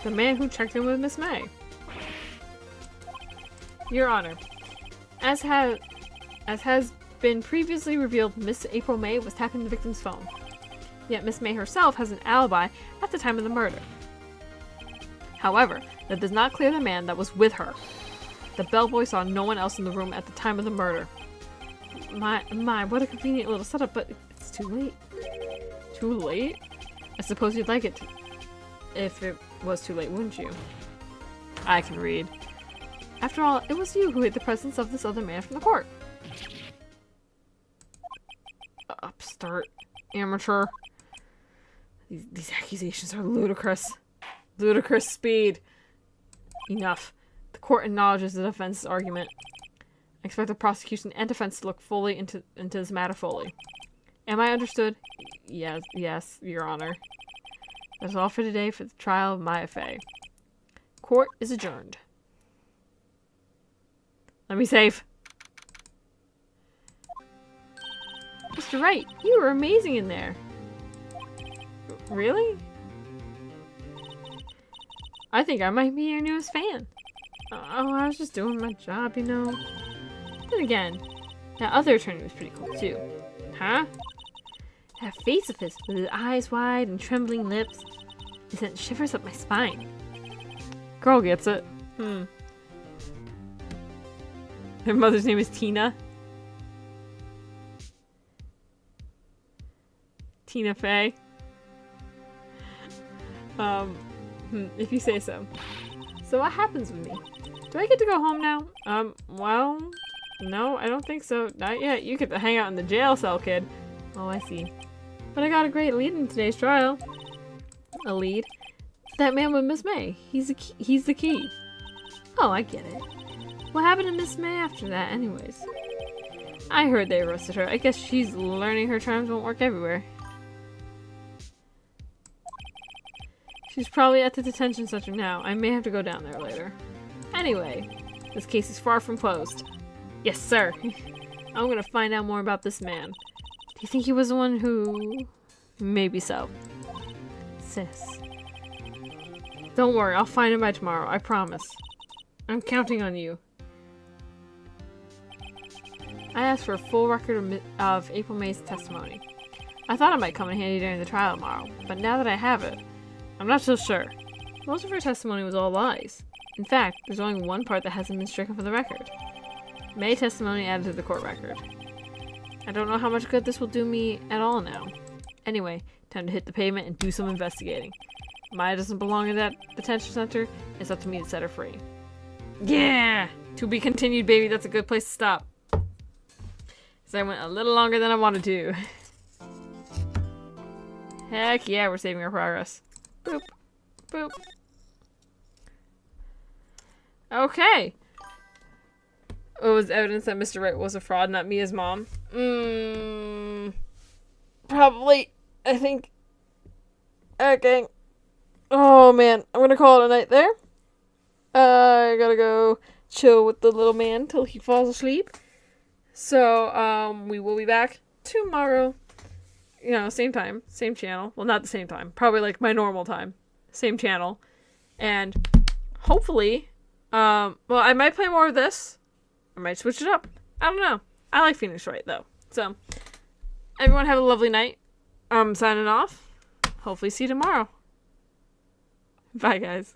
the man who checked in with Miss May. Your Honor, as has been previously revealed, Miss April May was tapping the victim's phone. Yet Miss May herself has an alibi at the time of the murder. However, that does not clear the man that was with her. The bellboy saw no one else in the room at the time of the murder. My, what a convenient little setup, but it's too late. Too late? I suppose you'd like it to, if it was too late, wouldn't you? I can read. After all, it was you who hid the presence of this other man from the court. Upstart. Amateur. These accusations are ludicrous. Ludicrous speed. Enough. The court acknowledges the defense's argument. I expect the prosecution and defense to look fully into this matter fully. Am I understood? Yes, Your Honor. That's all for today for the trial of Maya Fey. Court is adjourned. Let me save. Mr. Wright, you were amazing in there. Really? I think I might be your newest fan. Oh, I was just doing my job, you know. Then again, that other attorney was pretty cool too. Huh? That face of his, with his eyes wide and trembling lips, it sent shivers up my spine. Girl gets it. Her mother's name is Tina. Tina Fey. If you say so. So what happens with me? Do I get to go home now? Well, no, I don't think so. Not yet. You get to hang out in the jail cell, kid. Oh, I see. But I got a great lead in today's trial. A lead? That man with Miss May. He's the key. Oh, I get it. What happened to Miss May after that, anyways? I heard they arrested her. I guess she's learning her charms won't work everywhere. She's probably at the detention center now. I may have to go down there later. Anyway, this case is far from closed. Yes, sir. I'm gonna find out more about this man. Do you think he was the one who... Maybe so. Sis. Don't worry, I'll find him by tomorrow. I promise. I'm counting on you. I asked for a full record of April May's testimony. I thought it might come in handy during the trial tomorrow, but now that I have it, I'm not so sure. Most of her testimony was all lies. In fact, there's only one part that hasn't been stricken from the record. May testimony added to the court record. I don't know how much good this will do me at all now. Anyway, time to hit the pavement and do some investigating. Maya doesn't belong in that detention center. It's up to me to set her free. Yeah! To be continued, baby. That's a good place to stop. So I went a little longer than I wanted to. Heck yeah, we're saving our progress. Boop. Boop. Okay. It was evidence that Mr. Wright was a fraud, not me as mom. Probably. I think. Okay. Oh man, I'm gonna call it a night there. I gotta go chill with the little man till he falls asleep. So, we will be back tomorrow. You know, same time, same channel. Well, not the same time. Probably like my normal time. Same channel. And hopefully, well, I might play more of this. I might switch it up. I don't know. I like Phoenix Wright, though. So, everyone have a lovely night. I'm signing off. Hopefully see you tomorrow. Bye, guys.